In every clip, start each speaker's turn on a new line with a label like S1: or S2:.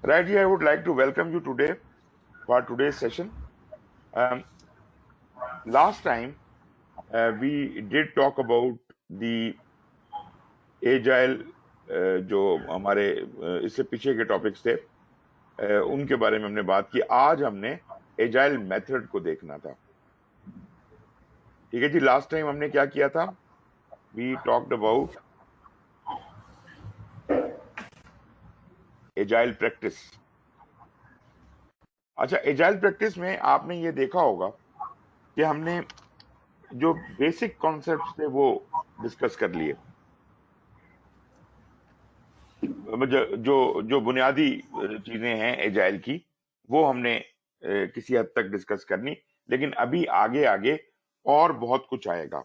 S1: Raji, I would like to welcome you today for today's session. Last time we did talk about the agile जो हमारे इससे पीछे के topics थे उनके बारे में हमने बात की। आज हमने एजाइल मेथड को देखना था। ठीक है जी, लास्ट टाइम हमने क्या किया था? We talked about agile practice. अच्छा, एजाइल प्रैक्टिस में आपने ये देखा होगा कि हमने जो बेसिक कॉन्सेप्ट्स थे वो डिस्कस कर लिए। जो जो बुनियादी चीजें हैं एजाइल की वो हमने किसी हद तक डिस्कस करनी, लेकिन अभी आगे आगे और बहुत कुछ आएगा।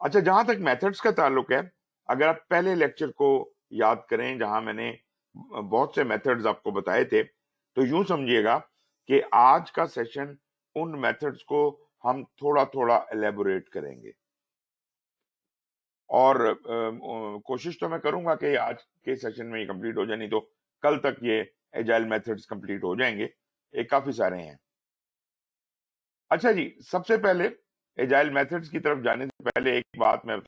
S1: अच्छा, जहां तक मेथड्स का ताल्लुक है, अगर आप पहले लेक्चर को याद करें जहां मैंने बहुत से मेथड्स आपको बताए थे, तो यूं समझिएगा कि आज का सेशन उन मेथड्स को हम थोड़ा थोड़ा एलेबोरेट करेंगे। और कोशिश तो मैं करूंगा कि आज के सेशन में ये कंप्लीट हो जाए, नहीं तो कल तक ये एजाइल मेथड्स कंप्लीट हो जाएंगे। ये काफी सारे हैं। अच्छा जी, सबसे पहले एजाइल मेथड्स की तरफ जाने से पहले एक बात मैं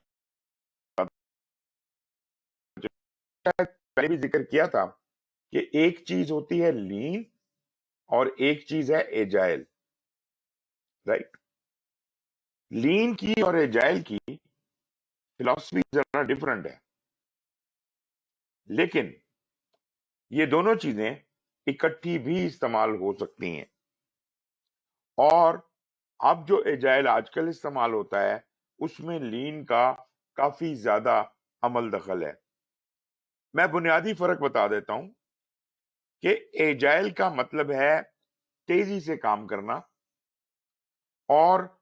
S1: पहले भी जिक्र किया था कि एक चीज होती है लीन और एक चीज है एजाइल, राइट? लीन की और एजाइल की फिलॉसफी जरा डिफरेंट है, लेकिन ये दोनों चीजें इकट्ठी भी इस्तेमाल हो सकती हैं। और अब जो एजाइल आजकल इस्तेमाल होता है उसमें लीन का काफी ज्यादा अमल दखल है। मैं बुनियादी फर्क बता देता हूं कि एजाइल का मतलब है तेजी से काम करना, और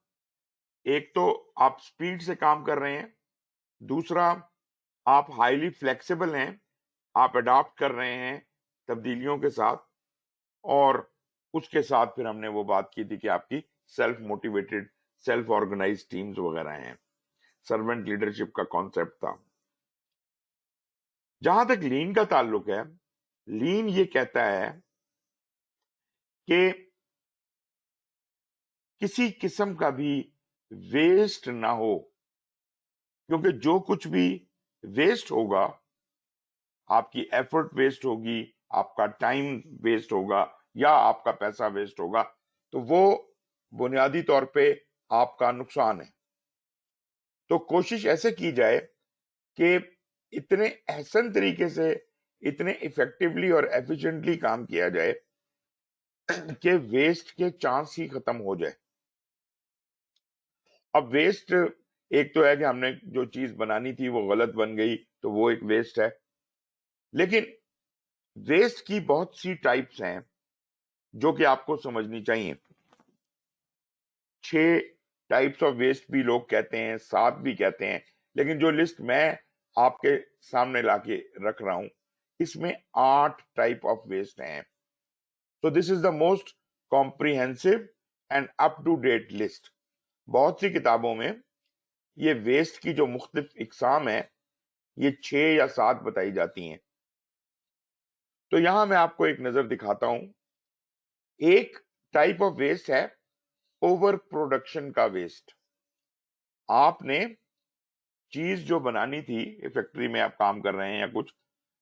S1: एक तो आप स्पीड से काम कर रहे हैं, दूसरा आप हाईली फ्लेक्सिबल हैं, आप अडॉप्ट कर रहे हैं तब्दीलियों के साथ, और उसके साथ फिर हमने वो बात की थी कि आपकी self motivated self organize teams वगैरह हैं, सर्वेंट लीडरशिप का कॉन्सेप्ट था। जहां तक लीन का ताल्लुक है, लीन ये कहता है कि किसी किस्म का भी वेस्ट ना हो, क्योंकि जो कुछ भी वेस्ट होगा, आपकी एफर्ट वेस्ट होगी, आपका टाइम वेस्ट होगा या आपका पैसा वेस्ट होगा, तो वो बुनियादी तौर पे आपका नुकसान है। तो कोशिश ऐसे की जाए कि इतने एहसन तरीके से, इतने इफेक्टिवली और एफिशिएंटली काम किया जाए कि वेस्ट के चांस ही खत्म हो जाए। अब वेस्ट एक तो है कि हमने जो चीज बनानी थी वो गलत बन गई, तो वो एक वेस्ट है। लेकिन वेस्ट की बहुत सी टाइप्स हैं जो कि आपको समझनी चाहिए। 6 टाइप्स ऑफ वेस्ट भी लोग कहते हैं, 7 भी कहते हैं, लेकिन जो लिस्ट मैं आपके सामने लाके रख रहा हूं इसमें 8 टाइप ऑफ वेस्ट हैं। तो this is the most comprehensive and up to date list. बहुत सी किताबों में ये वेस्ट की जो मुख्तलिफ इकसाम है ये 6 या 7 बताई जाती हैं। तो यहां मैं आपको एक नजर दिखाता हूं। एक टाइप ऑफ वेस्ट है ओवर प्रोडक्शन का वेस्ट। आपने चीज जो बनानी थी, फैक्ट्री में आप काम कर रहे हैं या कुछ,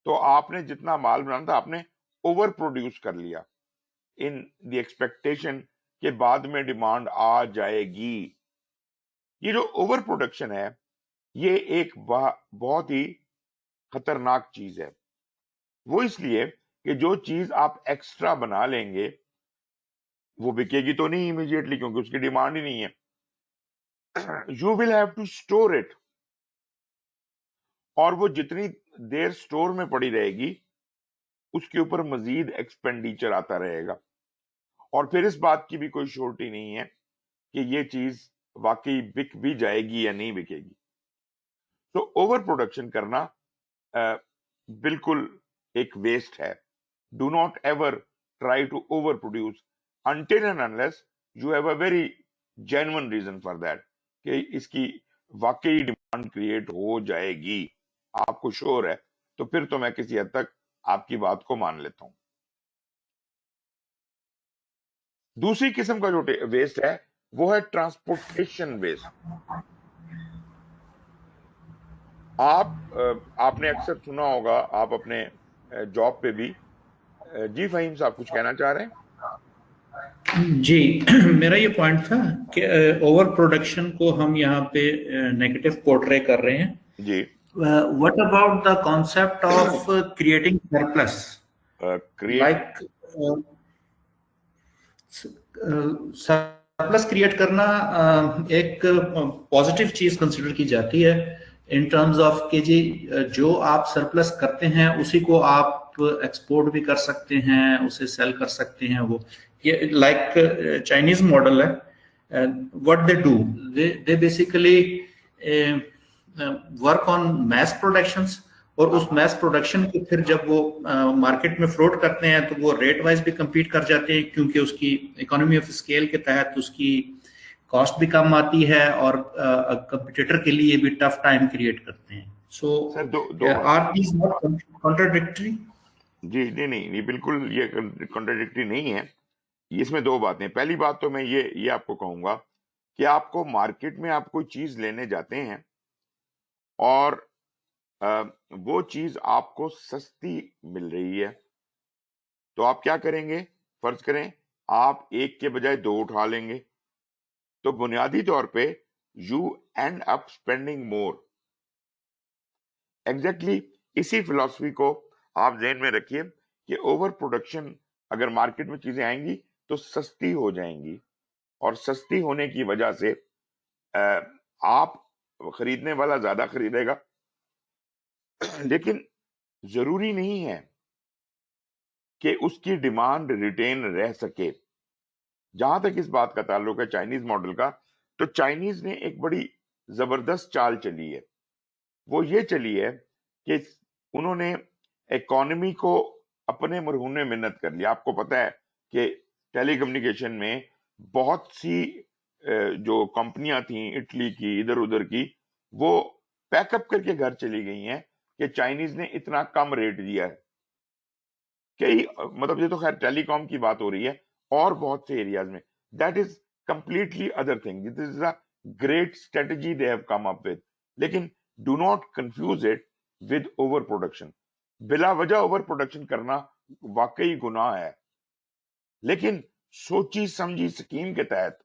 S1: तो आपने जितना माल बनाना था आपने ओवर प्रोड्यूस कर लिया इन द एक्सपेक्टेशन के बाद में डिमांड आ जाएगी। ये जो ओवर प्रोडक्शन है ये एक बहुत ही खतरनाक चीज है। वो इसलिए कि जो चीज आप एक्स्ट्रा बना लेंगे वो बिकेगी तो नहीं इमीडिएटली, क्योंकि उसकी डिमांड ही नहीं है। You will have to store it, और वो जितनी देर स्टोर में पड़ी रहेगी उसके ऊपर मजीद एक्सपेंडिचर आता रहेगा, और फिर इस बात की भी कोई श्योरिटी नहीं है कि ये चीज वाकई बिक भी जाएगी या नहीं बिकेगी। तो ओवर प्रोडक्शन करना बिल्कुल एक वेस्ट है। Do not ever try to over produce until and unless you have a very genuine reason for that, कि इसकी वाकई डिमांड क्रिएट हो जाएगी, आपको श्योर है, तो फिर तो मैं किसी हद तक आपकी बात को मान लेता हूं। दूसरी किस्म का जो वेस्ट है वो है ट्रांसपोर्टेशन वेस्ट। आपने अक्सर सुना होगा, आप अपने जॉब पे भी। जी फहीम साहब कुछ कहना चाह रहे हैं?
S2: जी। मेरा ये पॉइंट था कि ओवर प्रोडक्शन को हम यहाँ पे नेगेटिव पोर्ट्रे कर रहे हैं।
S1: जी।
S2: What about the concept of creating surplus,
S1: creating.
S2: Like surplus create करना एक पॉजिटिव चीज कंसिडर की जाती है इन टर्म्स ऑफ कि जी जो आप सरप्लस करते हैं उसी को आप एक्सपोर्ट भी कर सकते हैं, उसे सेल कर सकते हैं। वो ये लाइक चाइनीज मॉडल है। What they do, they basically work on mass productions, और उस मैस प्रोडक्शन को फिर जब वो मार्केट में फ्लोट करते हैं तो वो रेट वाइज भी compete कर जाते हैं, क्योंकि उसकी इकोनॉमी ऑफ स्केल के तहत उसकी कॉस्ट भी कम आती है और कंपटीटर के लिए भी टफ टाइम क्रिएट करते हैं। सो
S1: सर दो दो बातें।
S2: Are these not contradictory?
S1: जी नहीं नहीं नहीं, बिल्कुल ये कॉन्ट्राडिक्टरी नहीं है। इसमें दो बातें। पहली बात तो मैं ये आपको कहूंगा कि आपको मार्केट में आप कोई चीज लेने जाते हैं और वो चीज आपको सस्ती मिल रही है, तो आप क्या करेंगे? फर्ज करें आप एक के बजाय दो उठा लेंगे, तो बुनियादी तौर पे you and up spending more. Exactly इसी फिलॉसफी को आप ध्यान में रखिए कि ओवर प्रोडक्शन, अगर मार्केट में चीजें आएंगी तो सस्ती हो जाएंगी, और सस्ती होने की वजह से अ, आप खरीदने वाला ज्यादा खरीदेगा। लेकिन जरूरी नहीं है कि उसकी डिमांड रिटेन रह सके। जहां तक इस बात का ताल्लुक है चाइनीज मॉडल का, तो चाइनीज ने एक बड़ी जबरदस्त चाल चली है। वो ये चली है कि उन्होंने इकोनॉमी को अपने मरहूने मिन्नत कर लिया। आपको पता है कि टेलीकम्युनिकेशन में बहुत सी जो कंपनियां थी इटली की, इधर उधर की, वो पैकअप करके घर चली गई हैं कि चाइनीज ने इतना कम रेट दिया है। कई मतलब ये तो खैर टेलीकॉम की बात हो रही है, और बहुत से एरियाज में that is completely other thing. This is a great strategy they have come up with. लेकिन do not confuse it with overproduction. बिला वजह ओवर प्रोडक्शन करना वाकई गुनाह है, लेकिन सोची समझी स्कीम के तहत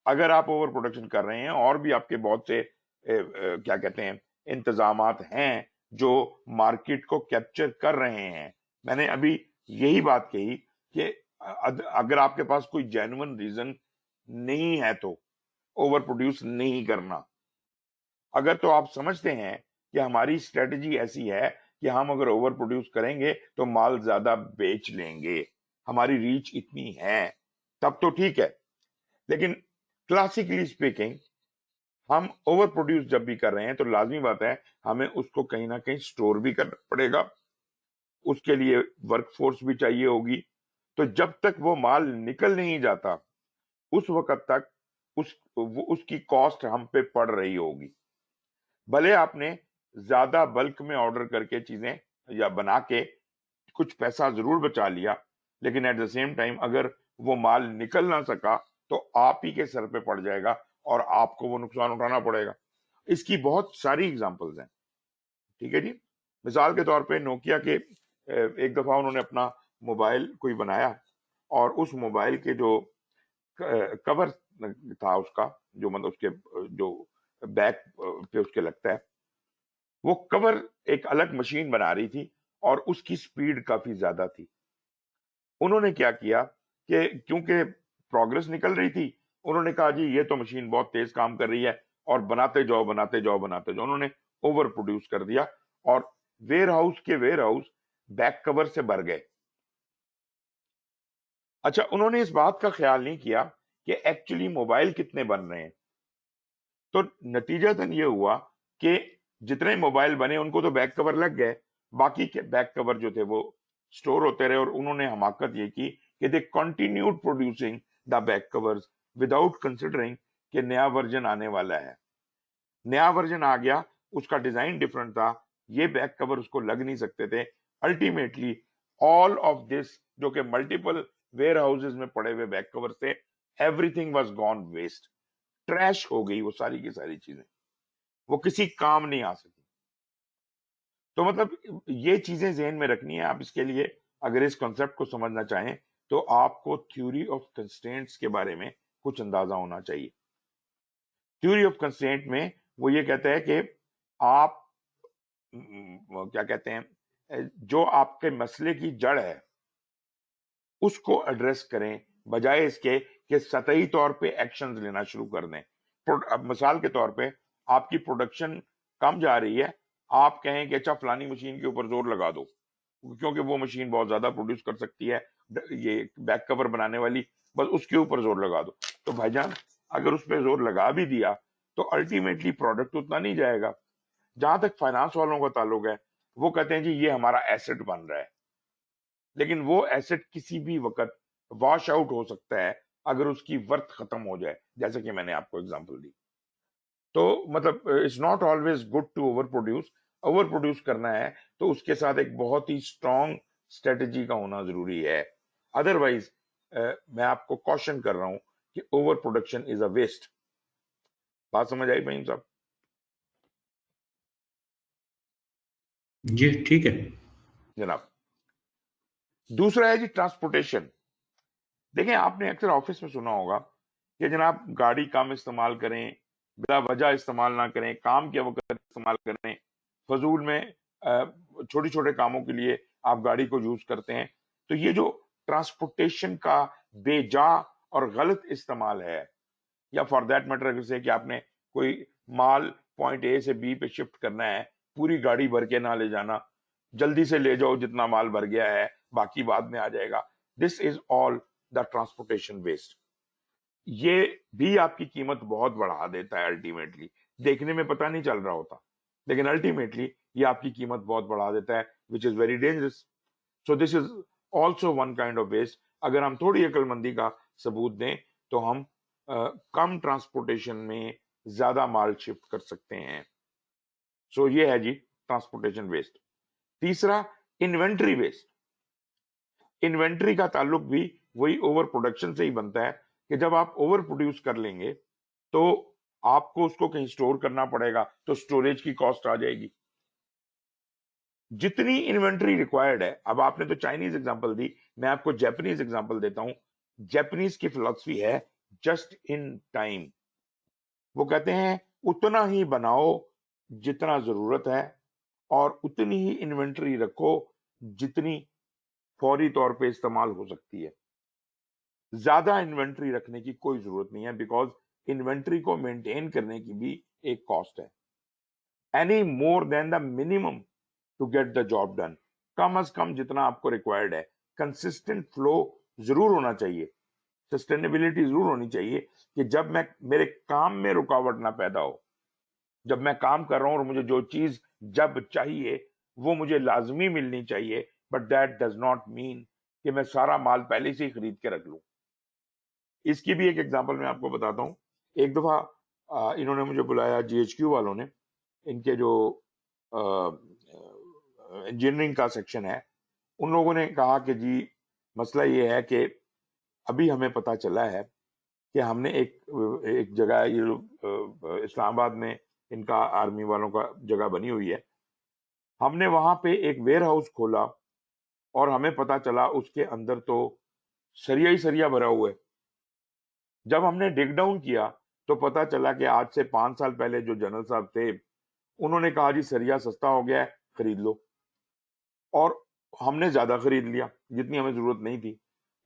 S1: अगर आप ओवर प्रोडक्शन कर रहे हैं, और भी आपके बहुत से क्या कहते हैं इंतजामात हैं जो मार्केट को कैप्चर कर रहे हैं। मैंने अभी यही बात कही कि अगर आपके पास कोई जेन्युइन रीजन नहीं है तो ओवर प्रोड्यूस नहीं करना। अगर तो आप समझते हैं कि हमारी स्ट्रेटजी ऐसी है कि हम अगर ओवर प्रोड्यूस करेंगे तो माल ज्यादा बेच लेंगे, हमारी रीच इतनी है, तब तो ठीक है। लेकिन क्लासिकली स्पीकिंग, हम ओवर प्रोड्यूस जब भी कर रहे हैं तो लाजमी बात है हमें उसको कहीं ना कहीं स्टोर भी करना पड़ेगा, उसके लिए वर्कफोर्स भी चाहिए होगी। तो जब तक वो माल निकल नहीं जाता उस वक्त तक उसकी कॉस्ट हम पे पड़ रही होगी। भले आपने ज्यादा बल्क में ऑर्डर करके चीजें या बना के कुछ पैसा जरूर बचा लिया, लेकिन एट द सेम टाइम अगर वो माल निकल ना सका तो आप ही के सर पे पड़ जाएगा और आपको वो नुकसान उठाना पड़ेगा। इसकी बहुत सारी एग्जांपल्स हैं। ठीक है जी। मिसाल के तौर पे नोकिया के एक दफा उन्होंने अपना मोबाइल कोई बनाया, और उस मोबाइल के जो कवर था उसका, जो मतलब उसके जो बैक पे उसके लगता है, वो कवर एक अलग मशीन बना रही थी और उसकी स्पीड काफी ज्यादा थी। उन्होंने क्या किया कि क्योंकि प्रोग्रेस निकल रही थी, उन्होंने कहा जी ये तो मशीन बहुत तेज काम कर रही है, और बनाते जाओ बनाते जाओ बनाते जाओ। उन्होंने ओवर प्रोड्यूस कर दिया और वेयर हाउस के वेयर हाउस बैक कवर से भर गए। अच्छा, उन्होंने इस बात का ख्याल नहीं किया कि एक्चुअली मोबाइल कितने बन रहे हैं। तो नतीजतन ये हुआ कि जितने मोबाइल बने उनको तो बैक कवर लग गए, बाकी के बैक कवर जो थे वो स्टोर होते रहे। और उन्होंने हमाकत ये की कि they continued producing the back covers without considering कि नया वर्जन आने वाला है। नया वर्जन आ गया, उसका डिजाइन डिफरेंट था, ये बैक कवर उसको लग नहीं सकते थे। अल्टीमेटली ऑल ऑफ दिस, जो कि मल्टीपल वेयर हाउसेज में पड़े हुए बैक कवर थे, everything was gone waste, trash हो गई वो सारी की सारी चीजें, वो किसी काम नहीं आ सकी। तो मतलब ये चीजें ज़हन में रखनी है। आप इसके लिए अगर इस कॉन्सेप्ट को समझना चाहें तो आपको थ्योरी ऑफ कंस्ट्रेंट्स के बारे में कुछ अंदाजा होना चाहिए। थ्योरी ऑफ कंस्ट्रेंट में वो ये कहता है कि आप वो क्या कहते हैं, जो आपके मसले की जड़ है उसको एड्रेस करें, बजाय इसके कि सतही तौर पे एक्शंस लेना शुरू कर दें। अब मिसाल के तौर पे आपकी प्रोडक्शन कम जा रही है, आप कहें कि अच्छा फलानी मशीन के ऊपर जोर लगा दो क्योंकि वो मशीन बहुत ज्यादा प्रोड्यूस कर सकती है, ये बैक कवर बनाने वाली, बस उसके ऊपर जोर लगा दो। तो भाईजान अगर उस पर जोर लगा भी दिया तो अल्टीमेटली प्रोडक्ट उतना नहीं जाएगा। जहां तक फाइनेंस वालों का ताल्लुक है, वो कहते हैं जी ये हमारा एसेट बन रहा है, लेकिन वो एसेट किसी भी वक्त वॉश आउट हो सकता है अगर उसकी वर्थ खत्म हो जाए, जैसे कि मैंने आपको एग्जांपल दी। तो मतलब it's not always good to over produce करना है तो उसके साथ एक बहुत ही स्ट्रॉन्ग स्ट्रेटजी का होना जरूरी है। अदरवाइज मैं आपको कॉशन कर रहा हूं कि over production is a waste. बात समझ आई भाई साहब?
S2: जी ठीक है।
S1: जनाब, दूसरा है जी ट्रांसपोर्टेशन। देखें आपने अक्सर ऑफिस में सुना होगा कि जनाब गाड़ी कम इस्तेमाल करें, बिला वजह इस्तेमाल ना करें, काम के वक्त इस्तेमाल करें, फजूल में छोटे छोटे कामों के लिए आप गाड़ी को यूज करते हैं। तो ये जो ट्रांसपोर्टेशन का बेजा और गलत इस्तेमाल है, या फॉर दैट मैटर अगर से कि आपने कोई माल पॉइंट ए से बी पे शिफ्ट करना है, पूरी गाड़ी भर के ना ले जाना, जल्दी से ले जाओ जितना माल भर गया है, बाकी बाद में आ जाएगा। This is all the transportation waste. ये भी आपकी कीमत बहुत बढ़ा देता है अल्टीमेटली। देखने में पता नहीं चल रहा होता, लेकिन अल्टीमेटली ये आपकी कीमत बहुत बढ़ा देता है, which is very dangerous. So this is also one kind of waste. अगर हम थोड़ी अक्लमंदी का सबूत दें तो हम कम ट्रांसपोर्टेशन में ज्यादा माल शिफ्ट कर सकते हैं। सो ये है जी ट्रांसपोर्टेशन वेस्ट। तीसरा, इन्वेंट्री वेस्ट। इन्वेंट्री का ताल्लुक भी वही ओवर प्रोडक्शन से ही बनता है कि जब आप ओवर प्रोड्यूस कर लेंगे तो आपको उसको कहीं स्टोर करना पड़ेगा, तो स्टोरेज की कॉस्ट आ जाएगी। जितनी इन्वेंट्री रिक्वायर्ड है, अब आपने तो चाइनीज एग्जांपल दी, मैं आपको जापानीज एग्जांपल देता हूं। जापानीज की फिलॉसफी है जस्ट इन टाइम। वो कहते हैं उतना ही बनाओ जितना जरूरत है और उतनी ही इन्वेंट्री रखो जितनी फौरी तौर पे इस्तेमाल हो सकती है। ज्यादा इन्वेंट्री रखने की कोई जरूरत नहीं है, बिकॉज इन्वेंट्री को मेंटेन करने की भी एक कॉस्ट है। Any more than the minimum to get the job done, कम अज कम जितना आपको रिक्वायर्ड है। कंसिस्टेंट फ्लो जरूर होना चाहिए, सस्टेनेबिलिटी जरूर होनी चाहिए कि जब मैं मेरे काम में रुकावट ना पैदा हो। जब मैं काम कर रहा हूं और मुझे जो चीज जब चाहिए वो मुझे लाजमी मिलनी चाहिए, but that does not mean कि मैं सारा माल पहले से ही खरीद के रख लूं। इसकी भी एक एग्जांपल मैं आपको बताता हूं। एक दफा इन्होंने मुझे बुलाया, जीएचक्यू वालों ने, इनके जो इंजीनियरिंग का सेक्शन है, उन लोगों ने कहा कि जी मसला ये है कि अभी हमें पता चला है कि हमने एक एक जगह, ये इस्लामाबाद में इनका आर्मी वालों का जगह बनी हुई है, हमने वहां पे एक वेयर हाउस खोला और हमें पता चला उसके अंदर तो सरिया ही सरिया भरा हुआ है। जब हमने डिग डाउन किया तो पता चला कि आज से 5 साल पहले जो जनरल साहब थे उन्होंने कहा जी सरिया सस्ता हो गया है, खरीद लो। और हमने ज्यादा खरीद लिया जितनी हमें जरूरत नहीं थी,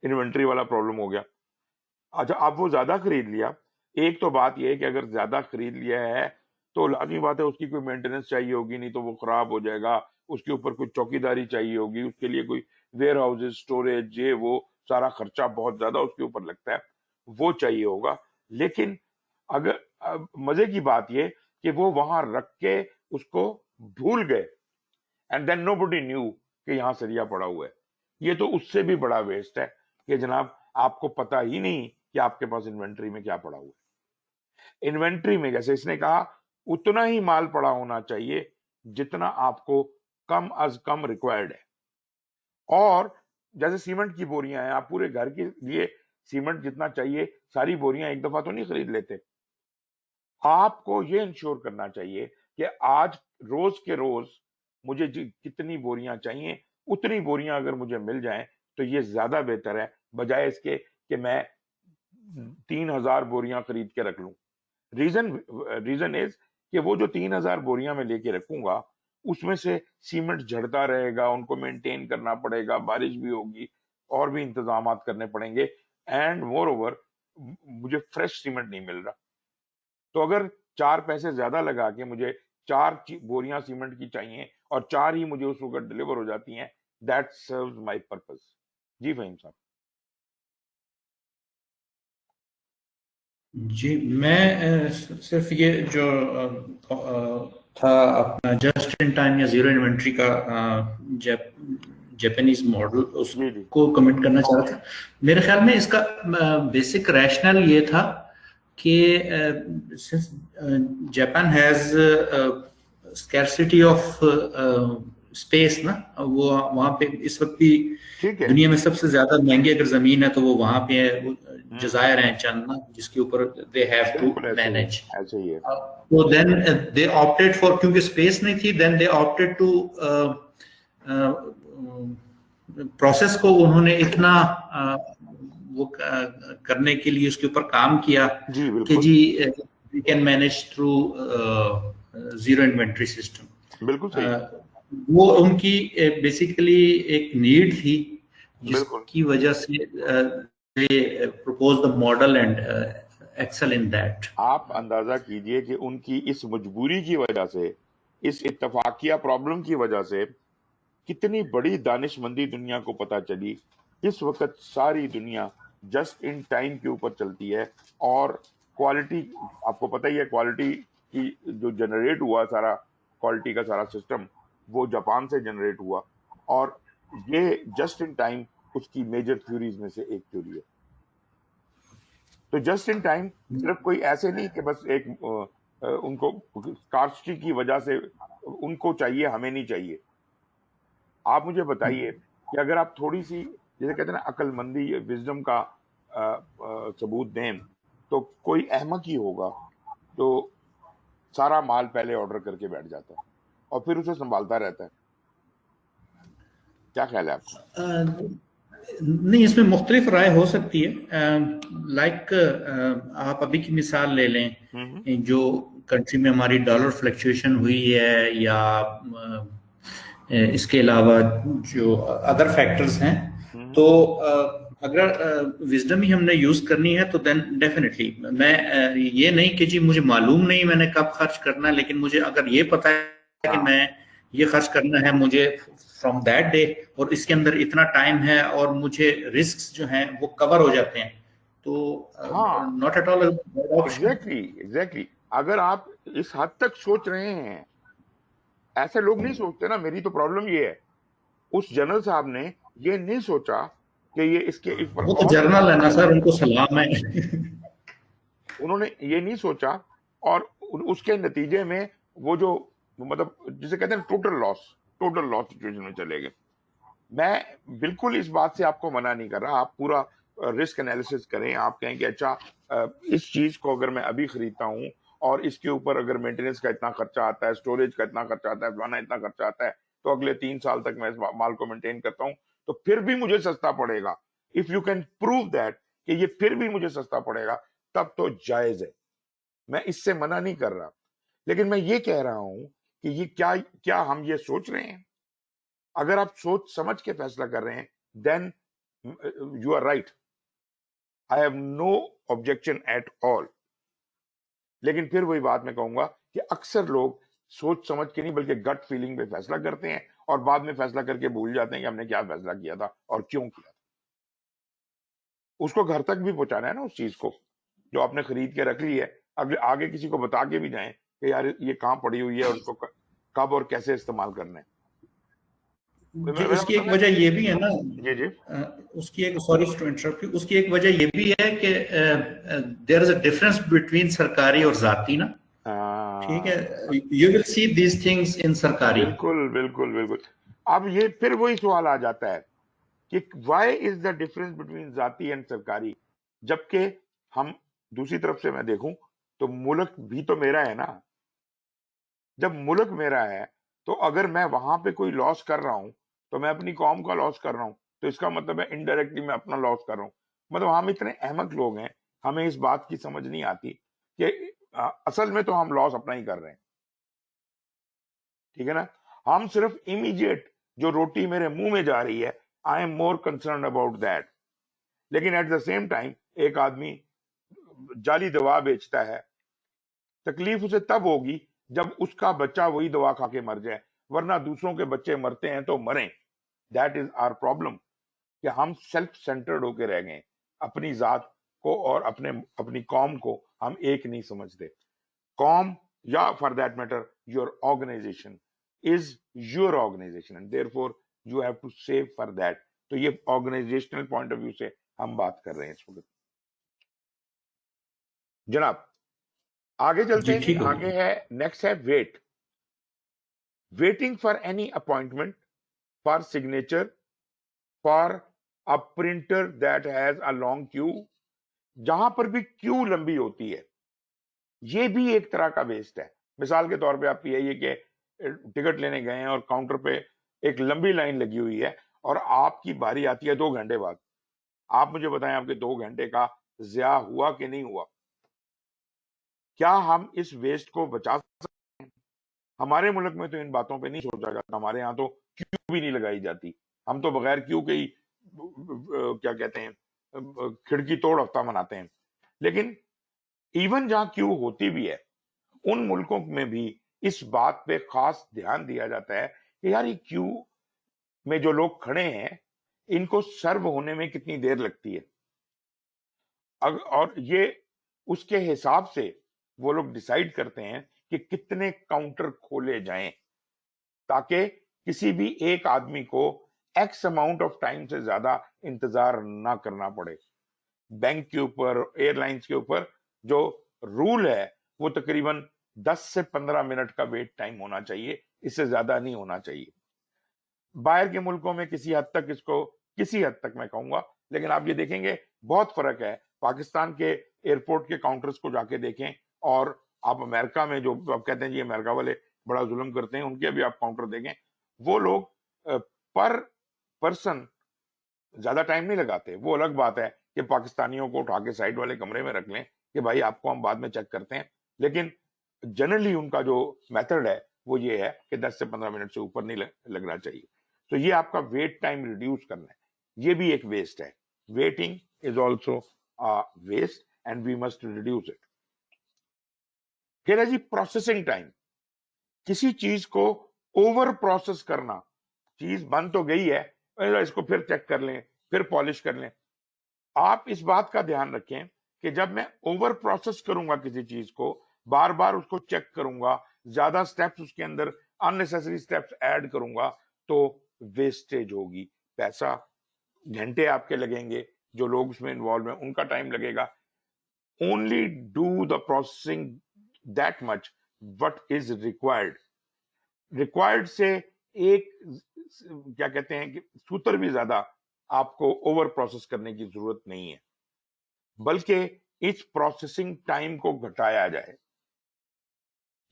S1: इन्वेंट्री वाला प्रॉब्लम हो गया। अच्छा, अब वो ज्यादा खरीद लिया। एक तो बात यह है कि अगर ज्यादा खरीद लिया है तो लाजमी बात है उसकी कोई मेंटेनेंस चाहिए होगी, नहीं तो वो खराब हो जाएगा। उसके ऊपर कोई चौकीदारी चाहिए होगी, उसके लिए कोई वेयर हाउसेज, स्टोरेज, ये वो सारा खर्चा बहुत ज्यादा उसके ऊपर लगता है, वो चाहिए होगा। लेकिन अगर मजे की बात यह कि वो वहां रख के उसको भूल गए, एंड देन नोबडी न्यू कि यहां सरिया पड़ा हुआ है। ये तो उससे भी बड़ा वेस्ट है कि जनाब आपको पता ही नहीं कि आपके पास इन्वेंट्री में क्या पड़ा हुआ है। इन्वेंट्री में जैसे इसने कहा उतना ही माल पड़ा होना चाहिए जितना आपको कम अज कम रिक्वायर्ड है। और जैसे सीमेंट की बोरियां हैं, आप पूरे घर के लिए सीमेंट जितना चाहिए सारी बोरियां एक दफा तो नहीं खरीद लेते। आपको ये इंश्योर करना चाहिए कि आज रोज के रोज मुझे कितनी बोरियां चाहिए, उतनी बोरियां अगर मुझे मिल जाएं तो ये ज्यादा बेहतर है, बजाय इसके कि मैं 3,000 बोरियां खरीद के रख लूं। रीजन रीजन इज कि वो जो 3,000 बोरियां मैं लेके रखूंगा उसमें से सीमेंट झड़ता रहेगा, उनको मेंटेन करना पड़ेगा, बारिश भी होगी और भी इंतजाम करने पड़ेंगे, एंड मोर ओवर मुझे फ्रेश सीमेंट नहीं मिल रहा। तो अगर 4 पैसे ज्यादा लगा के मुझे 4 बोरियां सीमेंट की चाहिए और 4 ही मुझे उस वक्त डिलीवर हो जाती हैं, दैट सर्व्स माय पर्पस। जी फहीम साहब।
S2: जी, मैं सिर्फ ये जो था अपना जस्ट इन टाइम या जीरो इन्वेंट्री का जापानीज मॉडल,
S1: जी जी
S2: उसको कमेंट करना चाह रहा था। मेरे ख्याल में इसका बेसिक रैशनल ये था कि since Japan has scarcity of space ना, वो वहां पे इस वक्त भी
S1: ठीक है।
S2: दुनिया में सबसे ज्यादा महंगी अगर जमीन है तो वो वहां पे है, वो
S1: हम्म,
S2: जजायर हैं चंद ना, जिसके ऊपर दे हैव टू
S1: बिल्कुल ऐसे ही है,
S2: मैनेज।
S1: ऐसे ही है।
S2: तो देन दे ऑप्टेड फॉर, क्योंकि स्पेस नहीं थी, then they opted to process को उन्होंने इतना वो करने के लिए उसके ऊपर काम किया
S1: जी
S2: कि
S1: बिल्कुल,
S2: जी we can manage through zero inventory system.
S1: बिल्कुल सही।
S2: वो उनकी बेसिकली एक नीड थी
S1: बिल्कुल।
S2: जिसकी वजह से they propose the model and excel in that.
S1: आप अंदाजा कीजिए कि उनकी इस मजबूरी की वजह से, इस इत्तफाकिया प्रॉब्लम की वजह से कितनी बड़ी दानिशमंदी दुनिया को पता चली। इस वक्त सारी दुनिया जस्ट इन टाइम के ऊपर चलती है, और क्वालिटी, आपको पता ही है क्वालिटी की जो जनरेट हुआ सारा, क्वालिटी का सारा सिस्टम वो जापान से जनरेट हुआ, और ये जस्ट इन टाइम उसकी मेजर थ्योरीज में से एक थ्योरी है। तो जस्ट इन टाइम सिर्फ कोई ऐसे नहीं कि बस एक उनको स्कार्सिटी की वजह से उनको चाहिए, हमें नहीं चाहिए। आप मुझे बताइए कि अगर आप थोड़ी सी, जैसे कहते हैं ना, अक्लमंदी, विजडम का सबूत दें, तो कोई अहमक ही होगा जो सारा माल पहले ऑर्डर करके बैठ जाता है और फिर उसे संभालता रहता है। क्या ख्याल है आपका?
S2: नहीं, इसमें मुख्तलिफ राय हो सकती है। लाइक आप अभी की मिसाल ले लें,
S1: हम्म
S2: जो कंट्री में हमारी डॉलर फ्लक्चुएशन हुई है, या इसके अलावा जो अदर फैक्टर्स हैं,
S1: हम्म
S2: तो अगर विजडम ही हमने यूज करनी है तो देन डेफिनेटली मैं ये नहीं कि जी मुझे मालूम नहीं मैंने कब खर्च करना है, लेकिन मुझे अगर ये पता है कि
S1: हाँ
S2: मैं ये खर्च करना है मुझे फ्रॉम दैट डे, और इसके अंदर इतना टाइम है और मुझे रिस्क्स जो हैं वो कवर हो जाते हैं, तो
S1: हाँ,
S2: not at all option.
S1: Exactly exactly. अगर आप इस हद तक सोच रहे हैं, ऐसे लोग नहीं सोचते ना, मेरी तो प्रॉब्लम ये है, उस जनरल साहब ने ये नहीं सोचा कि ये इसके इस पर
S2: वो तो
S1: और
S2: जर्नल है ना सर, उनको सलाम है।
S1: उन्होंने ये नहीं सोचा, और उसके नतीजे में वो जो, मतलब जिसे कहते हैं टोटल लॉस सिचुएशन में चले गए। मैं बिल्कुल इस बात से आपको मना नहीं कर रहा, आप पूरा रिस्क एनालिसिस करें, आप कहें कि अच्छा इस चीज को अगर मैं अभी खरीदता हूं और इसके ऊपर अगर मेंटेनेंस का इतना खर्चा आता है, स्टोरेज का इतना खर्चा आता है, फलाना इतना खर्चा आता है, तो अगले 3 साल तक मैं इस माल को मेंटेन करता हूं तो फिर भी मुझे सस्ता पड़ेगा। If you can prove that कि ये फिर भी मुझे सस्ता पड़ेगा, तब तो जायज है, मैं इससे मना नहीं कर रहा। लेकिन मैं ये कह रहा हूं कि ये क्या क्या हम ये सोच रहे हैं? अगर आप सोच समझ के फैसला कर रहे हैं, then you are right, I have no objection at all. लेकिन फिर वही बात मैं कहूंगा कि अक्सर लोग सोच समझ के नहीं बल्कि गट फीलिंग पे फैसला करते हैं, और बाद में फैसला करके भूल जाते हैं कि हमने क्या फैसला किया था और क्यों किया था। उसको घर तक भी पहुंचाना है ना, उस चीज को जो आपने खरीद के रख ली है, अगले आगे किसी को बता के भी जाएं कि यार ये कहाँ पड़ी हुई है और उसको कब और कैसे इस्तेमाल करना है।
S2: जी,
S1: मेरा
S2: उसकी
S1: मतलब
S2: एक
S1: है।
S2: वजह ये भी है ना,
S1: जी जी।
S2: उसकी एक, सॉरी टू इंटरप्ट यू, उसकी एक वजह ये भी है कि there is a difference between सरकारी और जाती ना। ठीक है,
S1: हाँ,
S2: you will see these things in सरकारी।
S1: बिल्कुल बिल्कुल बिल्कुल। अब ये फिर वही सवाल आ जाता है कि why is the difference between जाती एंड सरकारी, जबकि हम दूसरी तरफ से मैं देखूं तो मुल्क भी तो मेरा है ना। जब मुल्क मेरा है तो अगर मैं वहां पे कोई लॉस कर रहा हूं तो मैं अपनी कौम का लॉस कर रहा हूं, तो इसका मतलब है इनडायरेक्टली मैं अपना लॉस कर रहा हूं। मतलब हम इतने अहमक लोग हैं, हमें इस बात की समझ नहीं आती कि असल में तो हम लॉस अपना ही कर रहे हैं। ठीक है ना। हम सिर्फ इमीडिएट जो रोटी मेरे मुंह में जा रही है, I am more concern about that. लेकिन एट द सेम टाइम एक आदमी जाली दवा बेचता है, तकलीफ उसे तब होगी जब उसका बच्चा वही दवा खा के मर जाए, वरना दूसरों के बच्चे मरते हैं तो मरें। दैट इज आवर प्रॉब्लम कि हम सेल्फ सेंटर्ड होके रह गए, अपनी जात को और अपनी कौम को हम एक नहीं समझते। कौम या for that matter your organisation is your organisation and therefore you have to save for that. तो ये ऑर्गेनाइजेशनल पॉइंट ऑफ व्यू से हम बात कर रहे हैं इस वक्त। जनाब आगे चलते
S2: जी
S1: हैं जी।
S2: ठीक होगा।
S1: आगे है, नेक्स्ट है wait, waiting for any appointment, for signature, for a printer that has a long queue. जहां पर भी क्यू लंबी होती है, ये भी एक तरह का वेस्ट है। मिसाल के तौर पे आप ये कि टिकट लेने गए हैं और काउंटर पे एक लंबी लाइन लगी हुई है और आपकी बारी आती है 2 घंटे बाद। आप मुझे बताएं आपके 2 घंटे का ज़्या हुआ कि नहीं हुआ? क्या हम इस वेस्ट को बचा सकते हैं? हमारे मुल्क में तो इन बातों पे नहीं सोचा जाता, हमारे यहाँ तो क्यू भी नहीं लगाई जाती। हम तो बगैर क्यू के ही क्या कहते हैं खिड़की तोड़ हफ्ता मनाते हैं। लेकिन इवन जहां क्यू होती भी है, उन मुल्कों में भी इस बात पे खास ध्यान दिया जाता है कि यार ये क्यू में जो लोग खड़े हैं इनको सर्व होने में कितनी देर लगती है। और ये उसके हिसाब से वो लोग डिसाइड करते हैं कि कितने काउंटर खोले जाएं, ताकि किसी भी एक आदमी को एक्स अमाउंट ऑफ टाइम से ज्यादा इंतजार ना करना पड़े। बैंक के ऊपर, एयरलाइंस के ऊपर जो रूल है वो तकरीबन 10 से 15 मिनट का वेट टाइम होना चाहिए, इससे ज्यादा नहीं होना चाहिए। बाहर के मुल्कों में किसी हद तक इसको, किसी हद तक मैं कहूंगा, लेकिन आप ये देखेंगे बहुत फर्क है। पाकिस्तान के एयरपोर्ट के काउंटर्स को जाके देखें और आप अमेरिका में, जो आप कहते हैं जी अमेरिका वाले बड़ा जुल्म करते हैं, उनके भी आप काउंटर देखें, वो लोग पर पर्सन ज्यादा टाइम नहीं लगाते। वो अलग बात है कि पाकिस्तानियों को उठा के साइड वाले कमरे में रख लें कि भाई आपको हम बाद में चेक करते हैं, लेकिन जनरली उनका जो मेथड है वो ये है कि 10 से 15 मिनट से ऊपर नहीं लगना चाहिए। तो ये आपका वेट टाइम रिड्यूस करना है, ये भी एक वेस्ट है। Waiting is also waste and we must reduce it. फिर है जी प्रोसेसिंग टाइम, किसी चीज को ओवर प्रोसेस करना। चीज बन तो गई है, इसको फिर चेक कर लें, फिर पॉलिश कर लें। आप इस बात का ध्यान रखें कि जब मैं ओवर प्रोसेस करूंगा किसी चीज को, बार बार उसको चेक करूंगा, ज्यादा स्टेप्स उसके अंदर अननेसेसरी स्टेप्स ऐड करूंगा, तो वेस्टेज होगी। पैसा, घंटे आपके लगेंगे, जो लोग उसमें इन्वॉल्व हैं उनका टाइम लगेगा। Only do the processing that much what is required. Required से एक क्या कहते हैं कि सूत्र भी ज्यादा आपको ओवर प्रोसेस करने की जरूरत नहीं है, बल्कि इस प्रोसेसिंग टाइम को घटाया जाए,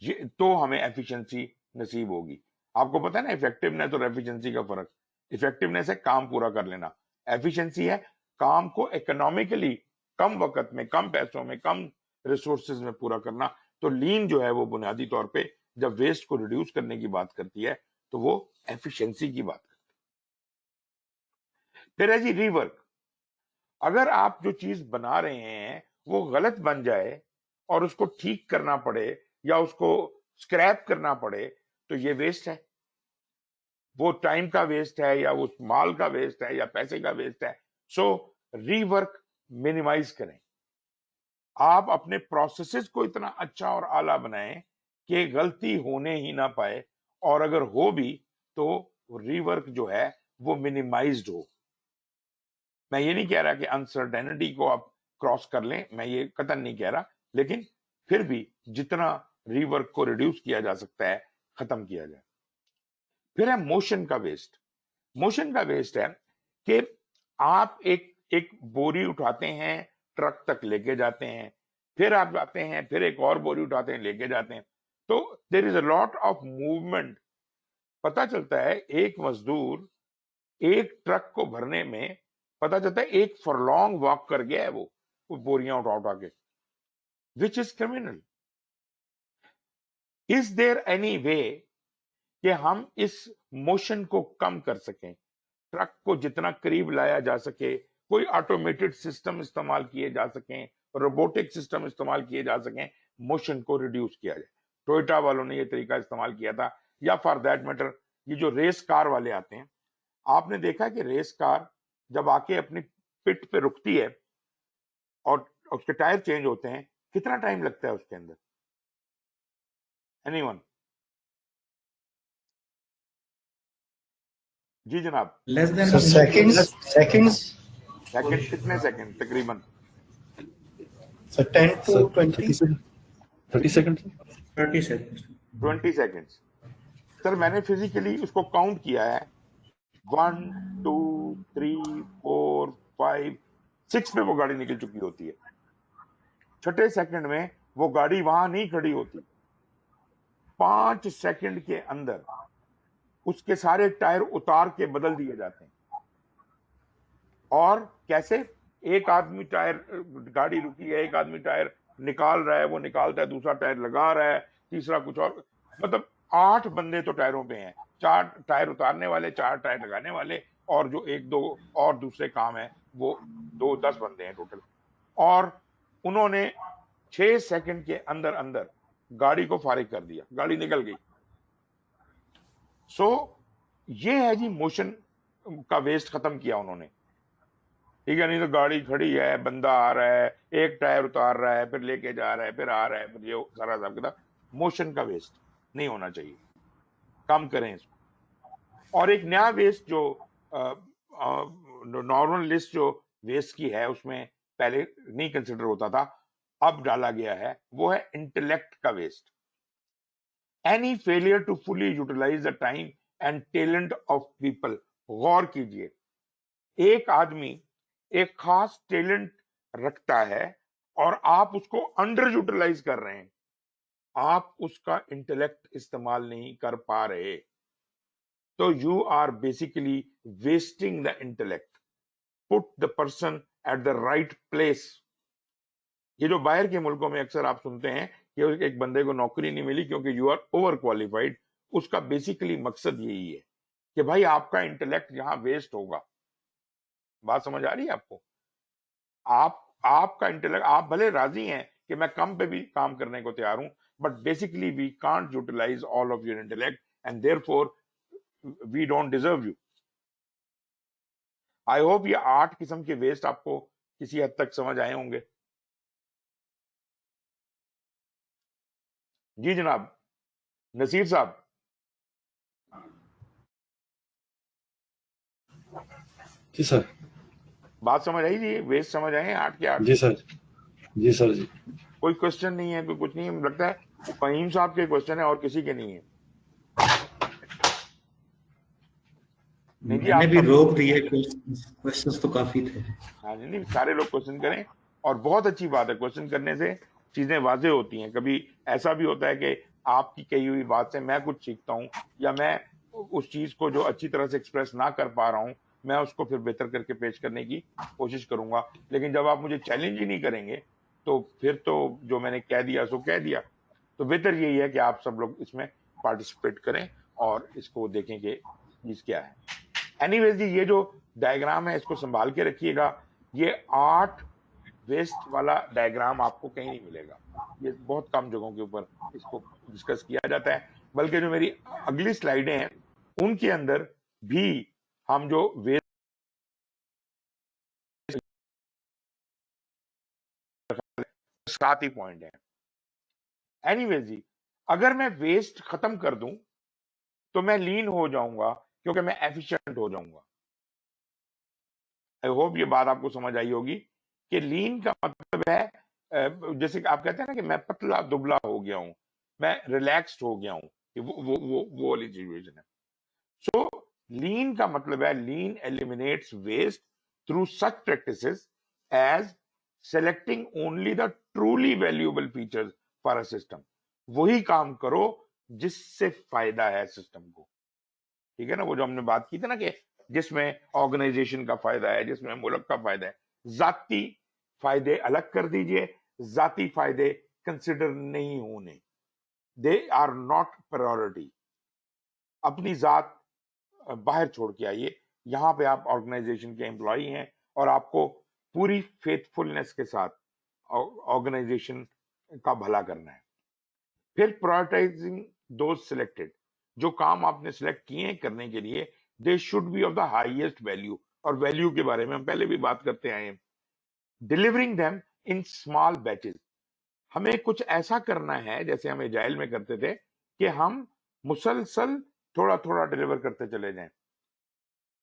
S1: ये तो हमें एफिशिएंसी नसीब होगी। आपको पता है ना इफेक्टिवनेस और एफिशिएंसी का फर्क। इफेक्टिवनेस है काम पूरा कर लेना, एफिशिएंसी है काम को इकोनॉमिकली कम वक्त में, कम पैसों में, कम रिसोर्सेज में पूरा करना। तो लीन जो है वो बुनियादी तौर पे जब वेस्ट को रिड्यूस करने की बात करती है तो वो एफिशिएंसी की बात करती है। फिर है जी रीवर्क। अगर आप जो चीज बना रहे हैं वो गलत बन जाए और उसको ठीक करना पड़े या उसको स्क्रैप करना पड़े, तो ये वेस्ट है। वो टाइम का वेस्ट है या उस माल का वेस्ट है या पैसे का वेस्ट है। सो रीवर्क मिनिमाइज करें। आप अपने प्रोसेसेस को इतना अच्छा और आला बनाएं कि गलती होने ही ना पाए, और अगर हो भी तो रीवर्क जो है वो मिनिमाइज्ड हो। मैं ये नहीं कह रहा कि अनसर्टेनिटी को आप क्रॉस कर लें, मैं ये कतई नहीं कह रहा, लेकिन फिर भी जितना रीवर्क को रिड्यूस किया जा सकता है खत्म किया जाए। फिर है मोशन का वेस्ट। मोशन का वेस्ट है कि आप एक एक बोरी उठाते हैं, ट्रक तक लेके जाते हैं, फिर आप जाते हैं, फिर एक और बोरी उठाते हैं, लेके जाते हैं, तो there is a lot of movement. पता चलता है एक मजदूर एक ट्रक को भरने में, पता चलता है एक फॉरलॉन्ग वॉक कर गया है वो बोरियां उठा उठा के, which is criminal. Is there any way कि हम इस मोशन को कम कर सकें, ट्रक को जितना करीब लाया जा सके, कोई ऑटोमेटेड सिस्टम इस्तेमाल किए जा सकें, रोबोटिक सिस्टम इस्तेमाल किए जा सकें, मोशन को रिड्यूस किया जाए। टोयोटा वालों ने ये तरीका इस्तेमाल किया था, या फॉर दैट मैटर ये जो रेस कार वाले आते हैं, आपने देखा कि रेस कार जब आके अपनी पिट पे रुकती है और उसके टायर चेंज होते हैं, कितना टाइम लगता है उसके अंदर? एनीवन? जी जनाब।
S2: Less than
S3: So seconds,
S1: second, कितने सेकंड तकरीबन?
S3: so 10 to 20.
S4: 30 seconds.
S2: 30 seconds.
S1: 20 seconds. Sir मैंने फिजिकली उसको काउंट किया है, 1 2 3 4 5 6 पे वो गाड़ी निकल चुकी होती है। छठे सेकंड में वो गाड़ी वहां नहीं खड़ी होती, 5 सेकंड के अंदर उसके सारे टायर उतार के बदल दिए जाते हैं। और कैसे? एक आदमी टायर, गाड़ी रुकी है, एक आदमी टायर निकाल रहा है, वो निकालता है, दूसरा टायर लगा रहा है, तीसरा कुछ और, मतलब 8 बंदे तो टायरों पे हैं, 4 टायर उतारने वाले, 4 टायर लगाने वाले, और जो 1-2 और दूसरे काम है वो 10 बंदे हैं टोटल। और उन्होंने 6 सेकंड के अंदर अंदर गाड़ी को फारिग कर दिया, गाड़ी निकल गई। सो ये है जी, मोशन का वेस्ट खत्म किया उन्होंने, ठीक है। नहीं तो गाड़ी खड़ी है, बंदा आ रहा है, एक टायर उतार रहा है, फिर लेके जा रहा है, फिर आ रहा है, फिर ये सारा हिसाब किताब। मोशन का वेस्ट नहीं होना चाहिए, कम करें इसको। और एक नया वेस्ट जो नॉर्मल लिस्ट जो वेस्ट की है उसमें पहले नहीं कंसिडर होता था, अब डाला गया है, वो है इंटेलेक्ट का waste. Any failure to fully utilise the time and talent of people. गौर कीजिए, एक आदमी एक खास टैलेंट रखता है और आप उसको अंडर यूटिलाइज कर रहे हैं, आप उसका इंटेलेक्ट इस्तेमाल नहीं कर पा रहे, तो you are basically wasting the intellect. Put the person at the right place. ये जो बाहर के मुल्कों में अक्सर आप सुनते हैं कि एक बंदे को नौकरी नहीं मिली क्योंकि यू आर ओवर क्वालिफाइड, उसका बेसिकली मकसद यही है कि भाई आपका इंटेलेक्ट यहां वेस्ट होगा। बात समझ आ रही है आपको? आपका इंटेलेक्ट, आप भले राजी हैं कि मैं कम पे भी काम करने को तैयार हूं, but basically we can't utilise all of your intellect and therefore we don't deserve you. I hope ये 8 किस्म के वेस्ट आपको किसी हद तक समझ आए होंगे। जी जनाब, नसीर साहब,
S4: जी सर।
S1: बात समझ आई जी? वेस्ट समझ आए 8 के 8?
S4: जी सर। जी सर जी।
S1: कोई क्वेश्चन नहीं है, कोई कुछ नहीं है? लगता है फहीम साहब के क्वेश्चन है और किसी के नहीं है। नहीं जी,
S2: मैंने
S1: आप
S2: भी
S1: सब
S2: रोक दिए, क्वेश्चंस तो काफी थे।
S1: हाँ जी, नहीं सारे लोग क्वेश्चन करें, और बहुत अच्छी बात है, क्वेश्चन करने से चीजें वाजे होती हैं। कभी ऐसा भी होता है कि आपकी कही हुई बात से मैं कुछ सीखता हूँ, या मैं उस चीज को जो अच्छी तरह से एक्सप्रेस ना कर पा रहा हूँ, मैं उसको फिर बेहतर करके पेश करने की कोशिश करूंगा। लेकिन जब आप मुझे चैलेंज ही नहीं करेंगे, तो फिर तो जो मैंने कह दिया सो कह दिया। तो बेहतर यही है कि आप सब लोग इसमें पार्टिसिपेट करें और इसको देखें कि चीज क्या है। एनीवेज जी, ये जो डायग्राम है इसको संभाल के रखिएगा। ये 8 वेस्ट वाला डायग्राम आपको कहीं नहीं मिलेगा, ये बहुत कम जगहों के ऊपर इसको डिस्कस किया जाता है। बल्कि जो मेरी अगली स्लाइडें हैं उनके अंदर भी हम जो वेस्ट 7 ही पॉइंट है। एनीवेज जी, अगर मैं वेस्ट खत्म कर दूं तो मैं लीन हो जाऊंगा, क्योंकि मैं एफिशिएंट हो जाऊंगा। आई होप ये बात आपको समझ आई होगी कि लीन का मतलब है जैसे कि आप कहते हैं ना कि मैं पतला दुबला हो गया हूं, मैं रिलैक्स्ड हो गया हूं, वो वाली सिचुएशन है। सो लीन का मतलब है lean eliminates waste through such practices as selecting only the truly valuable features for a system. वही काम करो जिससे फायदा है सिस्टम को। ठीक है ना, वो जो हमने बात की थी ना कि जिसमें ऑर्गेनाइजेशन का फायदा है, जिसमें मुल्क का फायदा है। जाती फायदे अलग कर दीजिए, जाती फायदे कंसिडर नहीं होने, दे आर नॉट प्रायोरिटी। अपनी जात बाहर छोड़ के आइए। यहां पे आप ऑर्गेनाइजेशन के एम्प्लॉई हैं और आपको पूरी फेथफुलनेस के साथ ऑर्गेनाइजेशन का भला करना है। फिर प्रायोरिटाइजिंग दोज सिलेक्टेड, जो काम आपने सिलेक्ट किए हैं करने के लिए, they should be of the highest value. और वैल्यू के बारे में हम पहले भी बात करते आए हैं। Delivering them in small batches, हमें कुछ ऐसा करना है जैसे हम एजाइल में करते थे कि हम मुसलसल थोड़ा थोड़ा डिलीवर करते चले जाएं।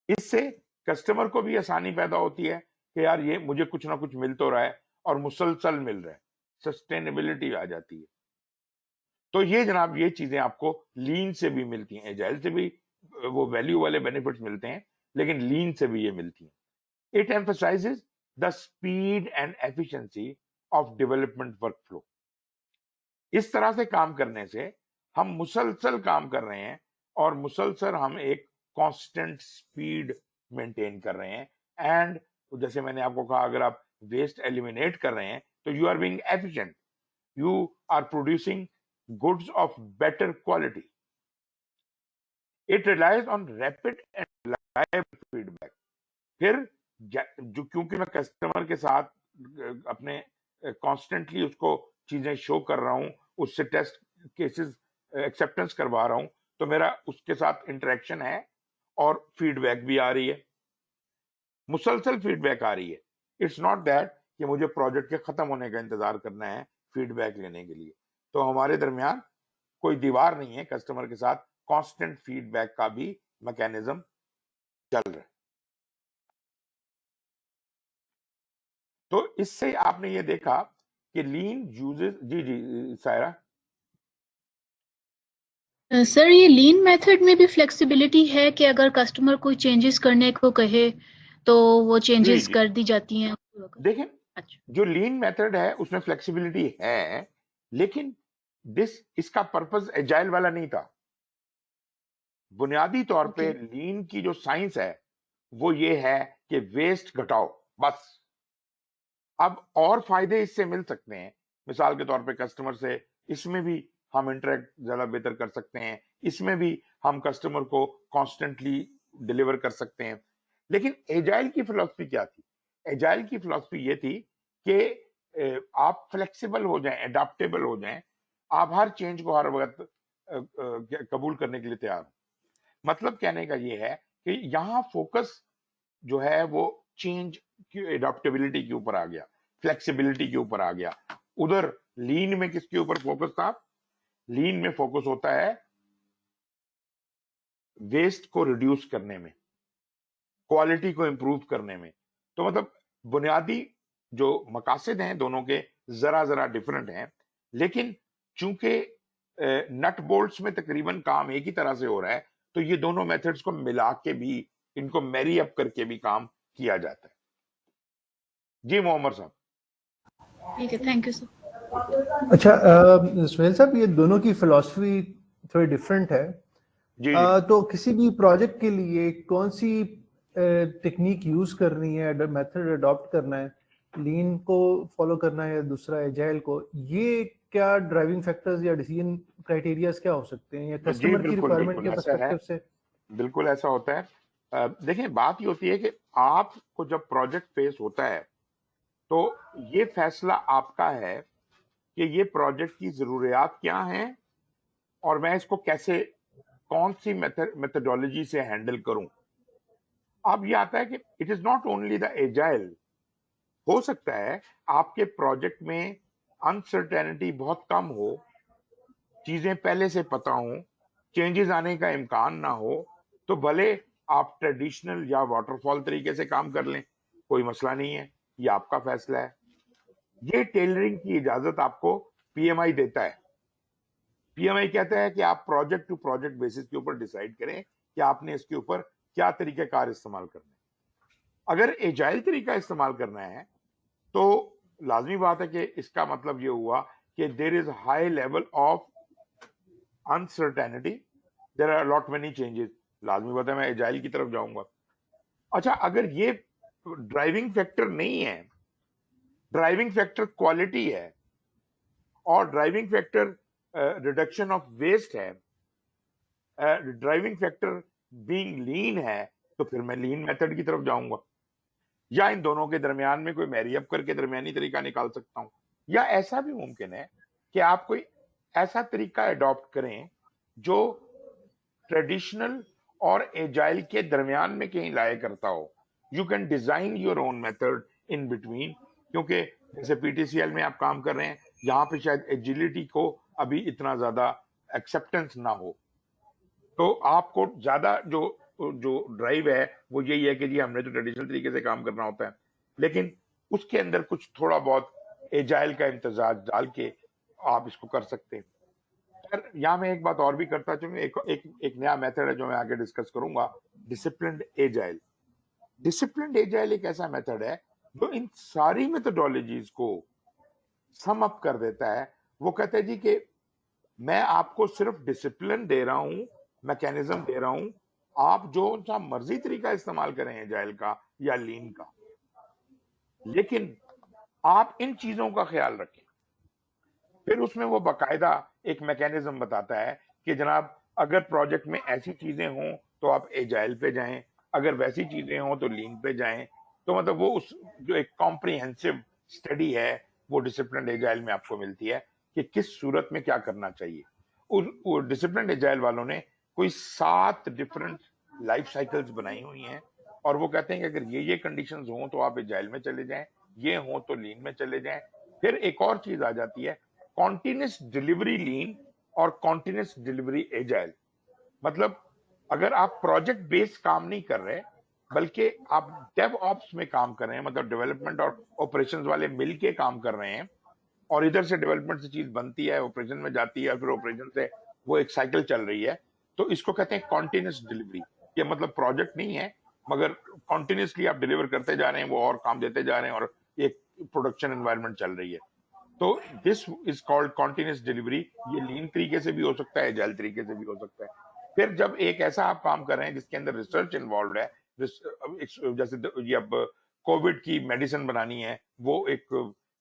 S1: इससे कस्टमर को भी आसानी पैदा होती है कि यार ये मुझे कुछ ना कुछ मिल तो रहा है और मुसलसल मिल रहा है, सस्टेनेबिलिटी आ जाती है। तो ये जनाब ये चीजें आपको लीन से भी मिलती हैं, एजाइल से भी वो वैल्यू वाले बेनिफिट्स मिलते हैं, लेकिन लीन से भी ये मिलती हैं। It emphasises the speed and efficiency of development workflow. इस तरह से काम करने से हम मुसलसल काम कर रहे हैं और मुसलसल हम एक कांस्टेंट स्पीड मेंटेन कर रहे हैं। एंड जैसे मैंने आपको कहा, अगर आप वेस्ट एलिमिनेट कर रहे हैं तो you are being efficient, you are producing goods of better quality. It relies on rapid and reliable feedback. फिर जो क्योंकि मैं कस्टमर के साथ अपने कॉन्स्टेंटली उसको चीजें शो कर रहा हूं, उससे टेस्ट केसेस एक्सेप्टेंस करवा रहा हूं, तो मेरा उसके साथ इंटरेक्शन है और फीडबैक भी आ रही है, मुसलसल फीडबैक आ रही है। इट्स नॉट दैट कि मुझे प्रोजेक्ट के खत्म होने का इंतजार करना है फीडबैक लेने के लिए। तो हमारे दरमियान कोई दीवार नहीं है, कस्टमर के साथ कांस्टेंट फीडबैक का भी मैकेनिज्म चल रहा है। तो इससे आपने ये देखा कि लीन यूजेस, जी जी सायरा।
S5: सर, ये लीन मेथड में भी फ्लेक्सिबिलिटी है कि अगर कस्टमर कोई चेंजेस करने को कहे तो वो
S1: जी
S5: चेंजेस
S1: जी
S5: कर दी जाती हैं।
S1: देखें,
S5: अच्छा,
S1: जो लीन मेथड है उसमें फ्लेक्सिबिलिटी है, लेकिन इसका पर्पस एजाइल वाला नहीं था। बुनियादी तौर पे
S5: ओके,
S1: लीन की जो साइंस है वो ये है कि वेस्ट घटाओ, बस। अब और फायदे इससे मिल सकते हैं, मिसाल के तौर पे कस्टमर से इसमें भी हम इंटरेक्ट ज्यादा बेहतर कर सकते हैं, इसमें भी हम कस्टमर को कॉन्स्टेंटली डिलीवर कर सकते हैं। लेकिन एजाइल की फिलॉसफी क्या थी? एजाइल की फिलॉसफी ये थी कि आप फ्लेक्सिबल हो जाएं, अडाप्टेबल हो जाएं, आप हर चेंज को हर वक्त कबूल करने के लिए तैयार हो। मतलब कहने का ये है कि यहाँ फोकस जो है वो चेंज की एडाप्टेबिलिटी के ऊपर आ गया, फ्लेक्सिबिलिटी के ऊपर आ गया। उधर लीन में किसके ऊपर फोकस था? लीन में फोकस होता है वेस्ट को रिड्यूस करने में, क्वालिटी को इंप्रूव करने में। तो मतलब बुनियादी जो मकासद हैं दोनों के जरा जरा डिफरेंट हैं, लेकिन चूंकि नट बोल्ट्स में तकरीबन काम एक ही तरह से हो रहा है, तो ये दोनों मेथड्स को मिला के भी, इनको मैरी अप करके भी काम किया जाता है। जी मोहम्मद साहब।
S5: ठीक है, थैंक यू सर।
S3: अच्छा, सुहेल साहब, ये दोनों की फिलॉसफी थोड़ी डिफरेंट है।
S1: जी जी
S3: तो किसी भी प्रोजेक्ट के लिए कौन सी टेक्निक यूज करनी है, मेथड अडॉप्ट करना है, लीन को फॉलो करना है या दूसरा एजाइल को, ये क्या ड्राइविंग फैक्टर्स या डिसीजन क्राइटेरियाज क्या हो सकते हैं, या
S1: जी
S3: कस्टमर की
S1: बिल्कुल
S3: रिक्वायरमेंट
S1: बिल्कुल
S3: के
S1: ऐसा है,
S3: पर्सपेक्टिव से?
S1: बिल्कुल ऐसा होता है। देखिए बात ये होती है कि आपको जब प्रोजेक्ट फेस होता है तो ये फैसला आपका है कि ये प्रोजेक्ट की जरूरियात क्या हैं और मैं इसको कैसे, कौन सी मेथडोलॉजी से हैंडल करूं। अब ये आता है कि it is not only the agile. हो सकता है आपके प्रोजेक्ट में अनसर्टेनिटी बहुत कम हो, चीजें पहले से पता हो, चेंजेस आने का इम्कान ना हो, तो भले आप ट्रेडिशनल या वाटरफॉल तरीके से काम कर लें, कोई मसला नहीं है, ये आपका फैसला है। ये टेलरिंग की इजाजत आपको पीएमआई देता है। पीएमआई कहता है कि आप प्रोजेक्ट टू प्रोजेक्ट बेसिस के ऊपर डिसाइड करें कि आपने इसके ऊपर क्या तरीक़ेकार इस्तेमाल करना है। अगर एजाइल तरीका इस्तेमाल करना है तो लाजमी बात है कि इसका मतलब ये हुआ कि there is high level of uncertainty, there are lot many changes. लाजमी बात है मैं एजाइल की तरफ जाऊंगा। अच्छा, अगर ये ड्राइविंग फैक्टर नहीं है, ड्राइविंग फैक्टर क्वालिटी है और driving factor reduction of waste है, ड्राइविंग फैक्टर बीइंग लीन है, तो फिर मैं लीन मेथड की तरफ जाऊंगा, या इन दोनों के दरमियान में कोई मैरी अप करके दरमियानी तरीका निकाल सकता हूं। या ऐसा भी मुमकिन है कि आप कोई ऐसा तरीका अडॉप्ट करें जो ट्रेडिशनल और एजाइल के दरमियान में कहीं लाया करता हो। You can design your own method in between, क्योंकि जैसे पीटीसीएल में आप काम कर रहे हैं, यहाँ पे शायद एजिलिटी को अभी इतना ज्यादा एक्सेप्टेंस ना हो, तो आपको ज्यादा जो जो ड्राइव है वो यही है कि जी हमने तो ट्रेडिशनल तरीके से काम करना होता है, लेकिन उसके अंदर कुछ थोड़ा बहुत एजाइल का इम्तजाज डाल के आप इसको कर सकते हैं। पर यहाँ मैं एक बात और भी करता चलूंगा, एक नया मेथड है जो मैं आगे डिस्कस करूंगा, डिसिप्लिन्ड एजाइल। डिसिप्लिन्ड एजाइल एक ऐसा मेथड है जो इन सारी मेथोडोलॉजीज को सम अप कर देता है। वो कहता है जी कि मैं आपको सिर्फ डिसिप्लिन दे रहा हूं, मैकेनिज्म दे रहा हूं, आप जो सा मर्जी तरीका इस्तेमाल करें एजाइल का या लीन का, लेकिन आप इन चीजों का ख्याल रखें। फिर उसमें वो बाकायदा एक मैकेनिज्म बताता है कि जनाब अगर प्रोजेक्ट में ऐसी चीजें हों तो आप एजाइल पे जाएं, अगर वैसी चीजें हों तो लीन पे जाएं। तो मतलब वो उस जो एक कॉम्प्रिहेंसिव स्टडी है वो डिसिप्लिन एजाइल में आपको मिलती है कि किस सूरत में क्या करना चाहिए। उस डिसिप्लिन एजाइल वालों ने कोई 7 डिफरेंट लाइफ साइकिल्स बनाई हुई हैं और वो कहते हैं कि अगर ये कंडीशंस हों तो आप एजाइल में चले जाएं, ये हों तो लीन में चले जाएं। फिर एक और चीज आ जाती है, कॉन्टिन्यूस डिलीवरी लीन और कॉन्टिन्यूस डिलीवरी एजाइल। मतलब अगर आप प्रोजेक्ट बेस्ड काम नहीं कर रहे बल्कि आप डेव ऑप्स में काम कर रहे हैं, मतलब डेवलपमेंट और ऑपरेशंस वाले मिलके काम कर रहे हैं, और इधर से डेवलपमेंट से चीज बनती है, ऑपरेशन में जाती है, फिर ऑपरेशन से वो एक साइकिल चल रही है, तो इसको कहते हैं कॉन्टिन्यूस डिलीवरी। ये मतलब प्रोजेक्ट नहीं है मगर कॉन्टिन्यूसली आप डिलीवर करते जा रहे हैं, वो और काम देते जा रहे हैं और एक प्रोडक्शन एनवायरनमेंट चल रही है। तो this is called continuous delivery. ये लीन तरीके से भी हो सकता है, एजाइल तरीके से भी हो सकता है। फिर जब एक ऐसा आप काम कर रहे हैं जिसके अंदर रिसर्च इन्वॉल्व है, जैसे ये अब कोविड की मेडिसिन बनानी है, वो एक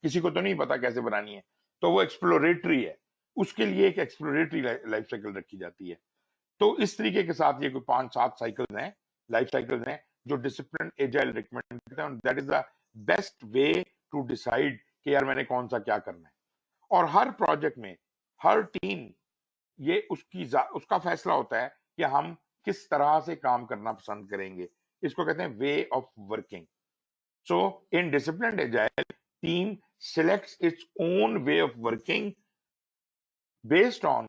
S1: किसी को तो नहीं पता कैसे बनानी है, तो वो एक्सप्लोरेटरी है, उसके लिए एक एक्सप्लोरेटरी लाइफ साइकिल रखी जाती है। तो इस तरीके के साथ ये कोई 5-7 साइकिल्स हैं, लाइफ साइकिल्स हैं जो डिसिप्लिन एजाइल रिकमेंड करते हैं। That is the best way to decide कि यार मैंने कौन सा क्या करना है। और हर प्रोजेक्ट में हर टीम ये उसका फैसला होता है कि हम किस तरह से काम करना पसंद करेंगे। इसको कहते हैं way of working. So in disciplined agile team selects its own way of working based on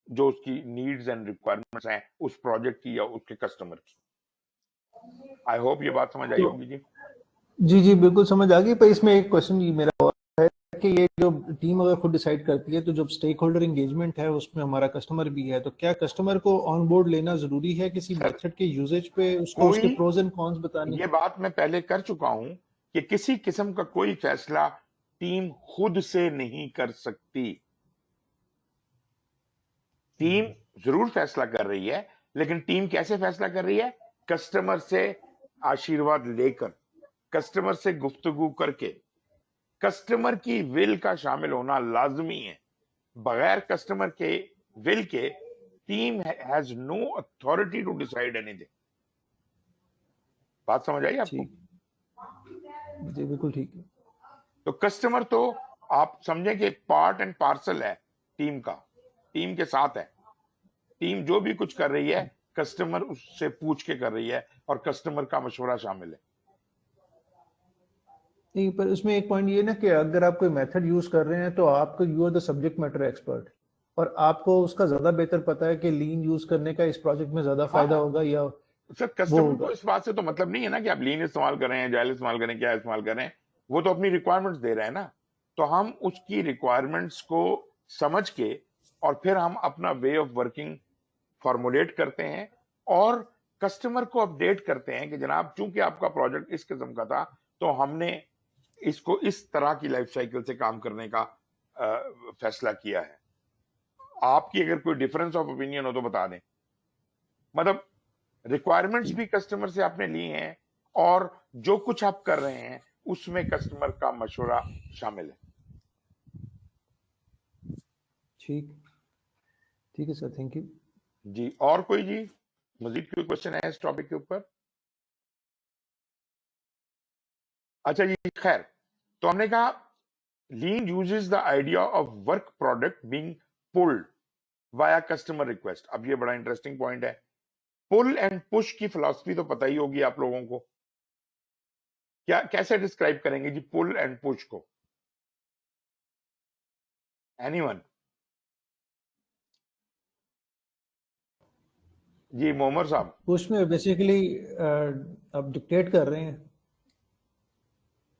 S1: जो उसकी नीड्स एंड रिक्वायरमेंट्स हैं उस प्रोजेक्ट की या उसके कस्टमर की। आई होप ये बात समझ आई
S3: तो
S1: होगी जी।
S3: जी बिल्कुल समझ आ गई। पर इसमें एक क्वेश्चन मेरा और है कि ये जो टीम अगर खुद डिसाइड करती है तो जब स्टेक होल्डर एंगेजमेंट है उसमें हमारा कस्टमर भी है, तो क्या कस्टमर को ऑन बोर्ड लेना जरूरी है किसी
S1: सर,
S3: मेथड के यूजेज पे, उसको उसके
S1: कोई
S3: प्रोज एंड कॉन्स बताने?
S1: ये बात मैं पहले कर चुका हूं कि किसी किस्म का कोई फैसला टीम खुद से नहीं कर सकती। टीम जरूर फैसला कर रही है, लेकिन टीम कैसे फैसला कर रही है? कस्टमर से आशीर्वाद लेकर, कस्टमर से गुफ्तगू करके। कस्टमर की विल का शामिल होना लाजमी है। बगैर कस्टमर के विल के team has no authority to decide anything. बात समझ आई आपको?
S3: ठीक, जी बिल्कुल ठीक है।
S1: तो कस्टमर तो आप समझें कि पार्ट एंड पार्सल है टीम का, टीम के साथ है। टीम जो भी कुछ कर रही है कस्टमर उससे पूछ के कर रही है और कस्टमर का मशवरा शामिल है।
S3: नहीं, पर उसमें एक पॉइंट ये ना कि अगर आप कोई मेथड यूज कर रहे हैं तो आपको you are the subject matter expert, और आपको उसका ज्यादा बेहतर पता है कि लीन यूज करने का इस प्रोजेक्ट में ज्यादा फायदा होगा या
S1: सर
S3: वो
S1: कस्टमर
S3: होगा।
S1: को इस बात से तो मतलब नहीं है ना कि आप लीन इस्तेमाल करें, एजाइल इस्तेमाल करें, क्या इस्तेमाल करें, वो तो अपनी रिक्वायरमेंट्स दे रहे हैं ना। तो हम उसकी रिक्वायरमेंट्स को समझ के और फिर हम अपना वे ऑफ वर्किंग फॉर्मुलेट करते हैं और कस्टमर को अपडेट करते हैं कि जनाब चूंकि आपका प्रोजेक्ट इस किस्म का था तो हमने इसको इस तरह की लाइफ साइकिल से काम करने का फैसला किया है। आपकी अगर कोई डिफरेंस ऑफ ओपिनियन हो तो बता दें। मतलब रिक्वायरमेंट्स भी कस्टमर से आपने ली हैं और जो कुछ आप कर रहे हैं उसमें कस्टमर का मशवरा शामिल है।
S3: ठीक ठीक है सर, थैंक यू
S1: जी। और कोई जी मजीद कोई क्वेश्चन है इस टॉपिक के ऊपर? अच्छा जी, खैर, तो हमने कहा lean uses the idea of work product being pulled via customer request. अब ये बड़ा इंटरेस्टिंग पॉइंट है। पुल एंड पुश की फिलॉसफी तो पता ही होगी आप लोगों को। क्या कैसे डिस्क्राइब करेंगे जी पुल एंड पुश को? एनीवन? जी मोमर साहब।
S3: पुश में बेसिकली आप डिक्टेट कर रहे हैं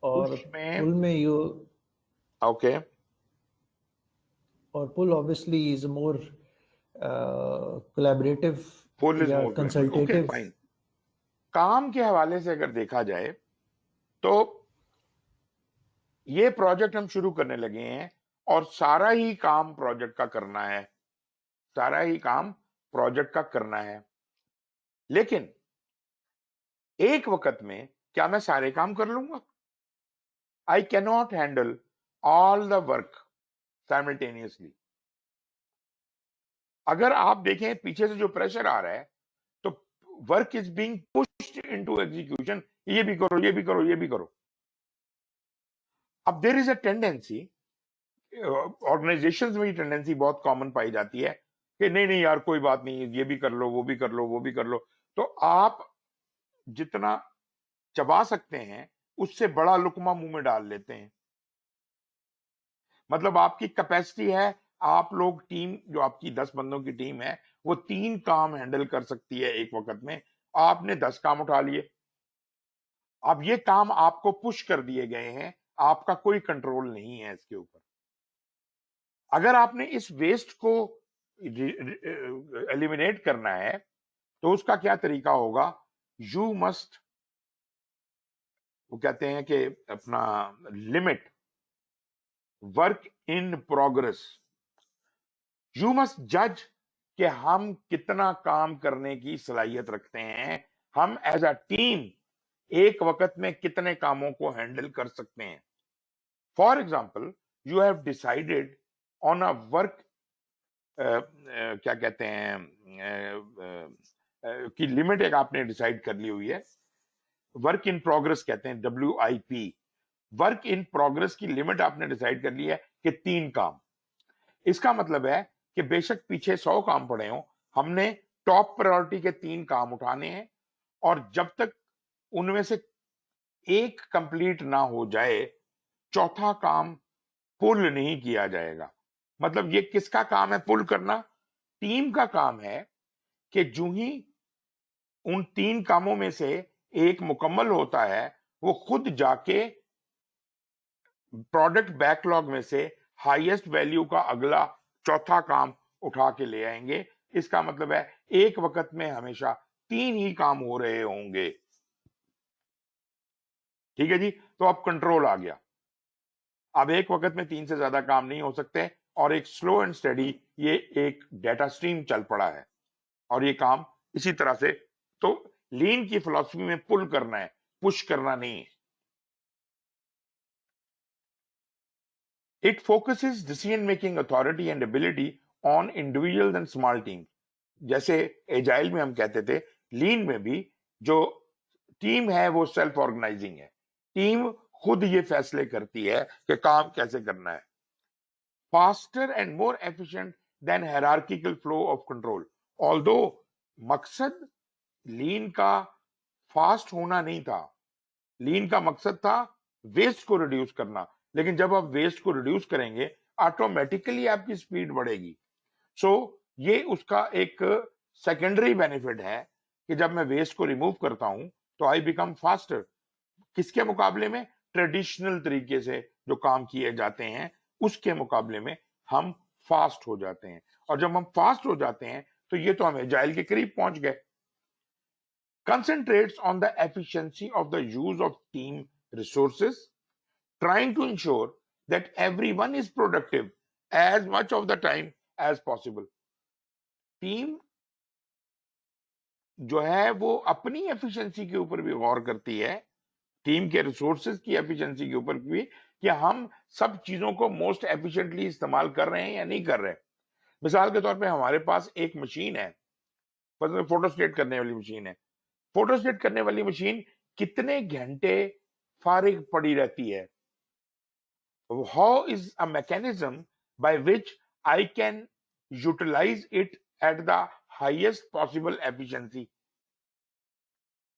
S3: और
S1: पुश में
S3: पुल में यू
S1: ओके,
S3: और pull obviously is more collaborative
S1: pull is
S3: या
S1: मोर ओके
S3: कंसल्टेटिव।
S1: फाइन। काम के हवाले से अगर देखा जाए तो ये प्रोजेक्ट हम शुरू करने लगे हैं और सारा ही काम प्रोजेक्ट का करना है, सारा ही काम प्रोजेक्ट का करना है। लेकिन एक वक्त में क्या मैं सारे काम कर लूंगा? I can not handle all the work simultaneously. अगर आप देखें पीछे से जो प्रेशर आ रहा है तो work is being pushed into execution. ये भी करो, ये भी करो, ये भी करो। अब there is a tendency, organisations में ये टेंडेंसी बहुत कॉमन पाई जाती है कि नहीं नहीं यार कोई बात नहीं, ये भी कर लो, वो भी कर लो, वो भी कर लो। तो आप जितना चबा सकते हैं उससे बड़ा लुकमा मुंह में डाल लेते हैं। मतलब आपकी कैपेसिटी है, आप लोग टीम जो आपकी 10 बंदों की टीम है वो 3 काम हैंडल कर सकती है एक वक्त में। आपने 10 काम उठा लिए। अब ये काम आपको पुश कर दिए गए हैं, आपका कोई कंट्रोल नहीं है इसके ऊपर। अगर आपने इस वेस्ट को एलिमिनेट करना है तो उसका क्या तरीका होगा? यू मस्ट, वो कहते हैं कि अपना limit work in progress. You must जज कि हम कितना काम करने की सलाहियत रखते हैं, हम एज अ टीम एक वक्त में कितने कामों को हैंडल कर सकते हैं। For example, you have decided on a work, क्या कहते हैं, की लिमिट एक आपने डिसाइड कर ली हुई है। वर्क इन प्रोग्रेस कहते हैं, WIP। वर्क इन प्रोग्रेस की लिमिट आपने डिसाइड कर ली है कि 3 काम। इसका मतलब है कि बेशक पीछे 100 काम पड़े हों, हमने टॉप प्रायोरिटी के 3 काम उठाने हैं और जब तक उनमें से एक कंप्लीट ना हो जाए चौथा काम पुल नहीं किया जाएगा। मतलब ये किसका काम है पुल करना? टीम का काम है कि जो ही उन 3 कामों में से एक मुकम्मल होता है वो खुद जाके प्रोडक्ट बैकलॉग में से हाईएस्ट वैल्यू का अगला चौथा काम उठा के ले आएंगे। इसका मतलब है एक वक्त में हमेशा 3 ही काम हो रहे होंगे। ठीक है जी, तो अब कंट्रोल आ गया। अब एक वक्त में 3 से ज्यादा काम नहीं हो सकते और एक स्लो एंड स्टडी ये एक डेटा स्ट्रीम चल पड़ा है और ये काम इसी तरह से। तो लीन की फिलॉसफी में पुल करना है, पुश करना नहीं है। It focuses decision making authority and ability on individuals and small teams. जैसे एजाइल में हम कहते थे, लीन में भी जो टीम है वो सेल्फ ऑर्गेनाइजिंग है। टीम खुद ये फैसले करती है कि काम कैसे करना है। Faster and more efficient then hierarchical flow of control. Although मकसद लीन का फास्ट होना नहीं था, लीन का मकसद था वेस्ट को रिड्यूस करना। लेकिन जब आप वेस्ट को रिड्यूस करेंगे ऑटोमेटिकली आपकी स्पीड बढ़ेगी। सो ये उसका एक सेकेंडरी बेनिफिट है कि जब मैं वेस्ट को रिमूव करता हूं तो आई बिकम फास्टर। किसके मुकाबले में? ट्रेडिशनल तरीके से जो काम किए जाते हैं उसके मुकाबले में हम फास्ट हो जाते हैं। और जब हम फास्ट हो जाते हैं तो ये तो हम एजाइल के करीब पहुंच गए। concentrates on the efficiency of the use of team resources, trying to ensure that everyone is productive as much of the time as possible. Team जो है वो अपनी एफिशिएंसी के ऊपर भी गौर करती है, टीम के रिसोर्सेज की एफिशिएंसी के ऊपर भी, कि हम सब चीजों को मोस्ट एफिशिएंटली इस्तेमाल कर रहे हैं या नहीं कर रहे। मिसाल के तौर पे हमारे पास एक मशीन है, फोटोस्टेट करने वाली मशीन है। फोटोस्टेट करने वाली मशीन कितने घंटे फारिग पड़ी रहती है? How is a mechanism by which I can utilize it at the highest possible efficiency?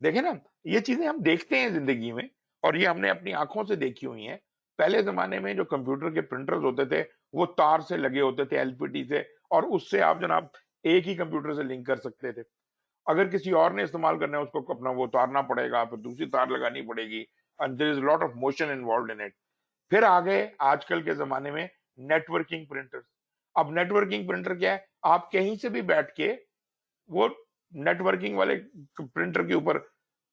S1: देखे ना, ये चीजें हम देखते हैं जिंदगी में, और ये हमने अपनी आंखों से देखी हुई हैं। पहले जमाने में जो कंप्यूटर के प्रिंटर्स होते थे वो तार से लगे होते थे, एलपीटी से, और उससे आप जनाब एक ही कंप्यूटर से लिंक कर सकते थे। अगर किसी और ने इस्तेमाल करना है उसको अपना वो उतारना पड़ेगा, फिर दूसरी तार लगानी पड़ेगी, and there is lot of motion involved in it. फिर आ गए आजकल के जमाने में नेटवर्किंग प्रिंटर्स। अब नेटवर्किंग प्रिंटर क्या है? आप कहीं से भी बैठ के वो नेटवर्किंग वाले प्रिंटर के ऊपर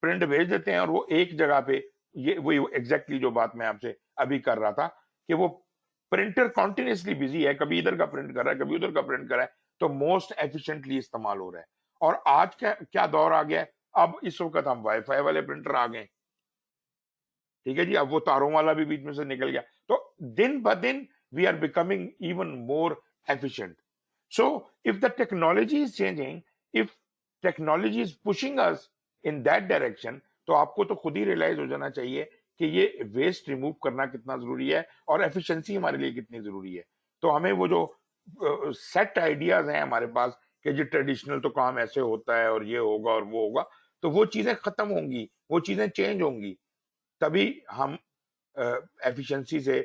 S1: प्रिंट भेज देते हैं, और वो एक जगह पे, ये वही एग्जैक्टली जो बात मैं आपसे अभी कर रहा था, कि वो प्रिंटर कॉन्टिन्यूसली बिजी है, कभी इधर का प्रिंट कर रहा है, कभी उधर का प्रिंट कर रहा है, तो मोस्ट एफिशिएंटली इस्तेमाल हो रहा है। और आज का क्या दौर आ गया है? अब इस वक्त हम वाईफाई वाले प्रिंटर आ गए, ठीक है जी, अब वो तारों वाला भी बीच में से निकल गया। तो दिन ब दिन we are becoming even more efficient. So if the technology is changing, if technology is pushing us in that direction, तो आपको तो खुद ही रियलाइज हो जाना चाहिए कि ये वेस्ट रिमूव करना कितना जरूरी है और एफिशिएंसी हमारे लिए कितनी जरूरी है। तो हमें वो जो सेट आइडियाज हैं हमारे पास कि जी ट्रेडिशनल तो काम ऐसे होता है और ये होगा और वो होगा, तो वो चीजें खत्म होंगी, वो चीजें चेंज होंगी, तभी हम एफिशिएंसी से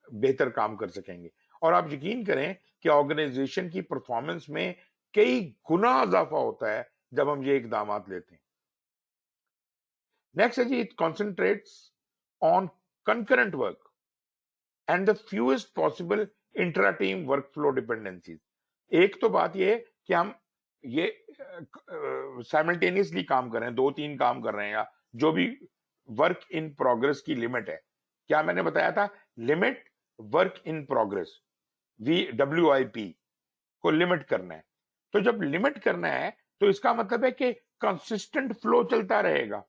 S1: बेहतर काम कर सकेंगे। और आप यकीन करें कि ऑर्गेनाइजेशन की परफॉर्मेंस में कई गुना इजाफा होता है जब हम ये इकदाम लेते हैं। नेक्स्ट है जी, it concentrates on concurrent work and the fewest possible intra team work flow dependencies. एक तो बात ये कि हम ये साइमल्टेनियसली काम कर रहे हैं, 2-3 काम कर रहे हैं, या जो भी वर्क इन प्रोग्रेस की लिमिट है। क्या मैंने बताया था? Limit work in progress, WIP को लिमिट करना है। तो जब लिमिट करना है तो इसका मतलब है कि कंसिस्टेंट फ्लो चलता रहेगा,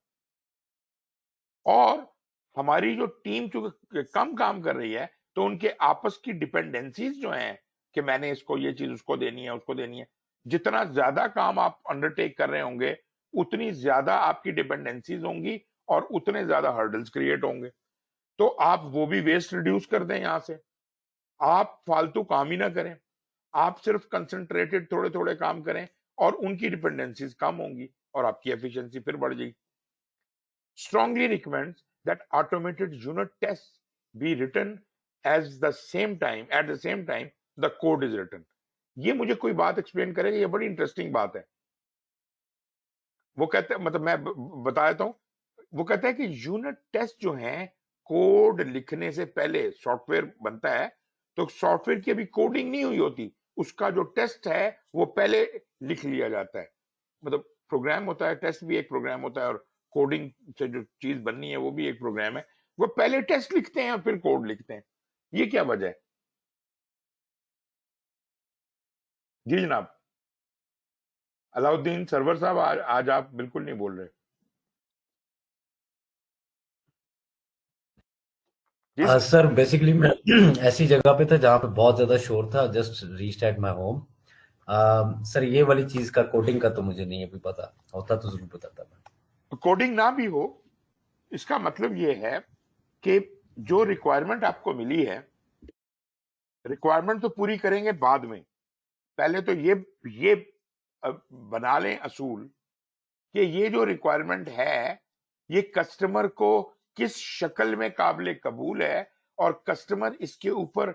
S1: और हमारी जो टीम चूंकि कम काम कर रही है तो उनके आपस की डिपेंडेंसीज जो हैं कि मैंने इसको ये चीज उसको देनी है, उसको देनी है, जितना ज्यादा काम आप अंडरटेक कर रहे होंगे उतनी ज्यादा आपकी डिपेंडेंसीज होंगी और उतने ज्यादा हर्डल्स क्रिएट होंगे। तो आप वो भी वेस्ट रिड्यूस कर दें, यहां से आप फालतू काम ही ना करें, आप सिर्फ कंसंट्रेटेड थोड़े थोड़े काम करें, और उनकी डिपेंडेंसीज कम होंगी और आपकी एफिशिएंसी फिर बढ़ जाएगी। Strongly recommends that automated unit tests be written at the same time the code is written. ये मुझे कोई बात एक्सप्लेन करेगा, ये बड़ी इंटरेस्टिंग बात है। वो कहते हैं, मतलब मैं बता देता हूं, वो कहता है कि यूनिट टेस्ट जो है, कोड लिखने से पहले सॉफ्टवेयर बनता है तो सॉफ्टवेयर की अभी कोडिंग नहीं हुई होती, उसका जो टेस्ट है वो पहले लिख लिया जाता है। मतलब प्रोग्राम होता है, टेस्ट भी एक प्रोग्राम होता है, और कोडिंग से जो चीज बननी है वो भी एक प्रोग्राम है। वो पहले टेस्ट लिखते हैं और फिर कोड लिखते हैं। ये क्या वजह है? जी जनाब अलाउद्दीन सरवर साहब, आज आप बिल्कुल नहीं बोल रहे। जी
S6: सर बेसिकली मैं ऐसी जगह पे था जहाँ पे बहुत ज्यादा शोर था, just reached at my home. Sir ये वाली चीज का कोडिंग का तो मुझे नहीं अभी पता, होता तो जरूर बताता मैं।
S1: कोडिंग ना भी हो, इसका मतलब ये है कि जो रिक्वायरमेंट आपको मिली है, रिक्वायरमेंट तो पूरी करेंगे बाद में, पहले तो ये बना लें असूल कि ये जो रिक्वायरमेंट है ये कस्टमर को किस शक्ल में काबिल कबूल है, और कस्टमर इसके ऊपर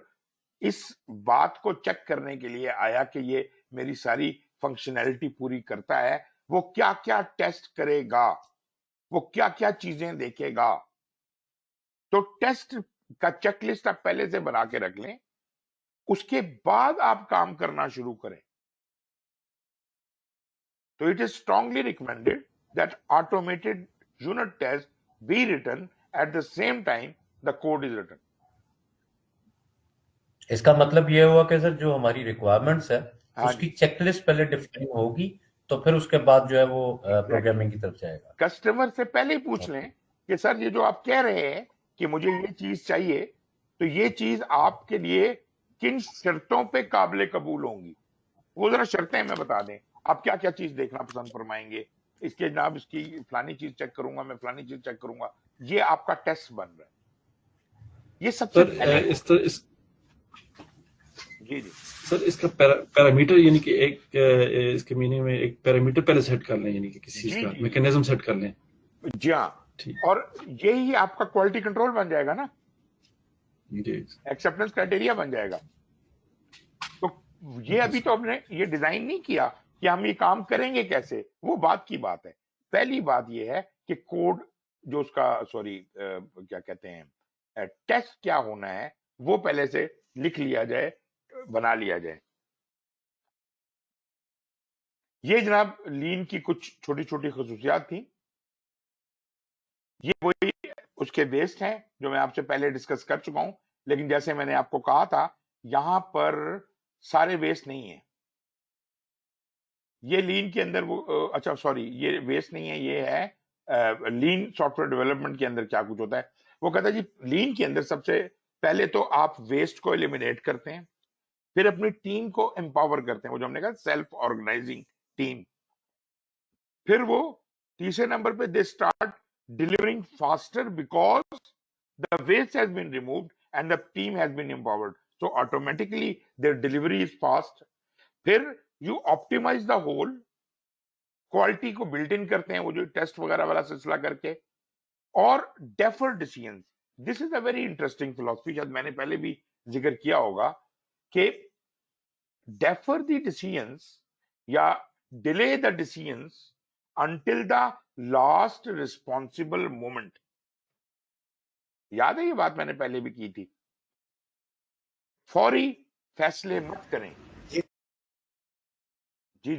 S1: इस बात को चेक करने के लिए आया कि ये मेरी सारी फंक्शनैलिटी पूरी करता है, वो क्या क्या टेस्ट करेगा, वो क्या क्या चीजें देखेगा। तो टेस्ट का चेकलिस्ट आप पहले से बना के रख लें, उसके बाद आप काम करना शुरू करें। तो it is strongly recommended that automated unit test be written at the same time the code is written.
S6: इसका मतलब ये हुआ कि सर जो हमारी रिक्वायरमेंट्स है
S1: हाँ
S6: उसकी
S1: जी,
S6: चेकलिस्ट पहले डिफाइन होगी तो फिर उसके बाद जो है वो प्रोग्रामिंग की तरफ जाएगा।
S1: कस्टमर से पहले ही पूछ लें कि सर ये जो आप कह रहे हैं कि मुझे ये चीज चाहिए, तो ये चीज आपके लिए किन शर्तों पे काबिल कबूल होंगी, वो जरा शर्तें हमें बता दें। आप क्या क्या चीज देखना पसंद फरमाएंगे, इसके जनाब इसकी फलानी चीज चेक करूंगा, मैं फलानी चीज चेक करूंगा, ये आपका टेस्ट बन रहा है। ये सबसे
S4: सर
S1: पहले
S4: इस
S1: जी जी
S4: सर इसका पैरामीटर यानी कि एक इसके मीनिंग में एक पैरामीटर पहले सेट कर लें, यानी कि किसी चीज
S1: जी
S4: का
S1: जी
S4: मैकेनिज्म सेट कर लें।
S1: जी हाँ,
S4: ठीक,
S1: और यही आपका क्वालिटी कंट्रोल बन जाएगा ना,
S4: जी
S1: एक्सेप्टेंस क्राइटेरिया बन जाएगा। तो ये अभी तो हमने ये डिजाइन नहीं किया कि हम ये काम करेंगे कैसे, वो बात की बात है। पहली बात ये है कि कोड जो उसका क्या कहते हैं टेस्ट क्या होना है वो पहले से लिख लिया जाए, बना लिया जाए। ये जनाब लीन की कुछ छोटी छोटी खसूसियात थी। ये वही उसके बेस्ड हैं जो मैं आपसे पहले डिस्कस कर चुका हूं, लेकिन जैसे मैंने आपको कहा था यहां पर सारे वेस्ट नहीं है। ये लीन के अंदर ये वेस्ट नहीं है, ये है लीन सॉफ्टवेयर डेवलपमेंट के अंदर क्या कुछ होता है। वो कहता है जी लीन के अंदर सबसे पहले तो आप वेस्ट को एलिमिनेट करते हैं, फिर अपनी टीम को एम्पावर करते हैं, वो जो हमने कहा सेल्फ ऑर्गेनाइजिंग टीम। फिर वो तीसरे नंबर पे they start delivering faster because the waste has been removed and the team has been empowered, so automatically their delivery is fast. फिर you optimize the whole, quality को built in करते हैं वो जो टेस्ट वगैरह वाला सिलसिला करके, और defer decisions. This is a very interesting philosophy, शायद मैंने पहले भी जिक्र किया होगा कि डेफर द डिसीजंस या delay the decisions until the last responsible moment। याद है ये बात मैंने पहले भी की थी। फौरी फैसले मत करें। जी जी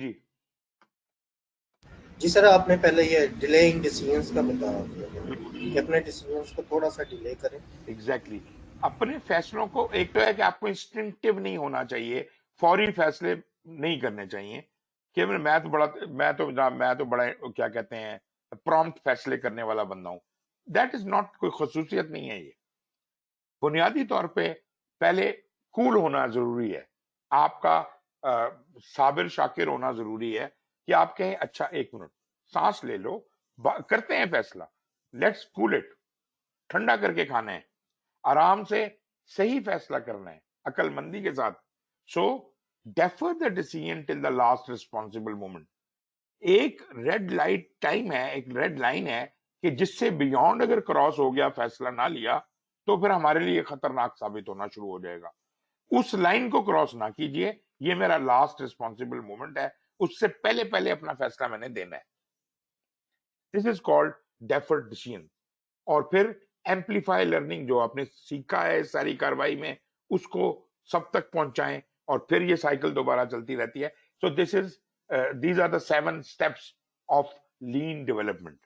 S7: जी सर, आपने पहले ये डिलेइंग डिसीजंस का बताया कि अपने डिसीजंस को थोड़ा सा डिले करें।
S1: एग्जैक्टली अपने फैसलों को, एक तो है कि आपको इंस्टिंक्टिव नहीं होना चाहिए, फौरी फैसले नहीं करने चाहिए कि मैं तो बड़ा क्या कहते हैं प्रॉम्प्ट फैसले करने वाला बंदा हूं। दैट इज नॉट, कोई खसूसियत नहीं है ये। बुनियादी तौर पे पहले कूल होना जरूरी है, आपका साबिर शाकिर होना जरूरी है कि आप कहें अच्छा एक मिनट सांस ले लो, करते हैं फैसला, लेट्स कूल इट, ठंडा करके खाना है, आराम से सही फैसला करना है अकलमंदी के साथ। So defer the decision till the last responsible moment. एक रेड लाइट टाइम है, एक रेड लाइन है कि जिससे बियॉन्ड अगर क्रॉस हो गया, फैसला ना लिया, तो फिर हमारे लिए खतरनाक साबित होना शुरू हो जाएगा। उस लाइन को क्रॉस ना कीजिए, ये मेरा लास्ट रिस्पॉन्सिबल मोमेंट है, उससे पहले पहले अपना फैसला मैंने देना है। This is called deferred decision. और फिर एम्पलीफाई लर्निंग, जो आपने सीखा है सारी कार्रवाई में, उसको सब तक पहुंचाएं और फिर ये साइकिल दोबारा चलती रहती है। सो these are the 7 steps of lean development।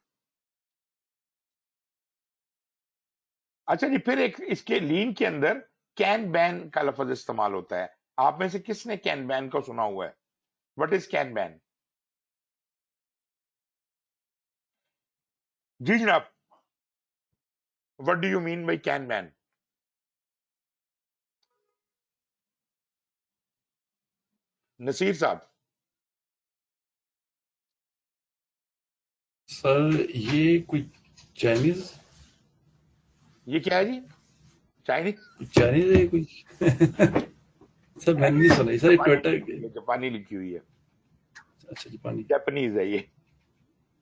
S1: अच्छा जी, फिर एक इसके लीन के अंदर कैन बैन का लफ्ज इस्तेमाल होता है। आप में से किसने कैन बैन को सुना हुआ है? What is kanban? जी जनाब, what do you mean by kanban? Naseer साहब।
S4: सर ये कोई चाइनीज
S1: ये क्या है जी? चाइनीज
S4: है कोई सर मैंने नहीं सुना सर, ट्विटर।
S1: जापानी लिखी हुई है।
S4: अच्छा जापानी,
S1: जापानीज है ये।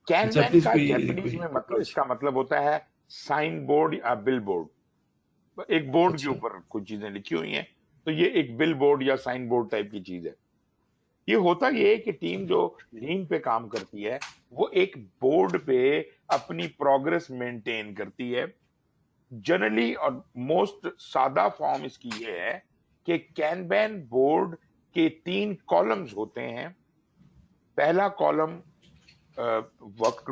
S1: कैन बैन
S4: जापानीज
S1: का
S4: कोई
S1: जापानीज में मतलब, इसका मतलब होता है साइन बोर्ड या बिल बोर्ड। एक बोर्ड के
S4: अच्छा
S1: ऊपर कुछ चीजें लिखी हुई हैं, तो ये एक बिल बोर्ड या साइन बोर्ड टाइप की चीज है। ये होता ये है कि टीम जो लीन पे काम करती है वो एक बोर्ड पे अपनी प्रोग्रेस मेंटेन करती है जनरली। और मोस्ट सादा फॉर्म इसकी ये है कि कैनबैन बोर्ड के 3 कॉलम्स होते हैं। पहला column work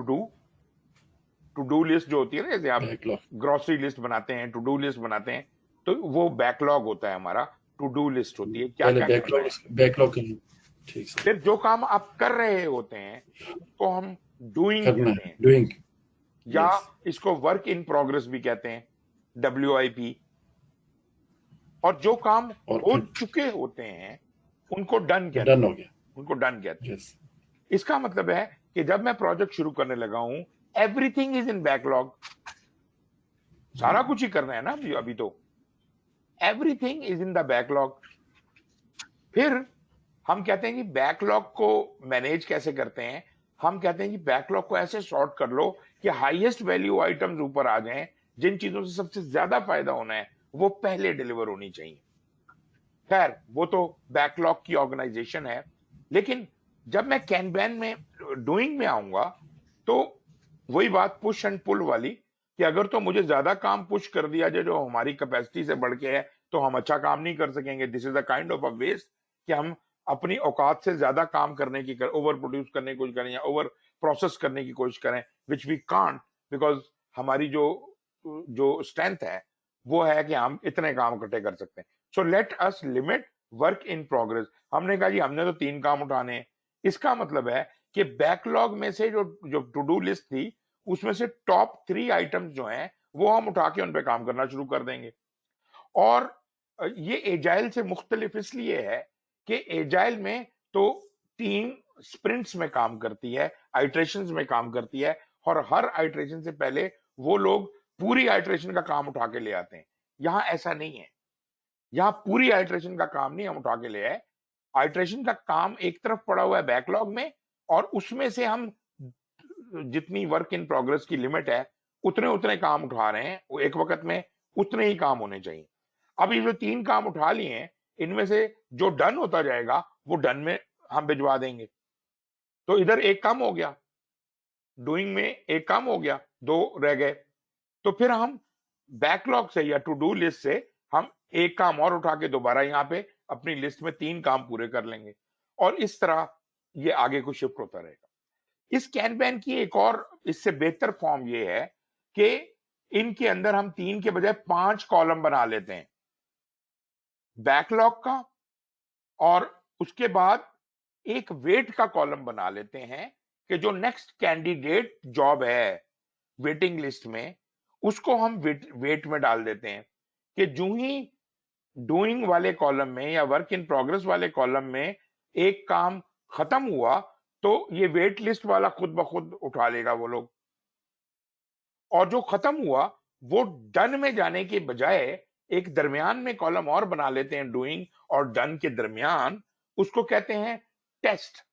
S1: to do list जो होती है ना, जैसे आप
S4: बैकलॉग।
S1: ग्रोसरी लिस्ट बनाते हैं, टू डू लिस्ट बनाते हैं, तो वो बैकलॉग होता है हमारा, टू डू लिस्ट होती है, क्या
S4: पहले
S1: क्या करना है।
S4: बैकलॉग करना। ठीक सर।
S1: फिर जो काम आप कर रहे होते हैं उसको हम डूइंग
S4: करना
S1: कहते
S4: है,
S1: हैं,
S4: डूइंग।
S1: या
S4: यस।
S1: इसको वर्क इन प्रोग्रेस भी कहते हैं, WIP। और जो काम
S4: और
S1: हो
S4: फिर
S1: चुके होते हैं उनको डन कहते
S4: डन
S1: हैं,
S4: हो गया।
S1: उनको डन कहते हैं।
S4: यस।
S1: इसका मतलब है कि जब मैं प्रोजेक्ट शुरू करने लगा हूं, एवरीथिंग इज इन बैकलॉग, सारा कुछ ही करना है ना अभी तो, everything is in the backlog. फिर हम कहते हैं कि बैकलॉग को मैनेज कैसे करते हैं, हम कहते हैं कि बैकलॉग को ऐसे सॉर्ट कर लो कि हाईएस्ट वैल्यू आइटम्स ऊपर आ जाएं, जिन चीजों से सबसे ज्यादा फायदा होना है वो पहले डिलीवर होनी चाहिए। खैर वो तो बैकलॉग की ऑर्गेनाइजेशन है, लेकिन जब मैं कैनबैन में डूइंग में आऊंगा तो वही बात पुश एंड पुल वाली, कि अगर तो मुझे ज्यादा काम पुश कर दिया जाए जो हमारी कैपेसिटी से बढ़ के है, तो हम अच्छा काम नहीं कर सकेंगे। This is a kind of a waste, कि हम अपनी औकात से ज्यादा काम करने की ओवर प्रोड्यूस करने की कोशिश करें या ओवर प्रोसेस करने की कोशिश करें, विच वी कांट, बिकॉज हमारी जो जो स्ट्रेंथ है वो है कि हम इतने काम इकट्ठे कर सकते हैं। So let us limit work in progress. हमने कहा जी हमने तो 3 काम उठाने हैं, इसका मतलब है कि बैकलॉग में से जो जो टू डू लिस्ट थी उसमें से टॉप 3 आइटम्स जो हैं वो हम उठा के उन पे काम करना शुरू कर देंगे। और ये एजाइल से मुख्तलिफ इसलिए है कि एजाइल में तो टीम स्प्रिंट्स में काम करती है, आइट्रेशंस में काम करती है, और हर आइट्रेशन से पहले वो लोग पूरी आइट्रेशन का काम उठा के ले आते हैं। यहां ऐसा नहीं है, यहां पूरी आइट्रेशन का काम नहीं हम उठा के ले आए, आइट्रेशन का काम एक तरफ पड़ा हुआ है बैकलॉग में, और उसमें से हम जितनी वर्क इन प्रोग्रेस की लिमिट है उतने उतने काम उठा रहे हैं, वो एक वक्त में उतने ही काम होने चाहिए। अब ये जो 3 काम उठा लिए हैं, इनमें से जो डन होता जाएगा वो डन में हम भिजवा देंगे, तो इधर एक काम हो गया, डूइंग में एक काम हो गया, 2 रह गए। तो फिर हम बैकलॉग से या टू डू लिस्ट से हम एक काम और उठा के दोबारा यहाँ पे अपनी लिस्ट में 3 काम पूरे कर लेंगे, और इस तरह ये आगे को शिफ्ट होता रहेगा। इस कैनबैन की एक और इससे बेहतर फॉर्म ये है कि इनके अंदर हम 3 के बजाय 5 कॉलम बना लेते हैं, बैकलॉग का, और उसके बाद एक वेट का कॉलम बना लेते हैं कि जो नेक्स्ट कैंडिडेट जॉब है वेटिंग लिस्ट में उसको हम वेट में डाल देते हैं, कि जो ही डूइंग वाले कॉलम में या वर्क इन प्रोग्रेस वाले कॉलम में एक काम खत्म हुआ तो ये वेट लिस्ट वाला खुद ब खुद उठा लेगा वो लोग, और जो खत्म हुआ वो डन में जाने के बजाय एक दरमियान में कॉलम और बना लेते हैं डूइंग और डन के दरमियान, उसको कहते हैं टेस्ट।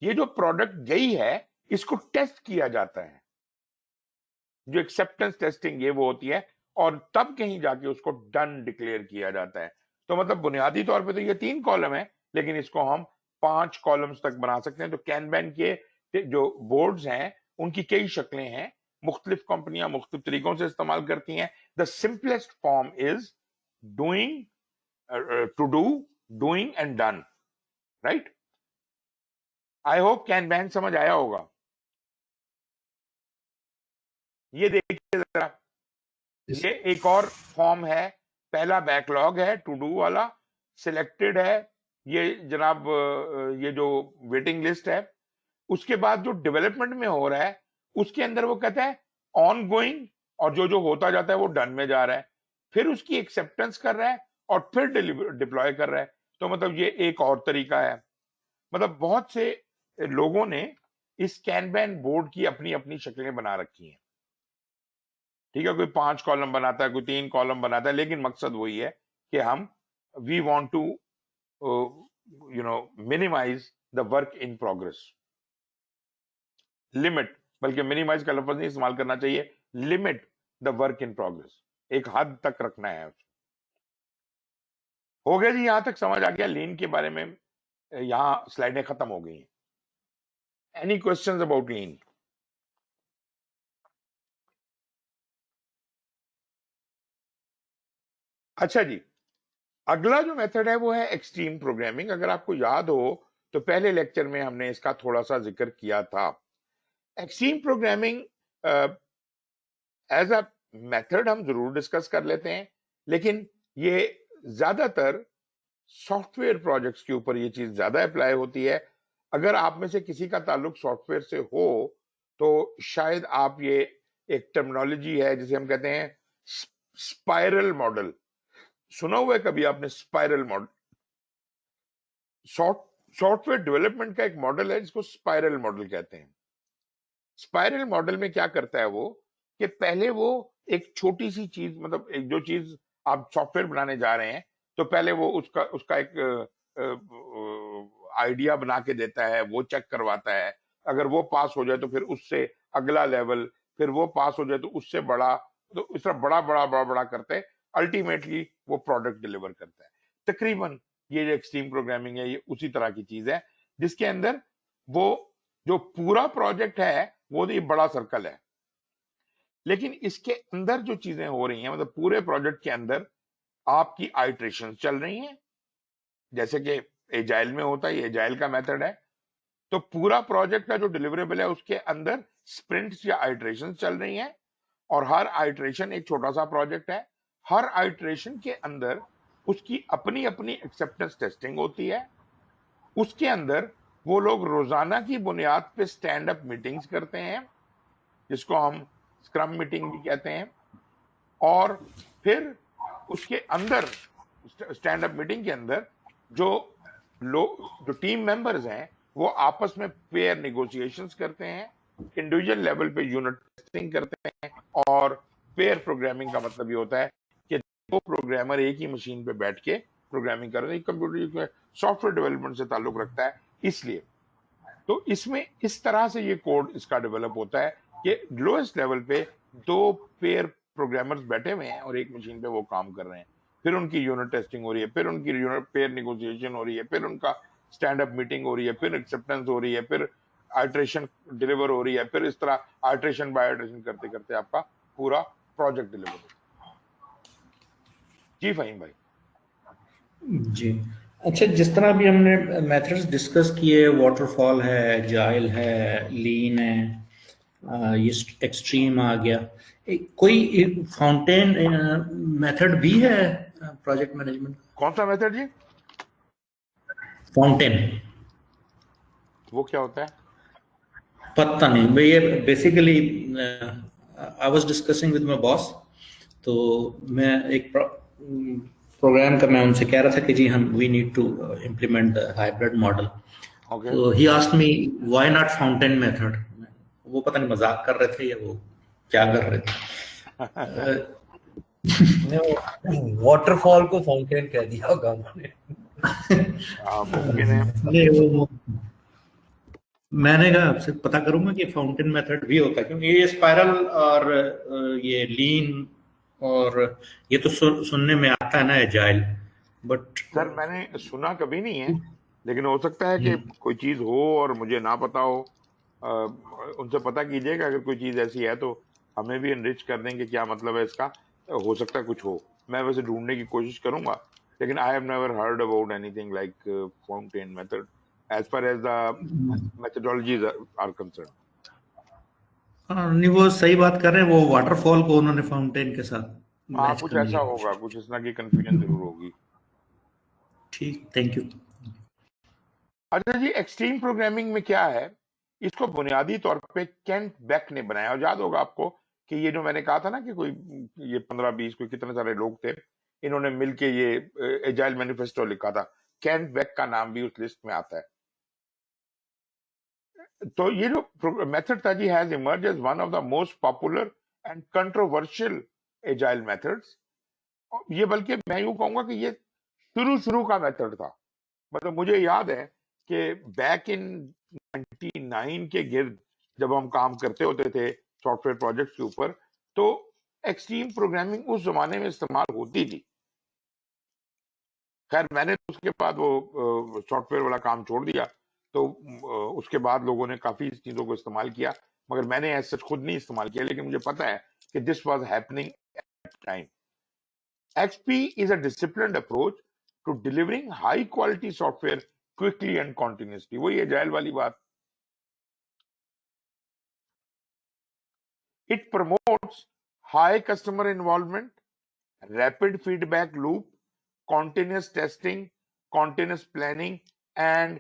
S1: ये जो प्रोडक्ट गई है इसको टेस्ट किया जाता है, जो एक्सेप्टेंस टेस्टिंग ये वो होती है, और तब कहीं जाके उसको डन डिक्लेयर किया जाता है। तो मतलब बुनियादी तौर पे तो ये 3 कॉलम है, लेकिन इसको हम 5 कॉलम्स तक बना सकते हैं। तो कैनबैन के जो बोर्ड्स हैं उनकी कई शक्लें हैं, मुख्तलिफ कंपनियां मुख्तलिफ तरीकों से इस्तेमाल करती हैं। The simplest form is doing, to do, doing and done, right. I hope kanban समझ आया होगा। ये देखिए जरा, ये एक और फॉर्म है, पहला बैकलॉग है टू डू वाला, सिलेक्टेड है ये जनाब, ये जो वेटिंग लिस्ट है, उसके बाद जो डेवलपमेंट में हो रहा है उसके अंदर वो कहता है ऑन गोइंग, और जो जो होता जाता है वो डन में जा रहा है, फिर उसकी एक्सेप्टेंस कर रहा है और फिर डिप्लॉय कर रहा है। तो मतलब ये एक और तरीका है। मतलब बहुत से लोगों ने इस कैनबैन बोर्ड की अपनी अपनी शक्लें बना रखी हैं, ठीक है, कोई 5 कॉलम बनाता है, कोई 3 कॉलम बनाता है, लेकिन मकसद वही है कि हम we want to minimise the work in progress, limit, बल्कि मिनिमाइज का लफ्ज नहीं इस्तेमाल करना चाहिए, limit the work in progress, एक हद तक रखना है उसको। हो गया जी, यहां तक समझ आ गया लीन के बारे में। यहां स्लाइडें खत्म हो गई हैं। एनी क्वेश्चंस अबाउट लीन? अच्छा जी, अगला जो मेथड है वो है एक्सट्रीम प्रोग्रामिंग। अगर आपको याद हो तो पहले लेक्चर में हमने इसका थोड़ा सा जिक्र किया था। Extreme programming as a method हम जरूर डिस्कस कर लेते हैं, लेकिन ये ज्यादातर सॉफ्टवेयर प्रोजेक्ट्स के ऊपर ये चीज ज्यादा अप्लाई होती है। अगर आप में से किसी का ताल्लुक सॉफ्टवेयर से हो तो शायद आप ये एक टर्मिनोलॉजी है जिसे हम कहते हैं स्पाइरल मॉडल, सुना हुआ है कभी आपने? स्पाइरल मॉडल सॉफ्टवेयर डेवलपमेंट का एक मॉडल है जिसको स्पाइरल मॉडल कहते हैं। स्पाइरल मॉडल में क्या करता है वो कि पहले वो एक छोटी सी चीज, मतलब एक जो चीज आप सॉफ्टवेयर बनाने जा रहे हैं, तो पहले वो उसका एक आइडिया बना के देता है, वो चेक करवाता है। अगर वो पास हो जाए तो फिर उससे अगला लेवल, फिर वो पास हो जाए तो उससे बड़ा, तो इस तरह बड़ा बड़ा बड़ा बड़ा करते अल्टीमेटली वो प्रोडक्ट डिलीवर करता है। तकरीबन ये जो एक्सट्रीम प्रोग्रामिंग है ये उसी तरह की चीज है, जिसके अंदर वो जो पूरा प्रोजेक्ट है वो तो ये बड़ा सर्कल है, लेकिन इसके अंदर जो चीजें हो रही हैं, मतलब पूरे प्रोजेक्ट के अंदर आपकी आइटरेशन चल रही हैं, जैसे कि एजाइल में होता है, ये एजाइल का मेथड है। तो पूरा प्रोजेक्ट का जो डिलीवरेबल है उसके अंदर स्प्रिंट्स या आइटरेशन चल रही हैं, और हर आइटरेशन एक छोटा सा प्रोजेक्ट है। हर आइटरेशन के अंदर उसकी अपनी अपनी एक्सेप्टेंस टेस्टिंग होती है। उसके अंदर वो लोग रोजाना की बुनियाद पे स्टैंड अप मीटिंग्स करते हैं, जिसको हम स्क्रम मीटिंग भी कहते हैं। और फिर उसके अंदर स्टैंड अप मीटिंग के अंदर जो टीम मेंबर्स हैं वो आपस में पेयर नेगोशिएशंस करते हैं, इंडिविजुअल लेवल पे यूनिट टेस्टिंग करते हैं। और पेयर प्रोग्रामिंग का मतलब ये होता है कि दो प्रोग्रामर एक ही मशीन पे बैठ के प्रोग्रामिंग कर रहे हैं। कंप्यूटर सॉफ्टवेयर डेवलपमेंट से ताल्लुक रखता है, इसलिए तो इसमें इस तरह से ये कोड इसका डेवलप होता है कि लोएस्ट लेवल पे दो पेयर प्रोग्रामर्स बैठे हुए हैं और एक मशीन पे वो काम कर रहे हैं। फिर उनकी यूनिट टेस्टिंग हो रही है, फिर उनकी यूनिट पेयर नेगोशिएशन हो रही है, फिर उनका स्टैंड अप मीटिंग हो रही है, फिर एक्सेप्टेंस हो रही है, फिर आइटरेशन डिलीवर हो रही है, फिर इस तरह आइटरेशन बाय आइटरेशन करते करते आपका पूरा प्रोजेक्ट डिलीवर होता है। जी फहीम भाई।
S2: जी अच्छा, जिस तरह अभी हमने मेथड्स डिस्कस किए, वाटरफॉल है, एजाइल है, लीन है, ये एक्सट्रीम आ गया, कोई फाउंटेन मेथड भी है प्रोजेक्ट मैनेजमेंट?
S1: कौन सा मेथड जी?
S2: फाउंटेन।
S1: वो क्या होता है?
S2: पता नहीं भाई, ये basically I was discussing with my boss, तो मैं एक प्रोग्राम का मैं उनसे कह रहा था कि जी हम we need to implement the hybrid model. तो he asked me why not fountain method. वो पता नहीं मजाक कर रहे थे या वो क्या कर रहे थे।
S6: वाटरफॉल को फाउंटेन कह दिया होगा उन्होंने।
S1: मुमकिन है।
S2: नहीं, वो मैंने कहा आपसे पता करूंगा कि फाउंटेन मेथड भी होता है, क्योंकि ये स्पाइरल और ये लीन और ये तो सुनने में आता है ना एजाइल, बट
S1: सर मैंने सुना कभी नहीं है, लेकिन हो सकता है कि कोई चीज हो और मुझे ना पता हो। उनसे पता कीजिएगा, अगर कोई चीज ऐसी है तो हमें भी एनरिच कर देंगे क्या मतलब है इसका। हो सकता है कुछ हो, मैं वैसे ढूंढने की कोशिश करूंगा, लेकिन I have never heard about anything like fountain method as far as the methodologies are concern.
S2: नहीं, वो सही बात कर रहे हैं, वो वाटरफॉल को उन्होंने फाउंटेन के साथ मैच
S1: कुछ
S2: करने की
S1: ऐसा
S2: कोशिश
S1: होगा, कुछ इस तरह की कंफ्यूजन जरूर होगी।
S2: ठीक, थैंक यू।
S1: अच्छा जी, एक्सट्रीम प्रोग्रामिंग में क्या है, इसको बुनियादी तौर पे केंट बेक ने बनाया। और याद होगा आपको कि ये जो मैंने कहा था ना कि कोई ये 15-20 कोई कितने सारे लोग थे, इन्होंने मिलके ये एजाइल मैनिफेस्टो लिखा था। केंट बेक का नाम भी उस लिस्ट में आता है। तो ये जो मेथड था जी, has emerge as one of the most popular and controversial agile methods. ये बल्कि मैं यूं कहूंगा कि ये शुरू का मेथड था। मतलब मुझे याद है कि बैक इन 99 के गिर्द जब हम काम करते होते थे सॉफ्टवेयर प्रोजेक्ट्स के ऊपर, तो एक्सट्रीम प्रोग्रामिंग उस जमाने में इस्तेमाल होती थी। खैर मैंने उसके बाद वो सॉफ्टवेयर वाला काम छोड़ दिया, तो उसके बाद लोगों ने काफी चीजों को इस्तेमाल किया, मगर मैंने ऐसा खुद नहीं इस्तेमाल किया। लेकिन मुझे पता है कि this was happening at time. XP is a disciplined approach to delivering high quality software quickly and continuously. वही एजाइल वाली बात। It promotes high customer involvement, rapid feedback loop, continuous testing, continuous planning and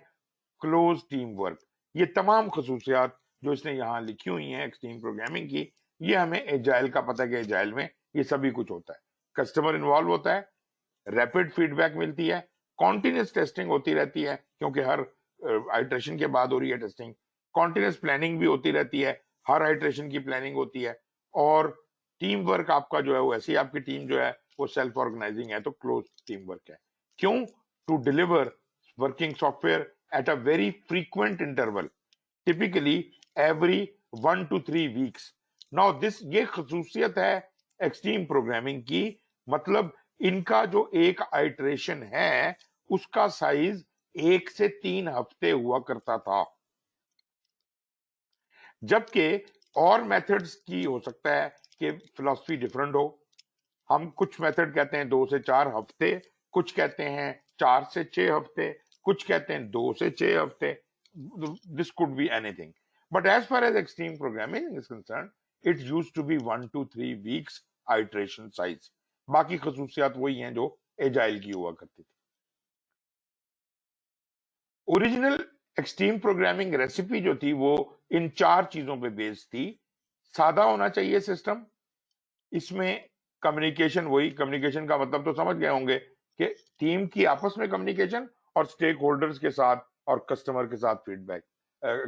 S1: close team work. ये तमाम खसूसियात जो इसने यहाँ लिखी हुई हैं एक्सट्रीम प्रोग्रामिंग की, ये हमें एजाइल का पता है कि एजाइल में ये सभी कुछ होता है। कस्टमर इन्वॉल्व होता है, रैपिड फीडबैक मिलती है, कॉन्टिन्यूस टेस्टिंग होती रहती है क्योंकि हर आइट्रेशन के बाद हो रही है टेस्टिंग, कॉन्टिन्यूस प्लानिंग भी होती रहती है, हर आइट्रेशन की प्लानिंग होती है, और टीम वर्क आपका जो है वो ऐसी आपकी टीम जो है वो सेल्फ ऑर्गेनाइजिंग है, तो क्लोज टीम वर्क है। क्यों? To deliver working software at a very frequent interval, typically every 1 to 3 weeks. Now this, ये खसूसियत है एक्सट्रीम प्रोग्रामिंग की, मतलब इनका जो एक आइट्रेशन है उसका साइज 1 से 3 हफ्ते हुआ करता था, जबकि और मेथड्स की हो सकता है कि फिलॉसफी डिफरेंट हो। हम कुछ मेथड कहते हैं 2 से 4 हफ्ते, कुछ कहते हैं 4 से 6 हफ्ते, कुछ कहते हैं 2 से 6 हफ्ते। This could be anything, but as far as extreme programming is concern, it used to be 1 to 3 weeks iteration size. बाकी खसूसियात वही हैं जो एजाइल की हुआ करती थी। ओरिजिनल एक्सट्रीम प्रोग्रामिंग रेसिपी जो थी वो इन 4 चीजों पे बेस्ड थी। सादा होना चाहिए सिस्टम, इसमें कम्युनिकेशन, वही कम्युनिकेशन का मतलब तो समझ गए होंगे कि टीम की आपस में कम्युनिकेशन और स्टेक होल्डर्स के साथ और कस्टमर के साथ फीडबैक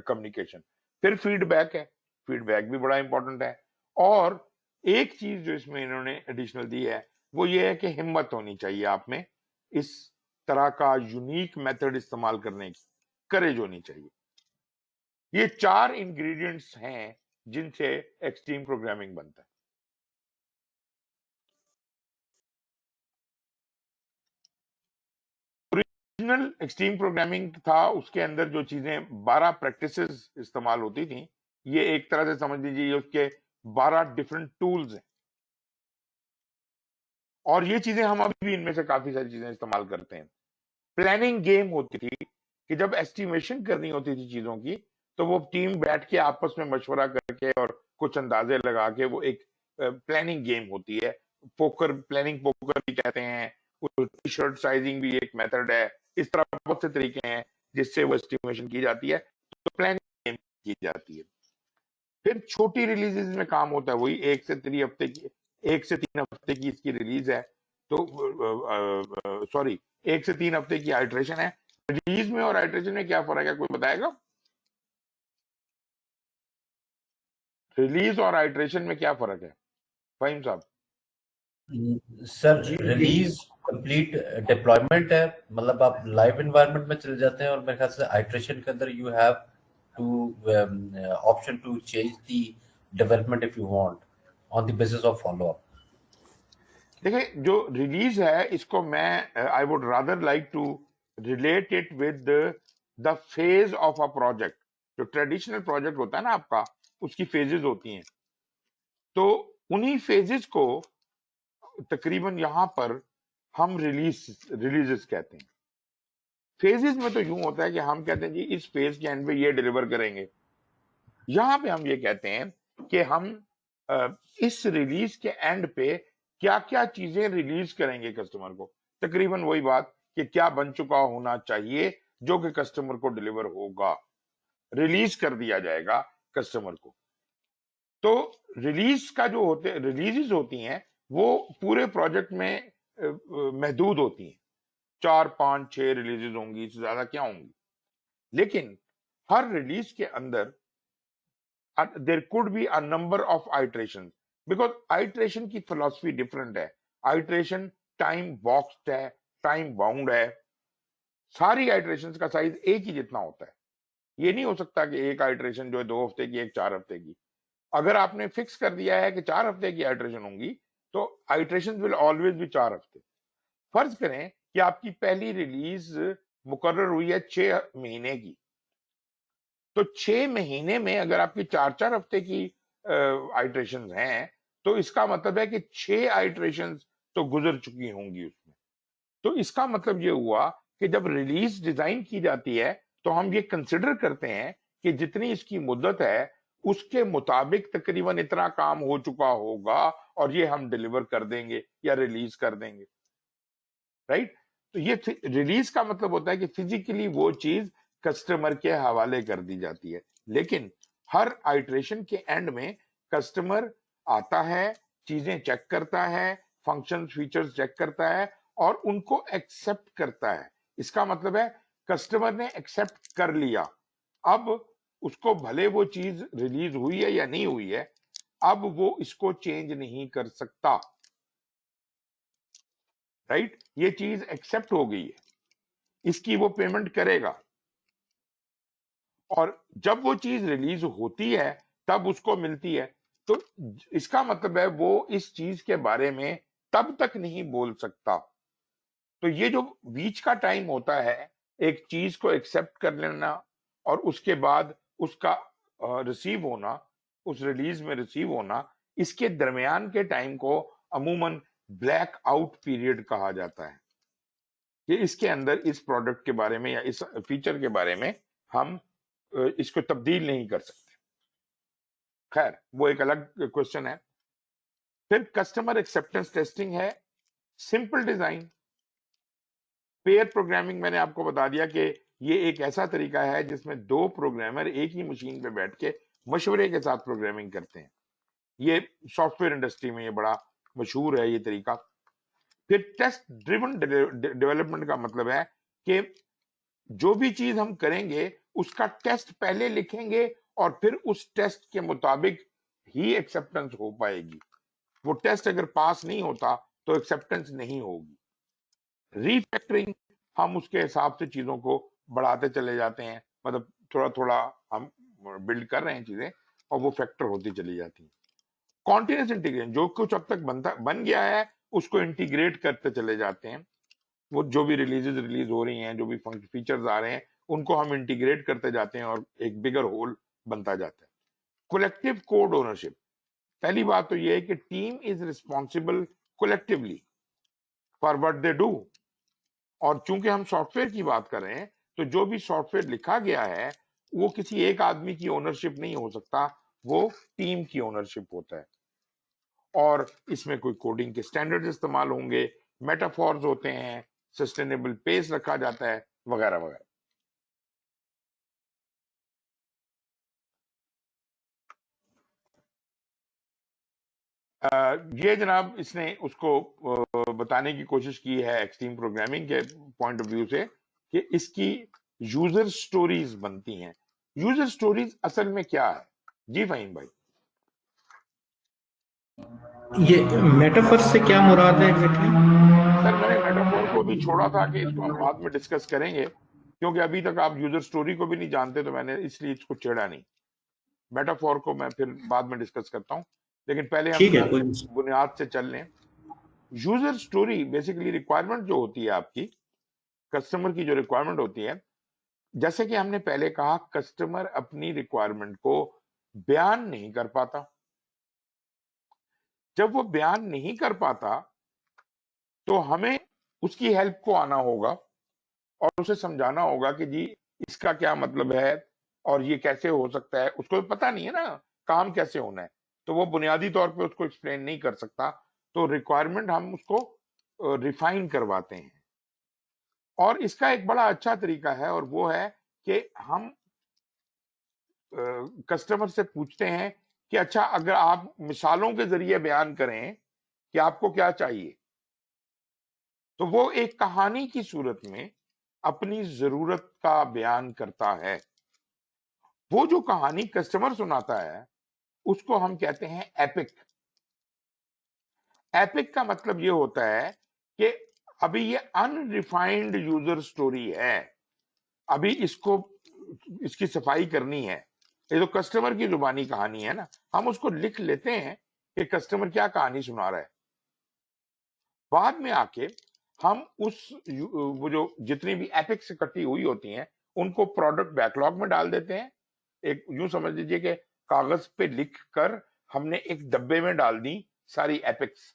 S1: कम्युनिकेशन। फिर फीडबैक है, फीडबैक भी बड़ा इंपॉर्टेंट है। और एक चीज जो इसमें इन्होंने एडिशनल दी है वो ये है कि हिम्मत होनी चाहिए आप में इस तरह का यूनिक मेथड इस्तेमाल करने की, करेज होनी चाहिए। ये 4 इंग्रेडिएंट्स हैं जिनसे एक्सट्रीम प्रोग्रामिंग बनता है। ओरिजिनल एक्सट्रीम प्रोग्रामिंग था, उसके अंदर जो चीजें 12 प्रैक्टिसेस इस्तेमाल होती थी, ये एक तरह से समझ लीजिए ये उसके 12 डिफरेंट टूल्स हैं, और ये चीजें हम अभी भी इनमें से काफी सारी चीजें इस्तेमाल करते हैं। प्लानिंग गेम होती थी कि जब एस्टिमेशन करनी होती थी चीजों की, तो वो टीम बैठ के आपस में मशवरा करके और कुछ अंदाजे लगा के वो एक प्लानिंग गेम होती है। पोकर, प्लानिंग पोकर भी कहते हैं, टी शर्ट साइजिंग भी एक मेथड है। इस तरह बहुत से तरीके हैं जिससे वो एस्टिमेशन की जाती है, तो प्लानिंग गेम की जाती है। फिर छोटी रिलीजेस में काम होता है, वही 1 से 3 हफ्ते की, 1 से 3 हफ्ते की इसकी रिलीज है, तो सॉरी 1 से 3 हफ्ते की आइट्रेशन है। रिलीज में और आइट्रेशन में क्या फर्क है, कोई बताएगा? रिलीज और आइट्रेशन में क्या फर्क है फहीम साहब?
S6: सर रिलीज कंप्लीट डिप्लॉयमेंट है, मतलब आप लाइव एनवायरनमेंट में चले जाते हैं, और मेरे ख्याल से आइट्रेशन के अंदर you have to option to change the development if you want on the basis of follow up.
S1: देखिए, जो रिलीज है इसको मैं I would rather like to relate it with the phase of a project. जो traditional project होता है ना आपका, उसकी फेजेस होती हैं, तो उन्हीं फेजेस को तकरीबन यहां पर हम रिलीजेस कहते हैं। फेजेस में तो यूं होता है कि हम कहते हैं जी इस फेज के एंड पे ये डिलीवर करेंगे। यहां पे हम ये कहते हैं कि हम इस रिलीज के एंड पे क्या क्या चीजें रिलीज करेंगे कस्टमर को। तकरीबन वही बात कि क्या बन चुका होना चाहिए जो कि कस्टमर को डिलीवर होगा, रिलीज कर दिया जाएगा कस्टमर को। तो रिलीज का जो होते रिलीजेस होती हैं वो पूरे प्रोजेक्ट में महदूद होती हैं, 4, 5, 6 रिलीजेस होंगी, इससे ज्यादा क्या होंगी। लेकिन हर रिलीज के अंदर there could be a number of iterations, because iteration की philosophy different है। iteration time boxed है, time bound है। सारी iterations का साइज एक ही जितना होता है। ये नहीं हो सकता कि एक आइट्रेशन जो है 2 हफ्ते की, एक 4 हफ्ते की। अगर आपने फिक्स कर दिया है कि 4 हफ्ते की आइट्रेशन होंगी, तो आइट्रेशन विल ऑलवेज भी 4 हफ्ते। फर्ज करें कि आपकी पहली रिलीज मुकर्रर हुई है 6 महीने की, तो 6 महीने में अगर आपकी 4-4 हफ्ते की आइट्रेशन हैं, तो इसका मतलब है कि 6 आइट्रेशन तो गुजर चुकी होंगी उसमें। तो इसका मतलब ये हुआ कि जब रिलीज डिजाइन की जाती है तो हम ये कंसिडर करते हैं कि जितनी इसकी मुद्दत है उसके मुताबिक तकरीबन इतना काम हो चुका होगा और ये हम डिलीवर कर देंगे या रिलीज कर देंगे, राइट। तो ये रिलीज का मतलब होता है कि फिजिकली वो चीज कस्टमर के हवाले कर दी जाती है, लेकिन हर आइटरेशन के एंड में कस्टमर आता है, चीजें चेक करता है, फंक्शन फीचर्स चेक करता है और उनको एक्सेप्ट करता है। इसका मतलब है कस्टमर ने एक्सेप्ट कर लिया, अब उसको भले वो चीज रिलीज हुई है या नहीं हुई है, अब वो इसको चेंज नहीं कर सकता, राइट। ये चीज एक्सेप्ट हो गई है, इसकी वो पेमेंट करेगा और जब वो चीज रिलीज होती है तब उसको मिलती है। तो इसका मतलब है वो इस चीज के बारे में तब तक नहीं बोल सकता। तो ये जो बीच का टाइम होता है एक चीज को एक्सेप्ट कर लेना और उसके बाद उसका रिसीव होना, उस रिलीज में रिसीव होना, इसके दरमियान के टाइम को अमूमन ब्लैक आउट पीरियड कहा जाता है कि इसके अंदर इस प्रोडक्ट के बारे में या इस फीचर के बारे में हम इसको तब्दील नहीं कर सकते। खैर वो एक अलग क्वेश्चन है। फिर कस्टमर एक्सेप्टेंस टेस्टिंग है, सिंपल डिजाइन। पेयर प्रोग्रामिंग मैंने आपको बता दिया कि ये एक ऐसा तरीका है जिसमें दो प्रोग्रामर एक ही मशीन पे बैठ के मशवरे के साथ प्रोग्रामिंग करते हैं। ये सॉफ्टवेयर इंडस्ट्री में ये बड़ा मशहूर है ये तरीका। फिर टेस्ट ड्रिवन डेवलपमेंट का मतलब है कि जो भी चीज हम करेंगे उसका टेस्ट पहले लिखेंगे और फिर उस टेस्ट के मुताबिक ही एक्सेप्टेंस हो पाएगी। वो टेस्ट अगर पास नहीं होता तो एक्सेप्टेंस नहीं होगी। रीफैक्टरिंग, हम उसके हिसाब से चीजों को बढ़ाते चले जाते हैं, मतलब थोड़ा थोड़ा हम बिल्ड कर रहे हैं चीजें और वो फैक्टर होती चली जाती है। कॉन्टिन्यूस इंटीग्रेशन, जो कुछ अब तक बन गया है उसको इंटीग्रेट करते चले जाते हैं। वो जो भी रिलीज हो रही हैं, जो भी फीचर्स आ रहे हैं उनको हम इंटीग्रेट करते जाते हैं और एक बिगर होल बनता जाता है। कोलेक्टिव कोड ओनरशिप, पहली बात तो ये है कि team is responsible collectively for what they do. और चूंकि हम सॉफ्टवेयर की बात कर रहे हैं तो जो भी सॉफ्टवेयर लिखा गया है वो किसी एक आदमी की ओनरशिप नहीं हो सकता, वो टीम की ओनरशिप होता है। और इसमें कोई कोडिंग के स्टैंडर्ड्स इस्तेमाल होंगे, मेटाफॉर्स होते हैं, सस्टेनेबल पेस रखा जाता है, वगैरह वगैरह। ये जनाब इसने उसको बताने की कोशिश की है एक्सट्रीम प्रोग्रामिंग के पॉइंट ऑफ व्यू से कि इसकी यूजर स्टोरीज बनती हैं। यूजर स्टोरीज असल में क्या है? जी फहीम भाई।
S2: ये मेटाफर से क्या मुराद है एग्जैक्टली?
S1: सर मैंने मेटाफोर को भी छोड़ा था कि इसको हम बाद में डिस्कस करेंगे, क्योंकि अभी तक आप यूजर स्टोरी को भी नहीं जानते तो मैंने इसलिए इसको छेड़ा नहीं। मेटाफोर को मैं फिर बाद में डिस्कस करता हूँ, लेकिन पहले
S2: ठीक है,
S1: हम
S2: कोई
S1: बुनियाद से चल लें। यूजर स्टोरी बेसिकली रिक्वायरमेंट जो होती है आपकी, कस्टमर की जो रिक्वायरमेंट होती है, जैसे कि हमने पहले कहा कस्टमर अपनी रिक्वायरमेंट को बयान नहीं कर पाता। जब वो बयान नहीं कर पाता तो हमें उसकी हेल्प को आना होगा और उसे समझाना होगा कि जी इसका क्या मतलब है और ये कैसे हो सकता है। उसको पता नहीं है ना काम कैसे होना है, तो वो बुनियादी तौर पे उसको एक्सप्लेन नहीं कर सकता। तो रिक्वायरमेंट हम उसको रिफाइन करवाते हैं और इसका एक बड़ा अच्छा तरीका है और वो है कि हम कस्टमर से पूछते हैं कि अच्छा अगर आप मिसालों के जरिए बयान करें कि आपको क्या चाहिए, तो वो एक कहानी की सूरत में अपनी जरूरत का बयान करता है। वो जो कहानी कस्टमर सुनाता है उसको हम कहते हैं एपिक। एपिक का मतलब ये होता है कि अभी ये अनरिफाइंड यूजर स्टोरी है, अभी इसको इसकी सफाई करनी है। ये तो कस्टमर की जुबानी कहानी है ना, हम उसको लिख लेते हैं कि कस्टमर क्या कहानी सुना रहा है। बाद में आके हम उस वो जो जितनी भी एपिक से इकट्ठी हुई होती हैं उनको प्रोडक्ट बैकलॉग में डाल देते हैं। एक यूं समझ लीजिए कि कागज पे लिख कर हमने एक डब्बे में डाल दी सारी एपिक्स।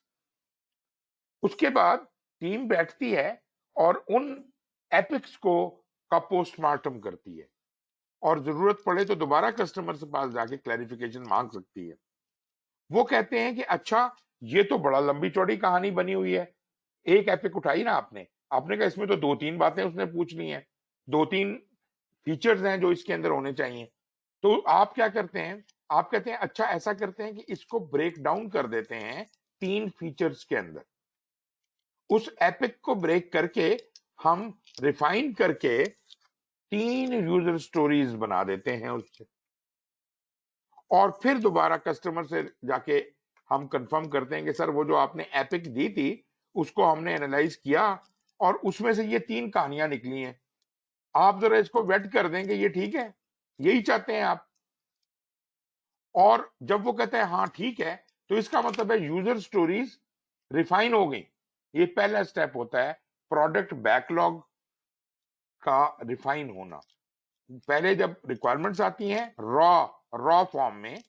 S1: उसके बाद टीम बैठती है और उन एपिक्स का पोस्टमार्टम करती है और जरूरत पड़े तो दोबारा कस्टमर से पास जाके क्लैरिफिकेशन मांग सकती है। वो कहते हैं कि अच्छा, ये तो बड़ा लंबी चौड़ी कहानी बनी हुई है। एक एपिक उठाई ना आपने, आपने कहा इसमें तो 2-3 बातें उसने पूछनी है, 2-3 फीचर्स हैं जो इसके अंदर होने चाहिए। तो आप क्या करते हैं, आप कहते हैं अच्छा ऐसा करते हैं कि इसको ब्रेक डाउन कर देते हैं 3 फीचर्स के अंदर। उस एपिक को ब्रेक करके हम रिफाइन करके 3 यूजर स्टोरीज बना देते हैं उससे, और फिर दोबारा कस्टमर से जाके हम कंफर्म करते हैं कि सर वो जो आपने एपिक दी थी उसको हमने एनालाइज किया और उसमें से ये 3 कहानियां निकली हैं, आप जरा इसको वेट कर देंगे, ये ठीक है, यही चाहते हैं आप। और जब वो कहते हैं हाँ ठीक है, तो इसका मतलब है यूजर स्टोरीज रिफाइन हो गई। ये पहला स्टेप होता है प्रोडक्ट बैकलॉग का रिफाइन होना। पहले जब रिक्वायरमेंट्स आती हैं रॉ फॉर्म में,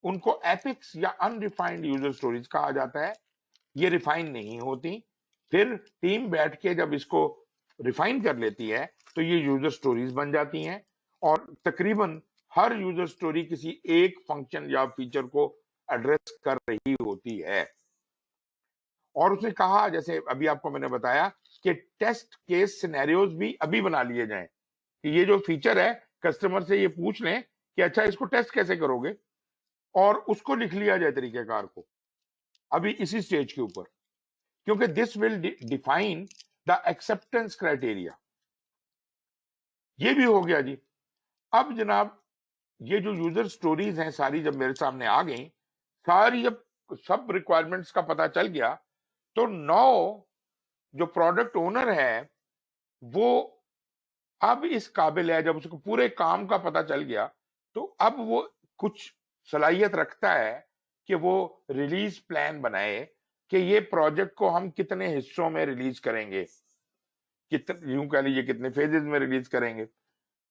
S1: उनको एपिक्स या अनरिफाइंड यूजर स्टोरीज कहा जाता है, ये रिफाइन नहीं होती। फिर टीम बैठ के जब इसको रिफाइन कर लेती है तो ये यूजर स्टोरीज बन जाती हैं, और तकरीबन हर यूजर स्टोरी किसी एक फंक्शन या फीचर को एड्रेस कर रही होती है। और उसने कहा, जैसे अभी आपको मैंने बताया, कि टेस्ट केस सिनेरियोज भी अभी बना लिए जाएं कि ये जो फीचर है कस्टमर से ये पूछ लें कि अच्छा इसको टेस्ट कैसे करोगे, और उसको लिख लिया जाए तरीकेकार को अभी इसी स्टेज के ऊपर, क्योंकि this will define the acceptance criteria. ये भी हो गया जी। अब जनाब ये जो यूजर स्टोरीज हैं सारी जब मेरे सामने आ गई, सारी जब सब रिक्वायरमेंट्स का पता चल गया, तो नौ जो प्रोडक्ट ओनर है वो अब इस काबिल है, जब उसको पूरे काम का पता चल गया तो अब वो कुछ सलाहियत रखता है कि वो रिलीज प्लान बनाए कि ये प्रोजेक्ट को हम कितने हिस्सों में रिलीज करेंगे, कितने, यूं कह लीजिए कितने फेजेस में रिलीज करेंगे।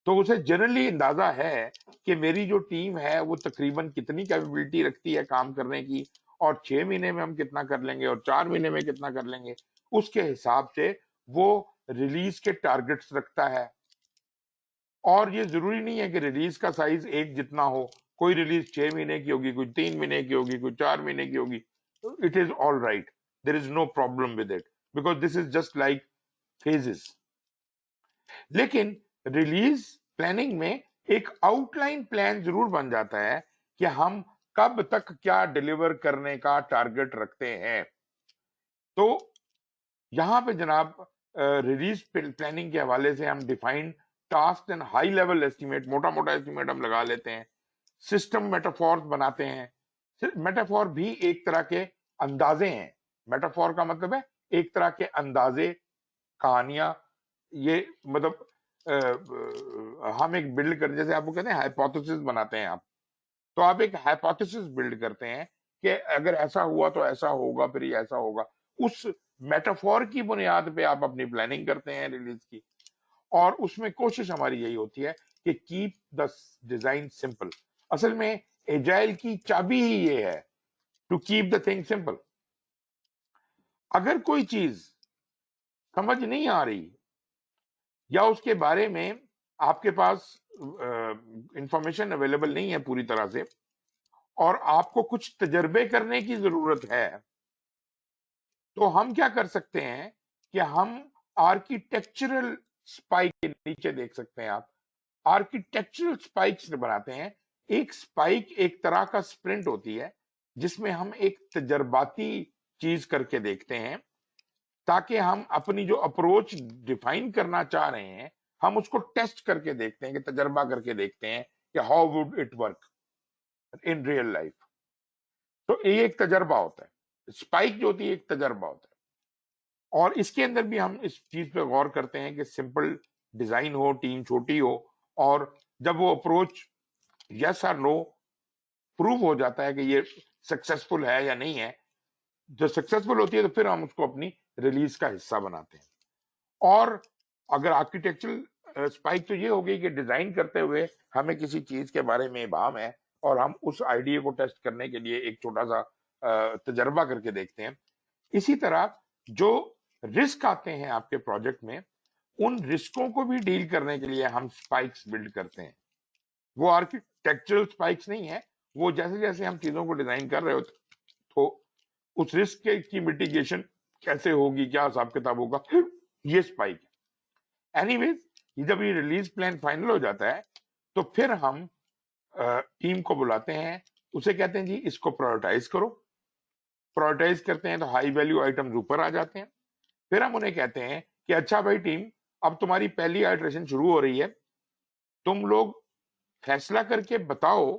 S1: तो उसे जनरली अंदाजा है कि मेरी जो टीम है वो तकरीबन कितनी कैपेबिलिटी रखती है काम करने की, और 6 महीने में हम कितना कर लेंगे और 4 महीने में कितना कर लेंगे, उसके हिसाब से वो रिलीज के टारगेट्स रखता है। और ये जरूरी नहीं है कि रिलीज का साइज एक जितना हो, कोई रिलीज 6 महीने की होगी, कोई 3 महीने की होगी, कोई 4 महीने की होगी, it is all right, there is no problem with it, because this is just like phases. लेकिन रिलीज प्लानिंग में एक आउटलाइन प्लान जरूर बन जाता है कि हम कब तक क्या डिलीवर करने का टारगेट रखते हैं। तो यहां पे जनाब रिलीज प्लानिंग के हवाले से हम defined task and high level estimate, मोटा मोटा एस्टिमेट हम लगा लेते हैं, सिस्टम मेटाफॉर्स बनाते हैं। मेटाफॉर भी एक तरह के अंदाजे हैं। मेटाफॉर का मतलब है एक तरह के अंदाजे, कहानियां, ये मतलब हम एक बिल्ड कर, जैसे आपको कहते हैं हाइपोथेसिस बनाते हैं आप, तो आप एक हाइपोथेसिस बिल्ड करते हैं कि अगर ऐसा हुआ तो ऐसा होगा, फिर ये ऐसा होगा। उस मेटाफॉर की बुनियाद पे आप अपनी प्लानिंग करते हैं रिलीज की, और उसमें कोशिश हमारी यही होती है कि कीप द डिजाइन सिंपल। असल में एजाइल की चाबी ही ये है, to keep the thing simple. अगर कोई चीज समझ नहीं आ रही या उसके बारे में आपके पास इंफॉर्मेशन अवेलेबल नहीं है पूरी तरह से, और आपको कुछ तजर्बे करने की जरूरत है, तो हम क्या कर सकते हैं कि हम आर्किटेक्चरल स्पाइक के नीचे देख सकते हैं, आप आर्किटेक्चरल स्पाइक्स बनाते हैं। एक स्पाइक एक तरह का स्प्रिंट होती है जिसमें हम एक तजर्बाती चीज करके देखते हैं, ताकि हम अपनी जो अप्रोच डिफाइन करना चाह रहे हैं हम उसको टेस्ट करके देखते हैं, कि तजर्बा करके देखते हैं कि how would it work in real life. तो ये एक तजर्बा होता है, स्पाइक जो होती है एक तजर्बा होता है। और इसके अंदर भी हम इस चीज पे गौर करते हैं कि सिंपल डिजाइन हो, टीम छोटी हो, और जब वो अप्रोच यस और नो प्रूव हो जाता है कि ये सक्सेसफुल है या नहीं है, जो सक्सेसफुल होती है तो फिर हम उसको अपनी रिलीज का हिस्सा बनाते हैं। और अगर आर्किटेक्चरल स्पाइक तो ये हो गई कि डिजाइन करते हुए हमें किसी चीज के बारे में इबाम है और हम उस आइडिया को टेस्ट करने के लिए एक छोटा सा तजर्बा करके देखते हैं। इसी तरह जो रिस्क आते हैं आपके प्रोजेक्ट में, उन रिस्कों को भी डील करने के लिए हम स्पाइक्स बिल्ड करते हैं। वो आर्किटेक्चरल स्पाइक्स नहीं है, वो जैसे जैसे हम चीजों को डिजाइन कर रहे होते तो उस रिस्क की मिटिगेशन कैसे होगी, क्या हिसाब किताब होगा, ये स्पाइक है। एनीवेज जब ये रिलीज प्लान फाइनल हो जाता है तो फिर हम टीम को बुलाते हैं, उसे कहते हैं जी इसको प्रायोरिटाइज करो। प्रायोरिटाइज करते हैं तो हाई वैल्यू आइटम्स ऊपर आ जाते हैं। फिर हम उन्हें कहते हैं कि अच्छा भाई टीम, अब तुम्हारी पहली आइटरेशन शुरू हो रही है, तुम लोग फैसला करके बताओ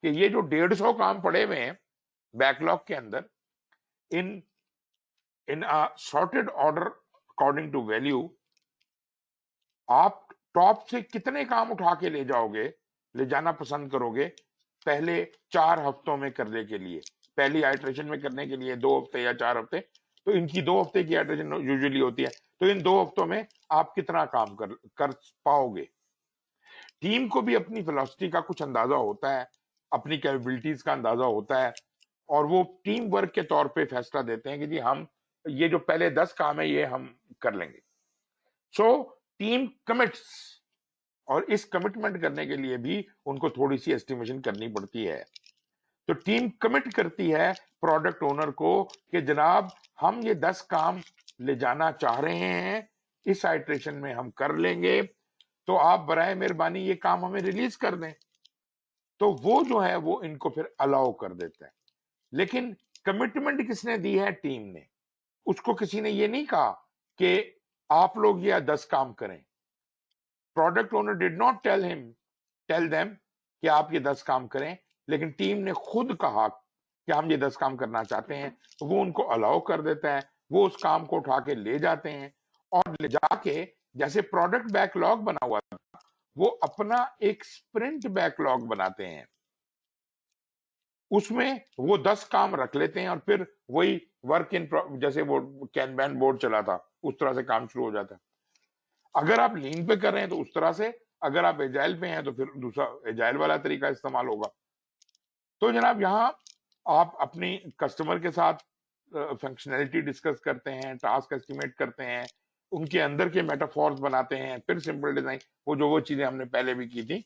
S1: कि ये जो 150 काम पड़े हुए हैं बैकलॉग के अंदर, in sorted order according to value, आप टॉप से कितने काम उठा के ले जाओगे, ले जाना पसंद करोगे पहले 4 हफ्तों में करने के लिए, पहली आइटरेशन में करने के लिए 2 हफ्ते या 4 हफ्ते, तो इनकी 2 हफ्ते की आइटरेशन यूजुअली होती है, तो इन 2 हफ्तों में आप कितना काम कर पाओगे। टीम को भी अपनी वेलोसिटी का कुछ अंदाजा होता है, अपनी कैपेबिलिटीज का अंदाजा होता है, और वो टीम वर्क के तौर पे फैसला देते हैं कि जी हम ये जो पहले 10 काम है ये हम कर लेंगे। सो टीम कमिट्स, और इस कमिटमेंट करने के लिए भी उनको थोड़ी सी एस्टिमेशन करनी पड़ती है। तो टीम कमिट करती है प्रोडक्ट ओनर को कि जनाब हम ये 10 काम ले जाना चाह रहे हैं, इस आइटरेशन में हम कर लेंगे, तो आप बराए मेहरबानी ये काम हमें रिलीज कर दें। तो वो जो है वो इनको फिर अलाउ कर देता है। लेकिन कमिटमेंट किसने दी है? टीम ने। उसको किसी ने ये नहीं कहा कि आप लोग ये 10 काम करें। Product owner did not tell them कि आप ये 10 काम करें, लेकिन टीम ने खुद कहा कि हम ये 10 काम करना चाहते हैं, तो वो उनको अलाउ कर देता है। वो उस काम को उठा के ले जाते हैं, और ले जाके जैसे प्रोडक्ट बैकलॉग बना हुआ था, वो अपना एक स्प्रिंट बैकलॉग बनाते हैं, उसमें वो 10 काम रख लेते हैं, और फिर वही वर्क इन, जैसे वो कैनबैन बोर्ड चला था उस तरह से काम शुरू हो जाता है। अगर आप लीन पे कर रहे हैं तो उस तरह से, अगर आप एजाइल पे हैं तो फिर दूसरा एजाइल वाला तरीका इस्तेमाल होगा। तो जनाब यहाँ आप अपनी कस्टमर के साथ फंक्शनैलिटी डिस्कस करते हैं, टास्क एस्टिमेट करते हैं, उनके अंदर के मेटाफॉर्स बनाते हैं, फिर सिंपल डिजाइन, वो चीजें हमने पहले भी की थी,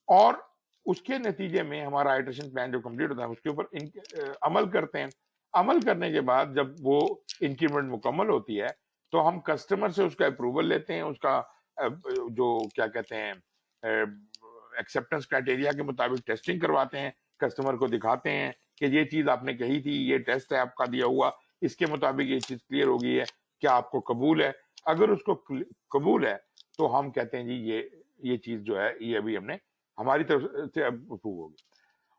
S1: और उसके नतीजे में हमारा आइटरेशन प्लान जो कंप्लीट होता है उसके ऊपर अमल करते हैं। अमल करने के बाद जब वो इंक्रीमेंट मुकम्मल होती है तो हम कस्टमर से उसका अप्रूवल लेते हैं, उसका जो क्या कहते हैं एक्सेप्टेंस क्राइटेरिया के मुताबिक टेस्टिंग करवाते हैं, कस्टमर को दिखाते हैं कि ये चीज आपने कही थी, ये टेस्ट है आपका दिया हुआ, इसके मुताबिक ये चीज क्लियर हो गई है, क्या आपको कबूल है? अगर उसको कबूल है तो हम कहते हैं जी ये चीज जो है ये अभी हमने हमारी तरफ से अप्रूव होगी।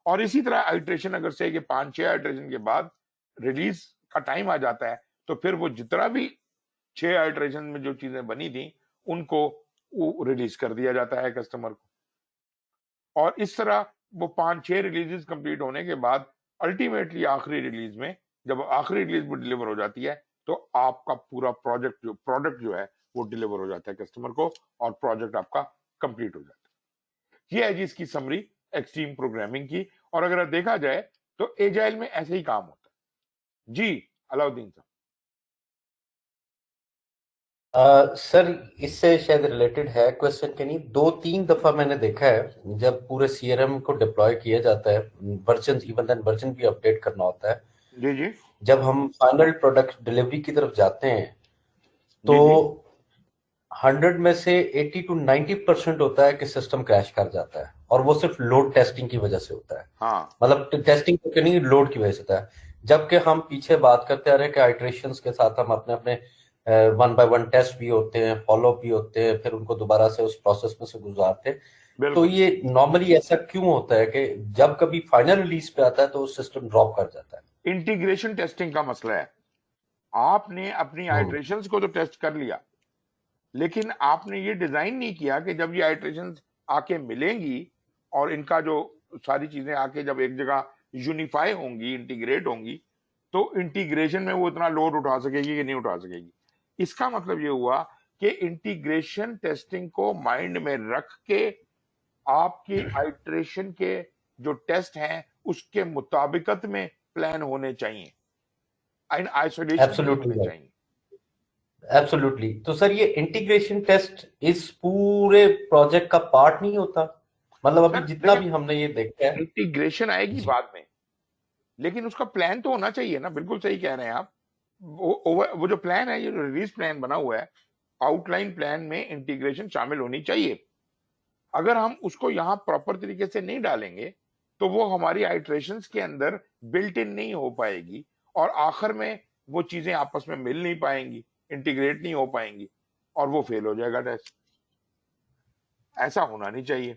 S1: और इसी तरह आइट्रेशन अगर से कि 5-6 आइट्रेशन के बाद रिलीज का टाइम आ जाता है, तो फिर वो जितना भी 6 आइट्रेशन में जो चीजें बनी थी उनको रिलीज कर दिया जाता है कस्टमर को। और इस तरह वो 5-6 रिलीजेस कंप्लीट होने के बाद अल्टीमेटली आखिरी रिलीज में, जब आखिरी रिलीज भी डिलीवर हो जाती है, तो आपका पूरा प्रोडक्ट जो है वो डिलीवर हो जाता है कस्टमर को, और प्रोजेक्ट आपका कंप्लीट हो जाता है। ये है जी इसकी समरी एक्सट्रीम प्रोग्रामिंग की। और अगर देखा जाए तो एजाइल में ऐसे ही काम होता है। जी अलाउद्दीन साहब।
S6: सर इससे शायद रिलेटेड है क्वेश्चन के नहीं, 2-3 दफा मैंने देखा है जब पूरे सीआरएम को डिप्लॉय किया जाता है, वर्जन इवन देन वर्जन भी अपडेट करना होता है,
S1: जी
S6: जब हम फाइनल प्रोडक्ट डिलीवरी की तरफ जाते हैं तो 100 में से 80 to 90% होता है कि सिस्टम क्रैश कर जाता है, और वो सिर्फ लोड टेस्टिंग की वजह से होता है।
S1: हाँ,
S6: मतलब टेस्टिंग तो नहीं, लोड की वजह से होता है। जबकि हम पीछे बात करते आ रहे हैं कि आइट्रेशंस के साथ हम अपने अपने 1 by 1 टेस्ट भी होते हैं, फॉलो भी होते हैं, फिर उनको दोबारा से उस प्रोसेस में से गुजारते हैं। तो ये नॉर्मली ऐसा क्यों होता है कि जब कभी फाइनल रिलीज पे आता है तो सिस्टम ड्रॉप कर जाता है?
S1: इंटीग्रेशन टेस्टिंग का मसला है। आपने अपनी आइट्रेशंस को तो टेस्ट कर लिया, लेकिन आपने ये डिजाइन नहीं किया कि जब ये आइट्रेशंस आके मिलेंगी और इनका जो सारी चीजें आके जब एक जगह यूनिफाई होंगी, इंटीग्रेट होंगी, तो इंटीग्रेशन में वो इतना लोड उठा सकेगी कि नहीं उठा सकेगी। इसका मतलब ये हुआ कि इंटीग्रेशन टेस्टिंग को माइंड में रख के आपकी आइट्रेशन के जो टेस्ट हैं उसके मुताबिकत में प्लान होने चाहिए, आइसोलेशन नहीं होने चाहिए।
S6: एब्सोल्युटली। तो सर ये इंटीग्रेशन टेस्ट इस पूरे प्रोजेक्ट का पार्ट नहीं होता? मतलब अभी
S1: सर
S6: जितना भी
S1: देखिए,
S6: हमने ये देखा है।
S1: इंटीग्रेशन आएगी
S6: जी।
S1: बाद में, लेकिन उसका प्लान तो होना चाहिए ना। बिल्कुल सही कह रहे हैं आप। वो जो प्लान है, ये जो रिलीज प्लान बना हुआ है, आउटलाइन प्लान में इंटीग्रेशन शामिल होनी चाहिए। अगर हम उसको यहाँ प्रॉपर तरीके से नहीं डालेंगे तो वो हमारी आइट्रेशंस के अंदर बिल्ट इन नहीं हो पाएगी, और आखिर में वो चीजें आपस में मिल नहीं पाएंगी, इंटीग्रेट नहीं हो पाएंगी, और वो फेल हो जाएगा टेस्ट। ऐसा होना नहीं चाहिए।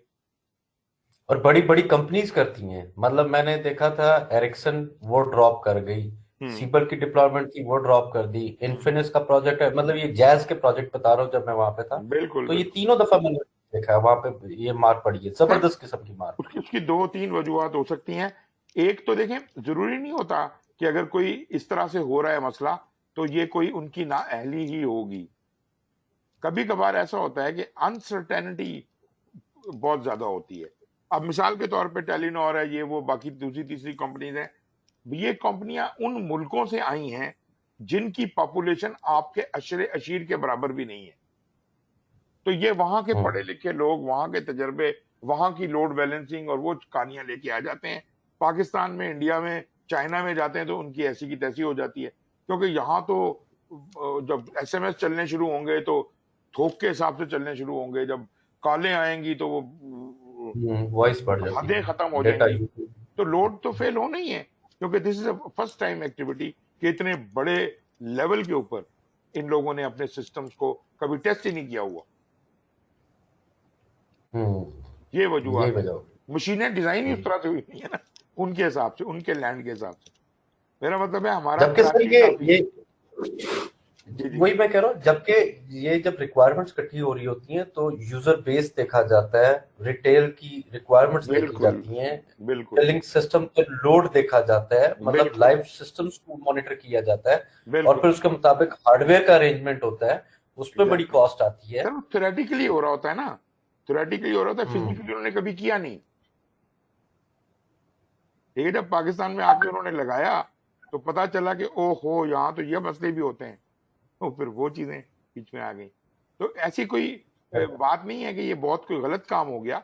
S6: और बड़ी बड़ी कंपनीज करती हैं, मतलब मैंने देखा था एरिक्सन वो ड्रॉप कर गई, सीबल की डिप्लॉयमेंट थी वो ड्रॉप कर दी, इन्फिनिक्स का प्रोजेक्ट है, मतलब ये जैज के प्रोजेक्ट बता रहा हूँ, जब मैं वहां पे था
S1: बिल्कुल
S6: तो ये
S1: बिल्कुल।
S6: तीनों दफा मैंने देखा है वहां पे ये मार पड़ी है,
S1: सर
S6: जबरदस्त किस्म की मार पड़ी
S1: उसकी दो तीन वजूहत हो सकती हैं। एक तो देखें, जरूरी नहीं होता कि अगर कोई इस तरह से हो रहा है मसला तो ये कोई उनकी नाअहली ही होगी। कभी कभार ऐसा होता है कि अनसर्टेनिटी बहुत ज्यादा होती है। अब मिसाल के तौर पे टेलीनॉर है, ये वो बाकी दूसरी तीसरी कंपनीज हैं, ये कंपनियां उन मुल्कों से आई हैं जिनकी पॉपुलेशन आपके अशरे अशीर के बराबर भी नहीं है। तो ये वहां के
S6: हम्म
S1: पढ़े लिखे लोग, वहां के तजर्बे, वहां की लोड बैलेंसिंग और वो कहानियां लेके आ जाते हैं। पाकिस्तान में, इंडिया में, चाइना में जाते हैं तो उनकी ऐसी की तैसी हो जाती है। क्योंकि यहाँ तो जब एसएमएस चलने शुरू होंगे तो थोक के हिसाब से चलने शुरू होंगे, जब कॉलें आएंगी तो वो
S6: वॉइस बढ़ जाती
S1: हदें
S6: है,
S1: खत्म हो
S6: डेटा
S1: जाएंगी।
S6: यूज।
S1: तो लोड तो फेल होना ही है, क्योंकि this is a first time activity कि इतने बड़े लेवल के ऊपर इन लोगों ने अपने सिस्टम्स को कभी टेस्ट ही नहीं किया हुआ। ये
S6: ये
S1: वजूहत है।
S6: वजह होगी।
S1: मशीनें डिजाइन ही उस
S6: हम्म।
S1: तरह से हुई नहीं है ना, उनके हिसाब से, उनके लैंड के हिसाब से। मेरा मतलब है हमारा
S6: जबकि सर
S1: तैयारी काफी
S6: ये
S1: है। जी जी।
S6: वही मैं कह रहा हूँ, जबकि ये जब रिक्वायरमेंट्स इकट्ठी हो रही होती हैं तो यूजर बेस देखा जाता है, रिटेल की रिक्वायरमेंट्स देखी
S1: बिल्कुल
S6: जाती हैं,
S1: बिल्कुल
S6: बिलिंग सिस्टम पे लोड देखा जाता है, मतलब
S1: बिल्कुल
S6: लाइव सिस्टम्स को मॉनिटर किया जाता है, और
S1: बिल्कुल।
S6: फिर उसके मुताबिक हार्डवेयर का अरेंजमेंट होता है, उस पर बड़ी
S1: एग्जैक्टली।
S6: कॉस्ट आती है।
S1: सर थ्योरेटिकली हो रहा होता है ना, थ्योरेटिकली हो रहा होता है,
S6: हम्म
S1: फिजिकली उन्होंने कभी किया नहीं। लेकिन जब पाकिस्तान में आके उन्होंने लगाया तो पता चला कि ओहो, यहाँ तो ये मसले भी होते हैं, तो फिर वो चीजें बीच में आ गई। तो ऐसी कोई बात नहीं है कि ये बहुत कोई गलत काम हो गया।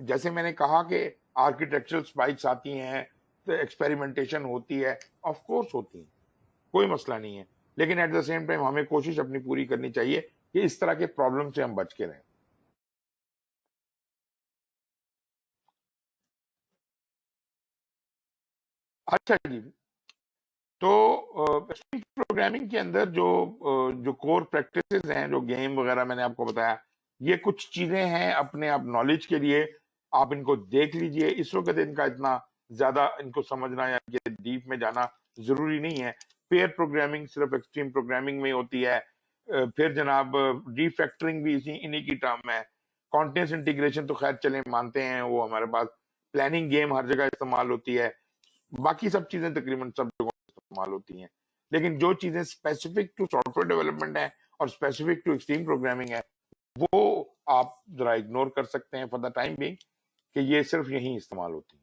S1: जैसे मैंने कहा कि आर्किटेक्चरल स्पाइक्स आती हैं, तो एक्सपेरिमेंटेशन होती है, ऑफ कोर्स होती है, कोई मसला नहीं है। लेकिन एट द सेम टाइम हमें कोशिश अपनी पूरी करनी चाहिए कि इस तरह के प्रॉब्लम से हम बच के रहें। अच्छा जी। तो स्पीच प्रोग्रामिंग के अंदर जो कोर प्रैक्टिसेस हैं, जो गेम वगैरह मैंने आपको बताया, ये कुछ चीजें हैं अपने आप नॉलेज के लिए, आप इनको देख लीजिए। इस वक्त इनका इतना ज्यादा इनको समझना या डीप में जाना जरूरी नहीं है। पेयर प्रोग्रामिंग सिर्फ एक्सट्रीम प्रोग्रामिंग में होती है। फिर जनाब रिफैक्टरिंग भी इसी इन्हीं की टर्म है। कॉन्टिन्यूस इंटीग्रेशन तो खैर चले मानते हैं, वो हमारे पास प्लानिंग गेम हर जगह इस्तेमाल होती है। बाकी सब चीजें तकरीबन सब जगह इस्तेमाल होती हैं। लेकिन जो चीजें स्पेसिफिक टू सॉफ्टवेयर डेवलपमेंट है और स्पेसिफिक टू एक्सट्रीम प्रोग्रामिंग है, वो आप जरा इग्नोर कर सकते हैं फॉर द टाइम बिंग, कि ये सिर्फ यही इस्तेमाल होती है।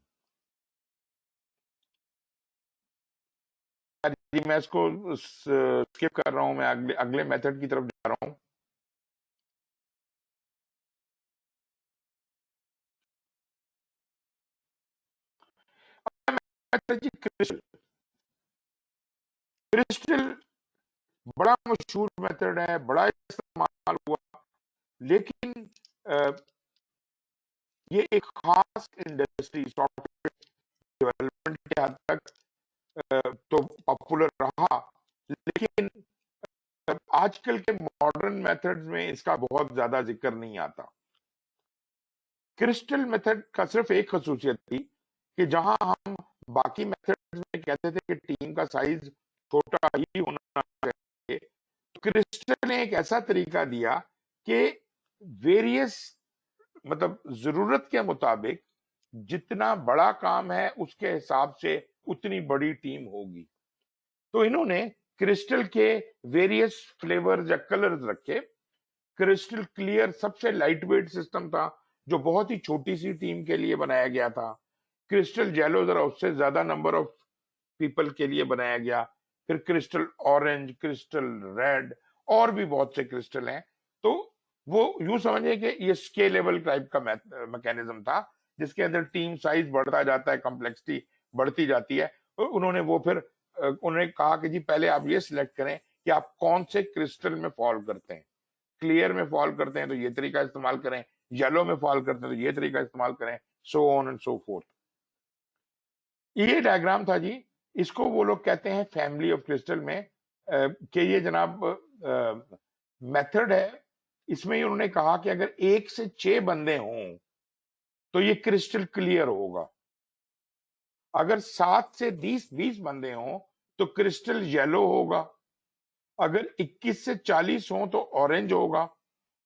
S1: जी मैं इसको स्किप कर रहा हूं, मैं अगले अगले मेथड की तरफ जा रहा हूं। जी क्रिस्टल, क्रिस्टल बड़ा मशहूर मेथड है, बड़ा इस्तेमाल हुआ, लेकिन अ, ये एक खास इंडस्ट्री सॉफ्टवेयर डेवलपमेंट के हद तक तो पॉपुलर रहा, लेकिन आजकल के मॉडर्न मेथड्स में इसका बहुत ज्यादा जिक्र नहीं आता। क्रिस्टल मेथड का सिर्फ एक खसूसियत थी कि जहां हम बाकी मेथड्स में कहते थे कि टीम का साइज छोटा ही होना चाहिए, तो क्रिस्टल ने एक ऐसा तरीका दिया कि वेरियस, मतलब जरूरत के मुताबिक जितना बड़ा काम है उसके हिसाब से उतनी बड़ी टीम होगी। तो इन्होंने क्रिस्टल के वेरियस फ्लेवर्स या कलर्स रखे। क्रिस्टल क्लियर सबसे लाइट वेट सिस्टम था, जो बहुत ही छोटी सी टीम के लिए बनाया गया था। क्रिस्टल येलो जरा उससे ज्यादा नंबर ऑफ पीपल के लिए बनाया गया। फिर क्रिस्टल ऑरेंज, क्रिस्टल रेड, और भी बहुत से क्रिस्टल हैं। तो वो यूं समझिए कि ये स्केलेबल टाइप का मैकेनिज्म था जिसके अंदर टीम साइज बढ़ता जाता है, कॉम्प्लेक्सिटी बढ़ती जाती है। तो उन्होंने वो फिर उन्होंने कहा कि जी पहले आप ये सिलेक्ट करें कि आप कौन से क्रिस्टल में फॉल करते हैं। क्लियर में फॉल करते हैं तो ये तरीका इस्तेमाल करें, येलो में फॉल करते हैं तो ये तरीका इस्तेमाल करें, so on and so fourth. ये डायग्राम था जी, इसको वो लोग कहते हैं फैमिली ऑफ क्रिस्टल में कि ये जनाब मेथड है। इसमें उन्होंने कहा कि अगर 1 से 6 बंदे हों तो ये क्रिस्टल क्लियर होगा, अगर 7 से 20 बंदे हों तो क्रिस्टल येलो होगा, अगर 21 से 40 हों तो ऑरेंज होगा,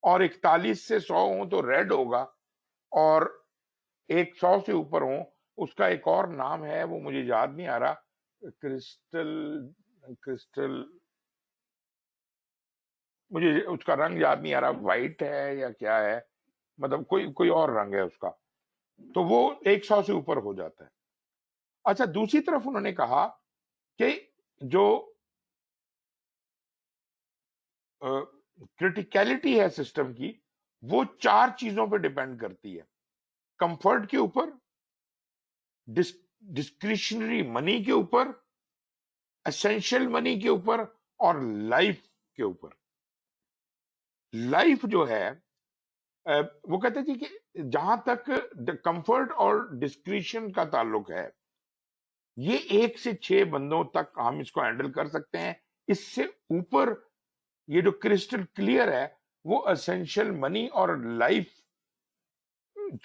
S1: और 41 से 100 हों तो रेड होगा, और 100 से ऊपर हों उसका एक और नाम है, वो मुझे याद नहीं आ रहा, क्रिस्टल क्रिस्टल मुझे उसका रंग याद नहीं आ रहा, व्हाइट है या क्या है, मतलब कोई और रंग है उसका, तो वो 100 से ऊपर हो जाता है। अच्छा, दूसरी तरफ उन्होंने कहा कि जो क्रिटिकलिटी है सिस्टम की वो 4 चीजों पे डिपेंड करती है, कंफर्ट के ऊपर, डिस्क्रिशनरी मनी के ऊपर, एसेंशियल मनी के ऊपर, और लाइफ के ऊपर। लाइफ जो है वो कहते हैं जी कि जहां तक कंफर्ट और डिस्क्रिशन का ताल्लुक है, ये 1 से 6 बंदों तक हम इसको हैंडल कर सकते हैं। इससे ऊपर ये जो क्रिस्टल क्लियर है वो एसेंशियल मनी और लाइफ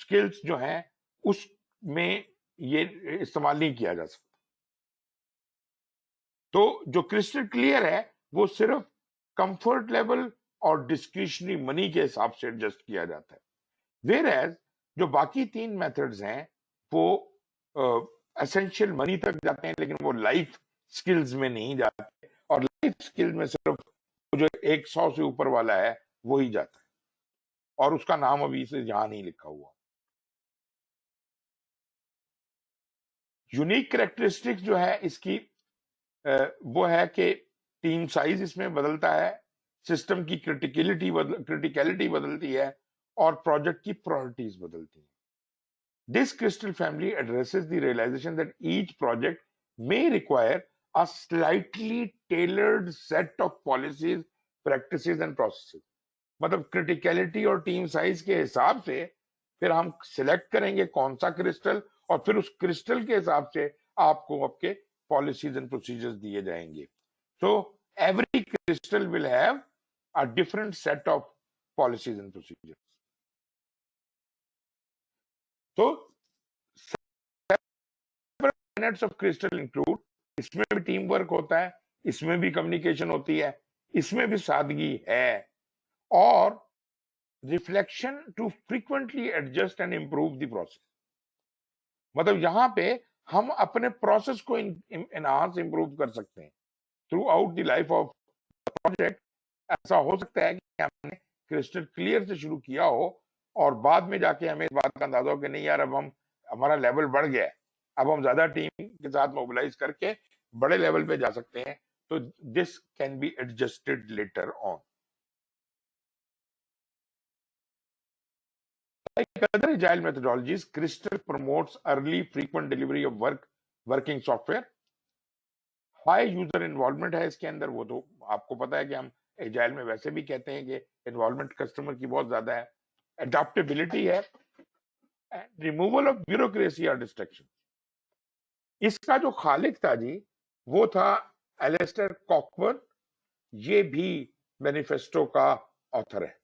S1: स्किल्स जो हैं उसमें ये इस्तेमाल नहीं किया जा सकता। तो जो क्रिस्टल क्लियर है वो सिर्फ कंफर्ट लेवल और डिस्क्रिशनरी मनी के हिसाब से एडजस्ट किया जाता है, वेयर एज जो बाकी 3 मेथड्स हैं वो एसेंशियल मनी तक जाते हैं लेकिन वो लाइफ स्किल्स में नहीं जाते, और लाइफ स्किल्स में सिर्फ जो 100 से ऊपर वाला है वो ही जाता है, और उसका नाम अभी से यहां नहीं लिखा हुआ। यूनिक कैरेक्टरिस्टिक्स जो है इसकी वो है कि टीम साइज इसमें बदलता है, सिस्टम की क्रिटिकलिटी बदलती है, और प्रोजेक्ट की प्रायोरिटीज बदलती हैं। This crystal family addresses the realization that each project may require a slightly tailored set of policies, practices and processes. मतलब क्रिटिकलिटी और टीम साइज के हिसाब से फिर हम सिलेक्ट करेंगे कौन सा क्रिस्टल, और फिर उस क्रिस्टल के हिसाब से आपको आपके पॉलिसीज एंड प्रोसीजर्स दिए जाएंगे। So every crystal will have a different set of policies and procedures. तो टेनेट्स ऑफ क्रिस्टल इंक्लूड, इसमें भी टीम वर्क होता है, इसमें भी कम्युनिकेशन होती है, इसमें भी सादगी है, और reflection to frequently adjust and improve the process. मतलब यहां पे हम अपने प्रोसेस को एनहांस इंप्रूव कर सकते हैं through out the life of project. ऐसा हो सकता है कि हमने क्रिस्टल क्लियर से शुरू किया हो और बाद में जाके हमें इस बात का अंदाजा हो कि नहीं यार अब हम हमारा लेवल बढ़ गया है, अब हम ज्यादा टीम के साथ मोबिलाइज करके बड़े लेवल पे जा सकते हैं। तो this can be adjusted later on. Like other agile methodologies, Crystal promotes early frequent delivery of working software. High user involvement है इसके अंदर, वो तो आपको पता है कि हम एजाइल में वैसे भी कहते हैं कि इन्वॉल्वमेंट कस्टमर की बहुत ज्यादा है। एडॉप्टेबिलिटी है, रिमूवल ऑफ ब्यूरोक्रेसी और डिस्ट्रक्शन। इसका जो खालिक था जी वो था एलिस्टर कॉकबर्न, ये भी मैनिफेस्टो का ऑथर है।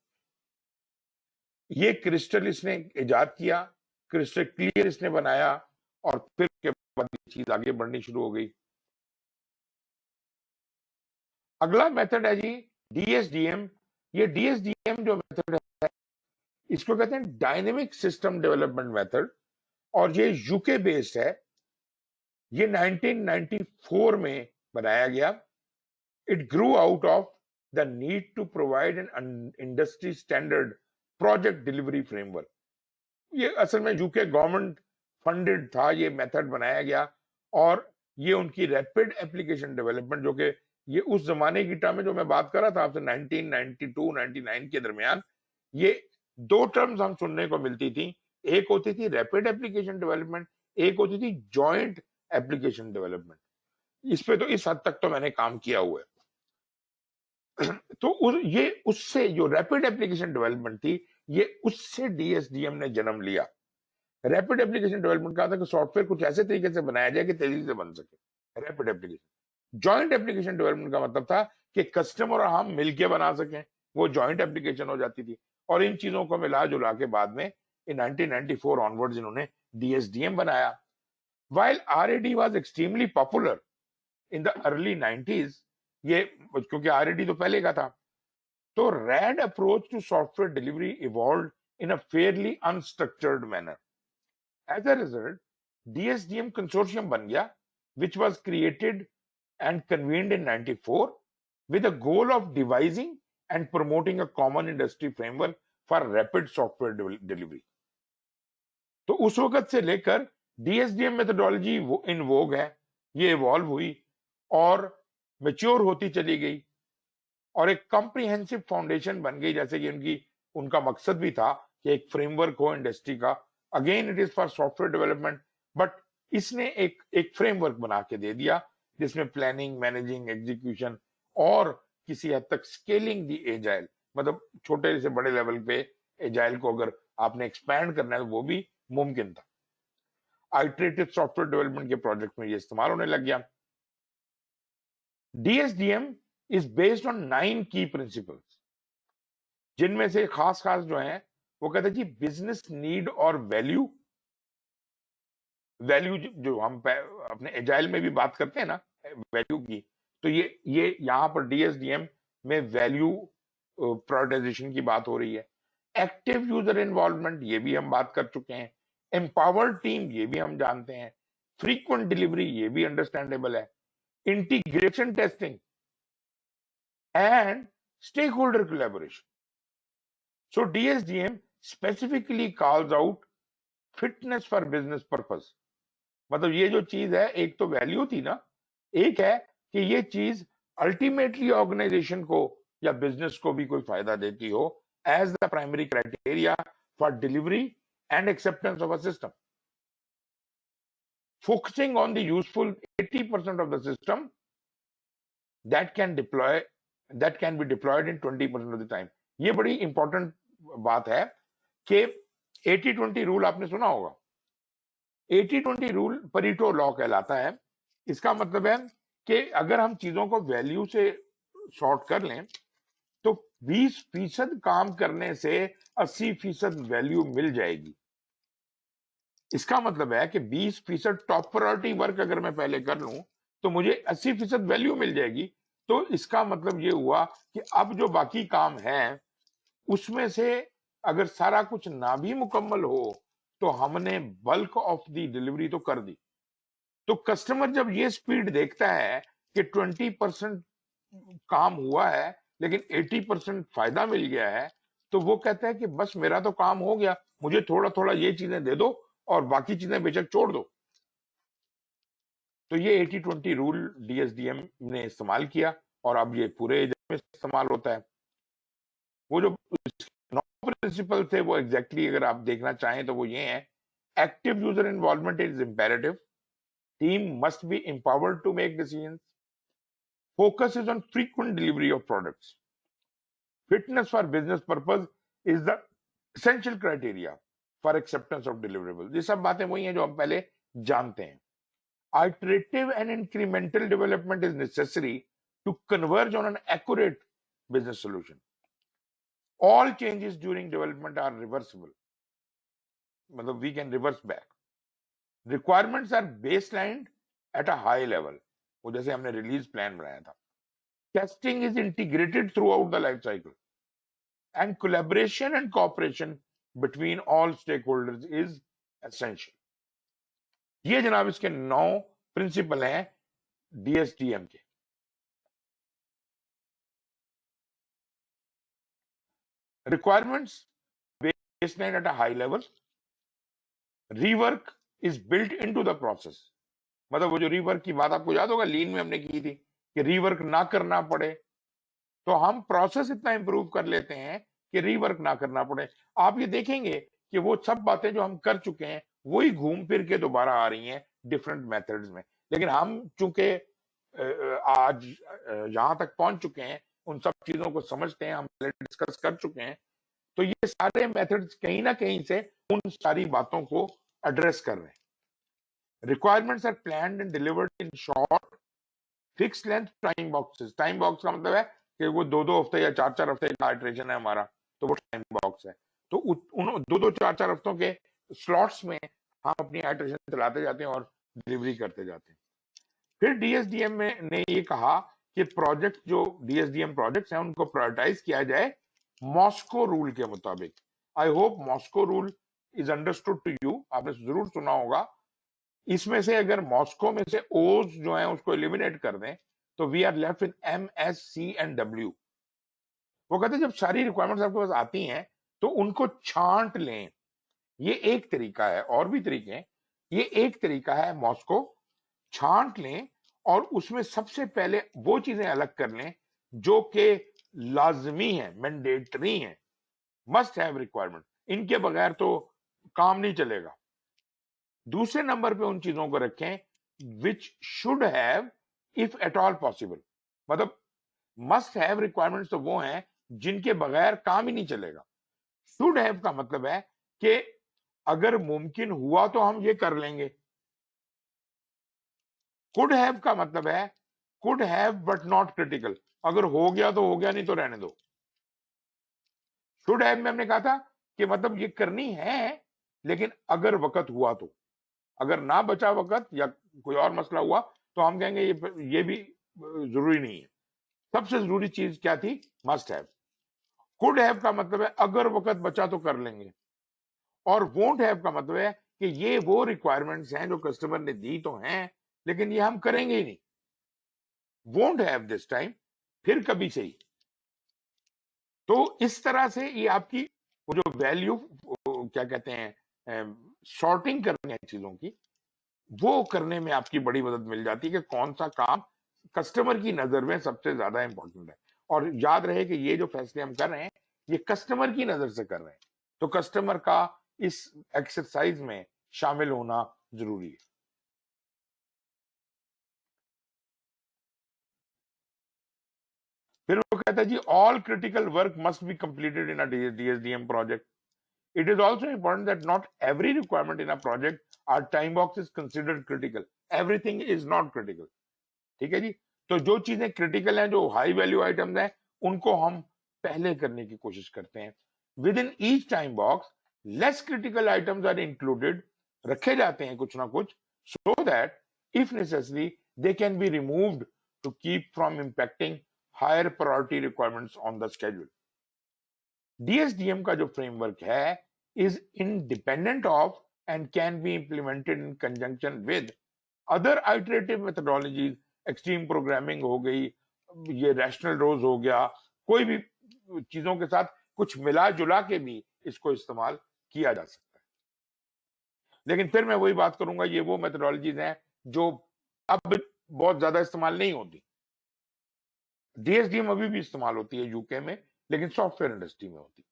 S1: ये क्रिस्टल इसने इजाद किया, क्रिस्टल क्लियर इसने बनाया, और फिर के बाद ये चीज आगे बढ़नी शुरू हो गई। अगला मेथड है जी डीएसडीएम। ये डीएसडीएम जो मेथड है इसको कहते हैं डायनेमिक सिस्टम डेवलपमेंट मेथड, और ये यूके बेस्ड है। ये 1994 में बनाया गया। It grew out of the need to provide an industry standard project delivery framework. ये असल में यूके गवर्नमेंट फंडेड था, ये मेथड बनाया गया, और ये उनकी रैपिड एप्लीकेशन डेवलपमेंट जो कि ये उस जमाने की टर्म है जो मैं बात कर रहा था आपसे 1992-99 के दरमियान। ये दो टर्म्स हम सुनने को मिलती थी, एक होती थी रैपिड एप्लीकेशन डेवलपमेंट, एक होती थी जॉइंट एप्लीकेशन डेवलपमेंट। इस पे तो इस हद तक तो मैंने काम किया हुआ है। तो ये उससे जो रैपिड एप्लीकेशन डेवलपमेंट थी, ये उससे डीएसडीएम ने जन्म लिया। रैपिड एप्लीकेशन डेवलपमेंट कहा था कि सॉफ्टवेयर कुछ ऐसे तरीके से बनाया जाए कि तेजी से बन सके, rapid application. Joint application development का मतलब था कि कस्टमर और हम मिलके बना सकें, वो जॉइंट एप्लीकेशन हो जाती थी। और इन चीजों को मिला जुला के बाद में इन 1994 ऑनवर्ड्स इन्होंने डीएसडीएम बनाया। While RAD was extremely popular in the early 90s, ये क्योंकि आरएडी तो पहले का था, तो RAD approach to software delivery evolved in a fairly unstructured manner. As a result, DSDM consortium बन गया, which was created and convened in 94 with the goal of devising and promoting a common industry framework for rapid software delivery. तो उस वक्त से लेकर DSDM methodology इन वोग है, ये evolve हुई और मेच्योर होती चली गई और एक कॉम्प्रिहेंसिव फाउंडेशन बन गई, जैसे कि उनका मकसद भी था कि एक फ्रेमवर्क हो इंडस्ट्री का। Again it is for software development, but इसने एक फ्रेमवर्क बना के दे दिया जिसमें प्लानिंग, मैनेजिंग, एग्जीक्यूशन और किसी हद तक स्केलिंग दी एजाइल, मतलब छोटे से बड़े लेवल पे एजाइल को अगर आपने एक्सपैंड करना है तो वो भी मुमकिन था। आइटरेटिव सॉफ्टवेयर डेवलपमेंट के प्रोजेक्ट में ये इस्तेमाल होने लग गया। डीएसडीएम इज बेस्ड ऑन 9 की प्रिंसिपल्स, जिनमें से खास खास जो है वो कहते हैं जी बिजनेस नीड और वैल्यू जो हम अपने एजाइल में भी बात करते हैं ना वैल्यू की, तो ये यहाँ पर डीएसडीएम में वैल्यू प्रायोरिटाइजेशन की बात हो रही है। एक्टिव यूजर इन्वॉल्वमेंट, ये भी हम बात कर चुके हैं। एम्पावर्ड टीम, ये भी हम जानते हैं। फ्रीक्वेंट डिलीवरी, ये भी अंडरस्टैंडेबल है। Integration testing and stakeholder collaboration. So DSDM specifically calls out fitness for business purpose. मतलब ये जो चीज है, एक तो वैल्यू थी ना, एक है कि ये चीज अल्टीमेटली ऑर्गेनाइजेशन को या बिजनेस को भी कोई फायदा देती हो, as the primary criteria for delivery and acceptance of a system, focusing on the useful 80% of the system that can be deployed in 20% of the time. ये बड़ी इंपॉर्टेंट बात है कि 80-20 रूल आपने सुना होगा। 80-20 रूल परेटो लॉ कहलाता है। इसका मतलब है कि अगर हम चीजों को वैल्यू से शॉर्ट कर लें तो 20% काम करने से 80% वैल्यू मिल जाएगी। इसका मतलब है कि 20% टॉप प्रायोरिटी वर्क अगर मैं पहले कर लूं तो मुझे 80% वैल्यू मिल जाएगी। तो इसका मतलब ये हुआ कि अब जो बाकी काम है उसमें से अगर सारा कुछ ना भी मुकम्मल हो तो हमने बल्क ऑफ द डिलीवरी तो कर दी। तो कस्टमर जब ये स्पीड देखता है कि 20% काम हुआ है लेकिन 80% फायदा मिल गया है, तो वो कहता है कि बस मेरा तो काम हो गया, मुझे थोड़ा थोड़ा ये चीजें दे दो और बाकी चीजें बेशक छोड़ दो। तो ये 80-20 रूल डीएसडीएम ने इस्तेमाल किया और अब ये पूरे में इस्तेमाल होता है। वो जो प्रिंसिपल थे वो एग्जैक्टली अगर आप देखना चाहें तो वो ये है, active user involvement is imperative, team must be empowered to make decisions, focus is on frequent delivery of products, fitness for business purpose is the essential criteria for acceptance of deliverables। ये सब बातें वही हैं जो हम पहले जानते हैं। Iterative and incremental development is necessary to converge on an accurate business solution. All changes during development are reversible, मतलब we can reverse back. Requirements are baselined at a high level, वो जैसे हमने रिलीज प्लान बनाया था। Testing is integrated throughout the life cycle, and collaboration and cooperation between all stakeholders is essential. ये जनाब इसके 9 principal हैं डीएसडीएम के। Requirements baseline at a high level, rework is built into the process। मतलब वो जो रीवर्क की बात आपको याद होगा लीन में हमने की थी कि रीवर्क ना करना पड़े, तो हम प्रोसेस इतना इंप्रूव कर लेते हैं कि रीवर्क ना करना पड़े। आप ये देखेंगे कि वो सब बातें जो हम कर चुके हैं वही घूम फिर के दोबारा आ रही हैं डिफरेंट मेथड्स में। लेकिन हम चूंकि आज यहाँ तक पहुंच चुके हैं, उन सब चीजों को समझते हैं, हम डिस्कस कर चुके हैं, तो ये सारे मेथड्स कहीं ना कहीं से उन सारी बातों को एड्रेस कर रहे हैं। Requirements are planned and delivered in short fix length time boxes. Time box का मतलब है कि वो 2-2 हफ्ते या 4-4 हफ्ते का इटरेशन है हमारा, तो वो टाइम बॉक्स है। तो उन 2-2 4-4 हफ्तों के स्लॉट्स में हम अपनी इटरेशन चलाते जाते हैं और डिलीवरी करते जाते हैं। फिर डीएसडीएम ने ये कहा कि प्रोजेक्ट जो डीएसडीएम प्रोजेक्ट्स हैं उनको प्रायोरिटाइज किया जाए मॉस्को रूल के मुताबिक। I hope MoSCoW rule is understood to you, आपने जरूर सुना होगा। इसमें से अगर मॉस्को में से ओज जो है उसको एलिमिनेट कर दें तो we are left with M, S, C and W. वो कहते हैं जब सारी रिक्वायरमेंट्स आपके पास आती हैं तो उनको छांट लें। ये एक तरीका है, और भी तरीके हैं। ये एक तरीका है, मॉस्को छांट लें और उसमें सबसे पहले वो चीजें अलग कर लें जो कि लाजमी है, मैंडेटरी है, मस्ट हैव रिक्वायरमेंट, इनके बगैर तो काम नहीं चलेगा। दूसरे नंबर पे उन चीजों को रखें which should have if at all possible. मतलब मस्ट हैव रिक्वायरमेंट्स तो वो हैं जिनके बगैर काम ही नहीं चलेगा। शुड हैव का मतलब है कि अगर मुमकिन हुआ तो हम ये कर लेंगे। कुड हैव का मतलब है could have but not critical, अगर हो गया तो हो गया, नहीं तो रहने दो। शुड हैव में हमने कहा था कि मतलब ये करनी है लेकिन अगर वक्त हुआ तो, अगर ना बचा वक्त या कोई और मसला हुआ तो हम कहेंगे ये भी जरूरी नहीं है। सबसे जरूरी चीज क्या थी? Must have. कुड हैव का मतलब है अगर वक्त बचा तो कर लेंगे, और वोंट हैव का मतलब है कि ये वो रिक्वायरमेंट्स हैं जो कस्टमर ने दी तो हैं लेकिन ये हम करेंगे ही नहीं। वोंट हैव दिस टाइम, फिर कभी सही। तो इस तरह से ये आपकी वो जो वैल्यू क्या कहते हैं शॉर्टिंग करनी है चीजों की, वो करने में आपकी बड़ी मदद मिल जाती है कि कौन सा काम कस्टमर की नजर में सबसे ज्यादा इंपॉर्टेंट है। और याद रहे कि ये जो फैसले हम कर रहे हैं ये कस्टमर की नजर से कर रहे हैं, तो कस्टमर का इस एक्सरसाइज में शामिल होना जरूरी है। फिर वो कहता है जी all critical work must be completed in a DSDM project. It is also important that not every requirement in a project or time box is considered critical. Everything is not critical. ठीक है जी। तो जो चीजें critical हैं, जो high value items हैं, उनको हम पहले करने की कोशिश करते हैं। Within each time box less critical items are included, रखे जाते हैं कुछ ना कुछ, so that if necessary they can be removed to keep from impacting higher priority requirements on the schedule. DSDM का जो फ्रेमवर्क है is independent of and can be implemented in conjunction with other iterative methodologies. Extreme programming हो गई, ये rational रोज हो गया, कोई भी चीजों के साथ कुछ मिला जुला के भी इसको इस्तेमाल किया जा सकता है। लेकिन फिर मैं वही बात करूंगा, ये वो मेथोडोलॉजीज हैं जो अब बहुत ज्यादा इस्तेमाल नहीं होती। डीएसडीएम अभी भी इस्तेमाल होती है यूके में, लेकिन सॉफ्टवेयर इंडस्ट्री में होती।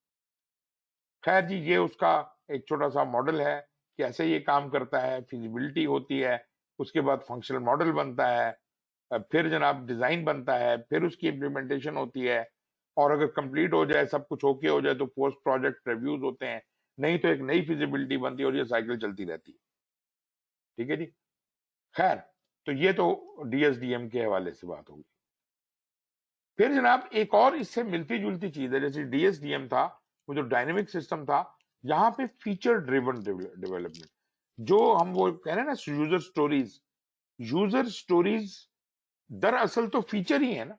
S1: खैर जी, ये उसका एक छोटा सा मॉडल है, कैसे ये काम करता है, फिजिबिलिटी होती है, उसके बाद फंक्शनल मॉडल बनता है, फिर जनाब डिजाइन बनता है, फिर उसकी इम्प्लीमेंटेशन होती है, और अगर कंप्लीट हो जाए, सब कुछ ओके हो जाए तो पोस्ट प्रोजेक्ट रिव्यूज होते हैं, नहीं तो एक नई फिजिबिलिटी बनती है और ये साइकिल चलती रहती है। ठीक है जी। खैर, तो ये तो डीएसडीएम के हवाले से बात होगी। फिर जनाब एक और इससे मिलती जुलती चीज है, जैसे डीएसडीएम था, वो जो डायनेमिक सिस्टम था, यहाँ पे फीचर ड्रिवन डेवलपमेंट, जो हम वो कह रहे हैं ना यूजर स्टोरीज दरअसल तो फीचर ही है ना,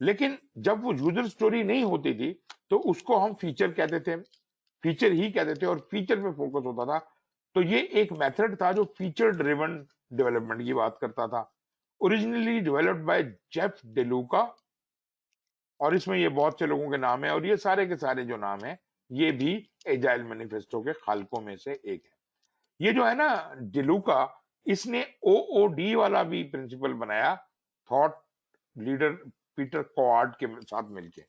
S1: लेकिन जब वो यूजर स्टोरी नहीं होती थी तो उसको हम फीचर कहते थे, फीचर ही कहते थे, और फीचर पे फोकस होता था। तो ये एक मेथड था जो फीचर ड्रिवन डेवलपमेंट की बात करता था, originally developed by Jeff DeLuca, और इसमें ये बहुत से लोगों के नाम है, और ये सारे के सारे जो नाम है ये भी एजाइल मैनिफेस्टो के खालकों में से एक है। ये जो है ना डेलुका, इसने ओओडी वाला भी प्रिंसिपल बनाया, थॉट लीडर पीटर कॉर्ड के साथ मिलके।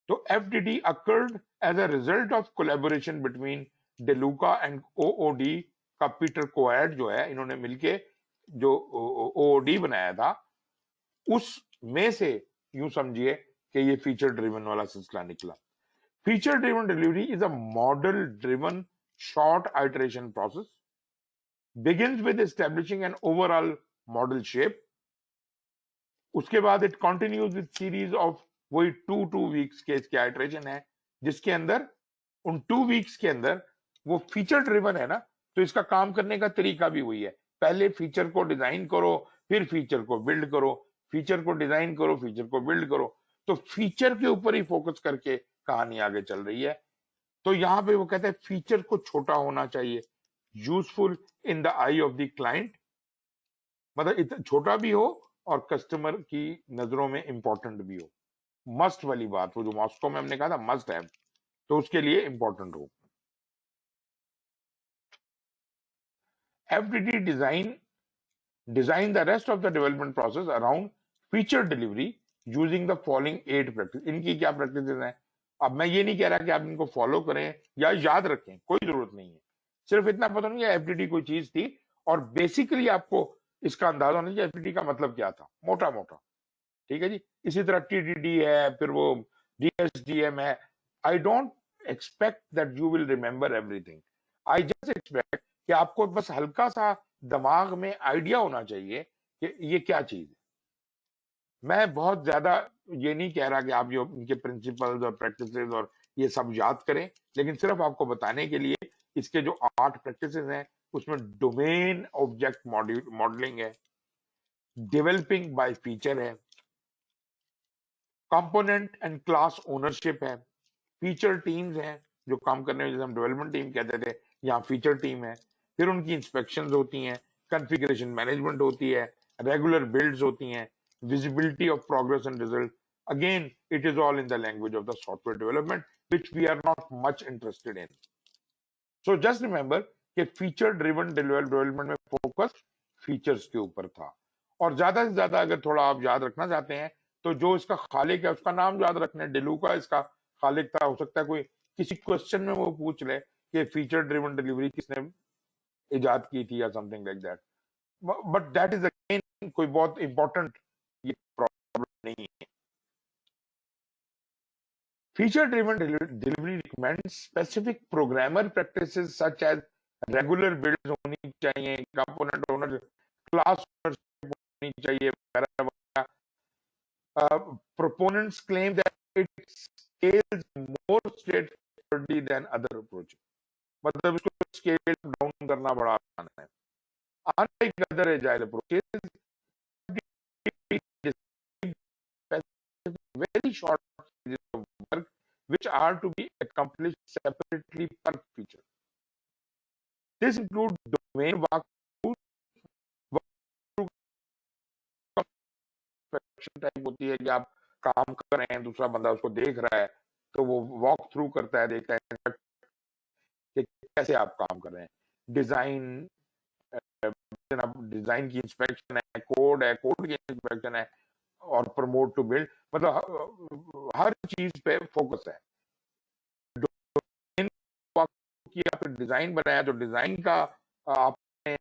S1: तो FDD occurred as a result of collaboration between DeLuca and OOD का पीटर कोएड जो है, इन्होंने मिलके जो OOD बनाया था, उसमें से यूं समझिए कि ये फीचर ड्रिवन वाला सिलसिला निकला। Feature driven delivery is a model driven short iteration process, begins with establishing an overall model shape, उसके बाद it continues with series of वही 2 वीक्स के इसके आइटरेशन है, जिसके अंदर उन 2 वीक्स के अंदर वो फीचर ड्रिवन है ना, तो इसका काम करने का तरीका भी वही है। पहले फीचर को डिजाइन करो, फिर फीचर को बिल्ड करो, फीचर को डिजाइन करो, फीचर को बिल्ड करो। तो फीचर के ऊपर ही फोकस करके कहानी आगे चल रही है। तो यहाँ पे वो कहते हैं फीचर को छोटा होना चाहिए, useful in the I of the client, मतलब इतना छोटा भी हो और कस्टमर की नजरों में इंपॉर्टेंट भी हो। मस्ट वाली बात, वो जो मॉस्को में हमने कहा था मस्ट है, तो उसके लिए इंपॉर्टेंट हो। FDD design the rest of the development process around feature delivery using the following 8 practice। इनकी क्या प्रैक्टिसेस हैं? अब मैं ये नहीं कह रहा कि आप इनको फॉलो करें या याद रखें, कोई जरूरत नहीं है, सिर्फ इतना पता नहीं है FDD कोई चीज थी और बेसिकली आपको इसका अंदाजा होना चाहिए FDD का मतलब क्या था, मोटा मोटा, ठीक है जी। इसी तरह TDD है, फिर वो DSDM है। I don't expect that you will remember everything, I just expect कि आपको बस हल्का सा दिमाग में आइडिया होना चाहिए कि ये क्या चीज है। मैं बहुत ज्यादा ये नहीं कह रहा कि आप जो इनके प्रिंसिपल्स और प्रैक्टिसेस और ये सब याद करें, लेकिन सिर्फ आपको बताने के लिए इसके जो 8 प्रैक्टिसेस हैं उसमें डोमेन ऑब्जेक्ट मॉडलिंग है, डेवलपिंग बाय फीचर है, कंपोनेंट एंड क्लास ओनरशिप है, फीचर टीम्स हैं जो काम करने में, जैसे हम डेवलपमेंट टीम कहते थे, यहाँ फीचर टीम है, फिर उनकी इंस्पेक्शंस होती हैं, कॉन्फ़िगरेशन मैनेजमेंट होती है, रेगुलर बिल्ड्स होती हैं, visibility of progress and result. Again it is all in the language of the software development which we are not much interested in. So just remember कि feature driven development में focus features के ऊपर था। और ज्यादा से ज्यादा अगर थोड़ा आप याद रखना चाहते हैं तो जो इसका खालिक है उसका नाम याद रखना है। डेलुका इसका खालिक था, हो सकता है कोई किसी क्वेश्चन में वो पूछ ले कि फीचर ड्रिवन डिलीवरी किसने इजाद की थी या something like that, but that is again कोई बहुत इंपॉर्टेंट ये प्रॉब्लम नहीं है। Feature driven delivery recommends specific programmer practices such as regular builds होनी चाहिए, कंपोनेंट ओनर, क्लास ओनरशिप होनी चाहिए वगैरह वगैरह। Proponents claim that it scales more straightforwardly than other approaches, मतलब इसको स्केल डाउन करना बड़ा आसान है। Unlike other agile approaches, very short pieces of work which are to be accomplished separately per feature. This includes domain walkthrough type होती है कि आप काम कर रहे हैं, दूसरा बंदा उसको देख रहा है, तो वो वॉक थ्रू करता है, देखता है कि कैसे आप काम कर रहे हैं। डिजाइन डिजाइन की इंस्पेक्शन है, कोड है, कोड की इंस्पेक्शन है, और प्रमोट टू बिल्ड, मतलब हर चीज पे फोकस है। किया फिर डिजाइन बनाया, तो डिजाइन का आपने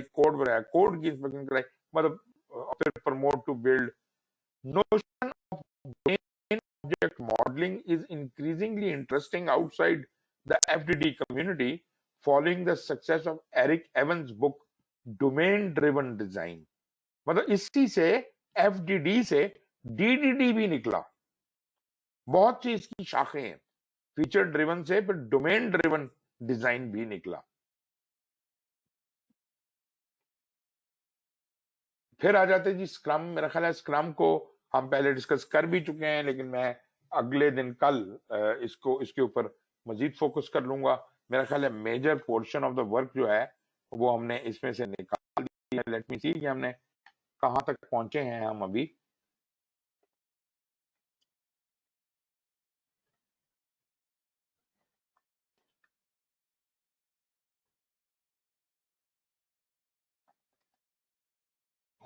S1: कोड बनाया, कोड की इंस्पेक्शन कराई, मतलब फिर promote to build. Notion of domain object modeling is increasingly interesting outside the FDD community following the success of Eric Evans' book Domain Driven Design। मतलब इसी से FDD से DDD भी निकला, बहुत सी इसकी शाखें हैं। फीचर ड्रिवन से फिर डोमेन ड्रिवन डिजाइन भी निकला। फिर आ जाते जी स्क्रम। मेरा ख्याल है स्क्रम को हम पहले डिस्कस कर भी चुके हैं, लेकिन मैं अगले दिन कल इसके ऊपर मजीद फोकस कर लूंगा। मेरा ख्याल है major portion of the work जो है वो हमने इसमें से निकाल दिया। लेट मी सी कि हमने कहां तक पहुंचे हैं हम अभी।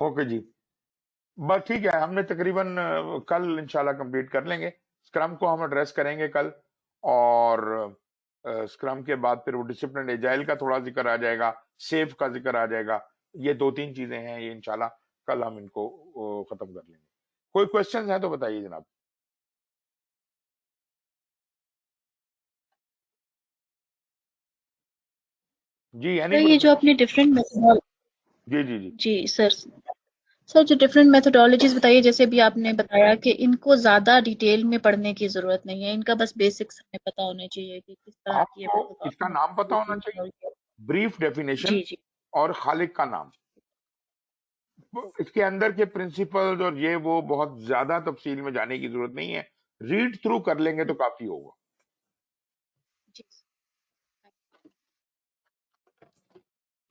S1: ओके जी, बस ठीक है, हमने तकरीबन कल इंशाल्लाह कंप्लीट कर लेंगे। स्क्रम को हम एड्रेस करेंगे कल, और स्क्रम के बाद फिर वो डिसिप्लिन एजाइल का थोड़ा जिक्र आ जाएगा, सेफ का जिक्र आ जाएगा। ये 2-3 चीजें हैं, ये इंशाल्लाह कल हम इनको खत्म कर लेंगे। कोई क्वेश्चन है तो बताइए जनाब। जी
S5: सर ये जो अपने डिफरेंट
S1: जी जी जी
S5: जी सर जो डिफरेंट मेथोडोलॉजीज बताइए, जैसे भी आपने बताया कि इनको ज्यादा डिटेल में पढ़ने की जरूरत नहीं है, इनका बस बेसिक्स हमें पता होने चाहिए कि किस तरह की
S1: आपको इसका नाम पता होना चाहिए, ब्रीफ डेफिनेशन
S5: जी जी
S1: और खालिक का नाम। इसके अंदर के प्रिंसिपल्स और ये वो बहुत ज्यादा तफसील में जाने की जरूरत नहीं है, रीड थ्रू कर लेंगे तो काफी होगा।
S5: जी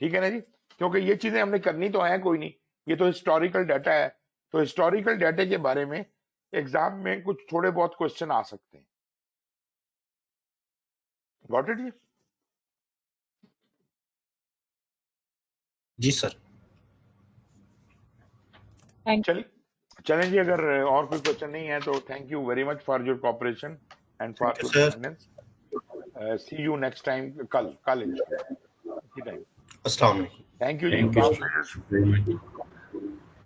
S1: ठीक है ना जी, क्योंकि ये चीजें हमने करनी तो है कोई नहीं, ये तो हिस्टोरिकल डाटा है, तो हिस्टोरिकल डाटा के बारे में एग्जाम में कुछ थोड़े बहुत क्वेश्चन आ सकते हैं। गॉट इट जी?
S2: जी सर।
S1: चलें जी, अगर और कोई क्वेश्चन नहीं है तो thank you very much for your cooperation and for
S2: Thank you,
S1: your
S2: sir.
S1: Attendance. See you next time, कल इंशाल्लाह इसी टाइम।
S2: अस्सलाम वालेकुम।
S1: थैंक यू जी।
S4: Thank you very much.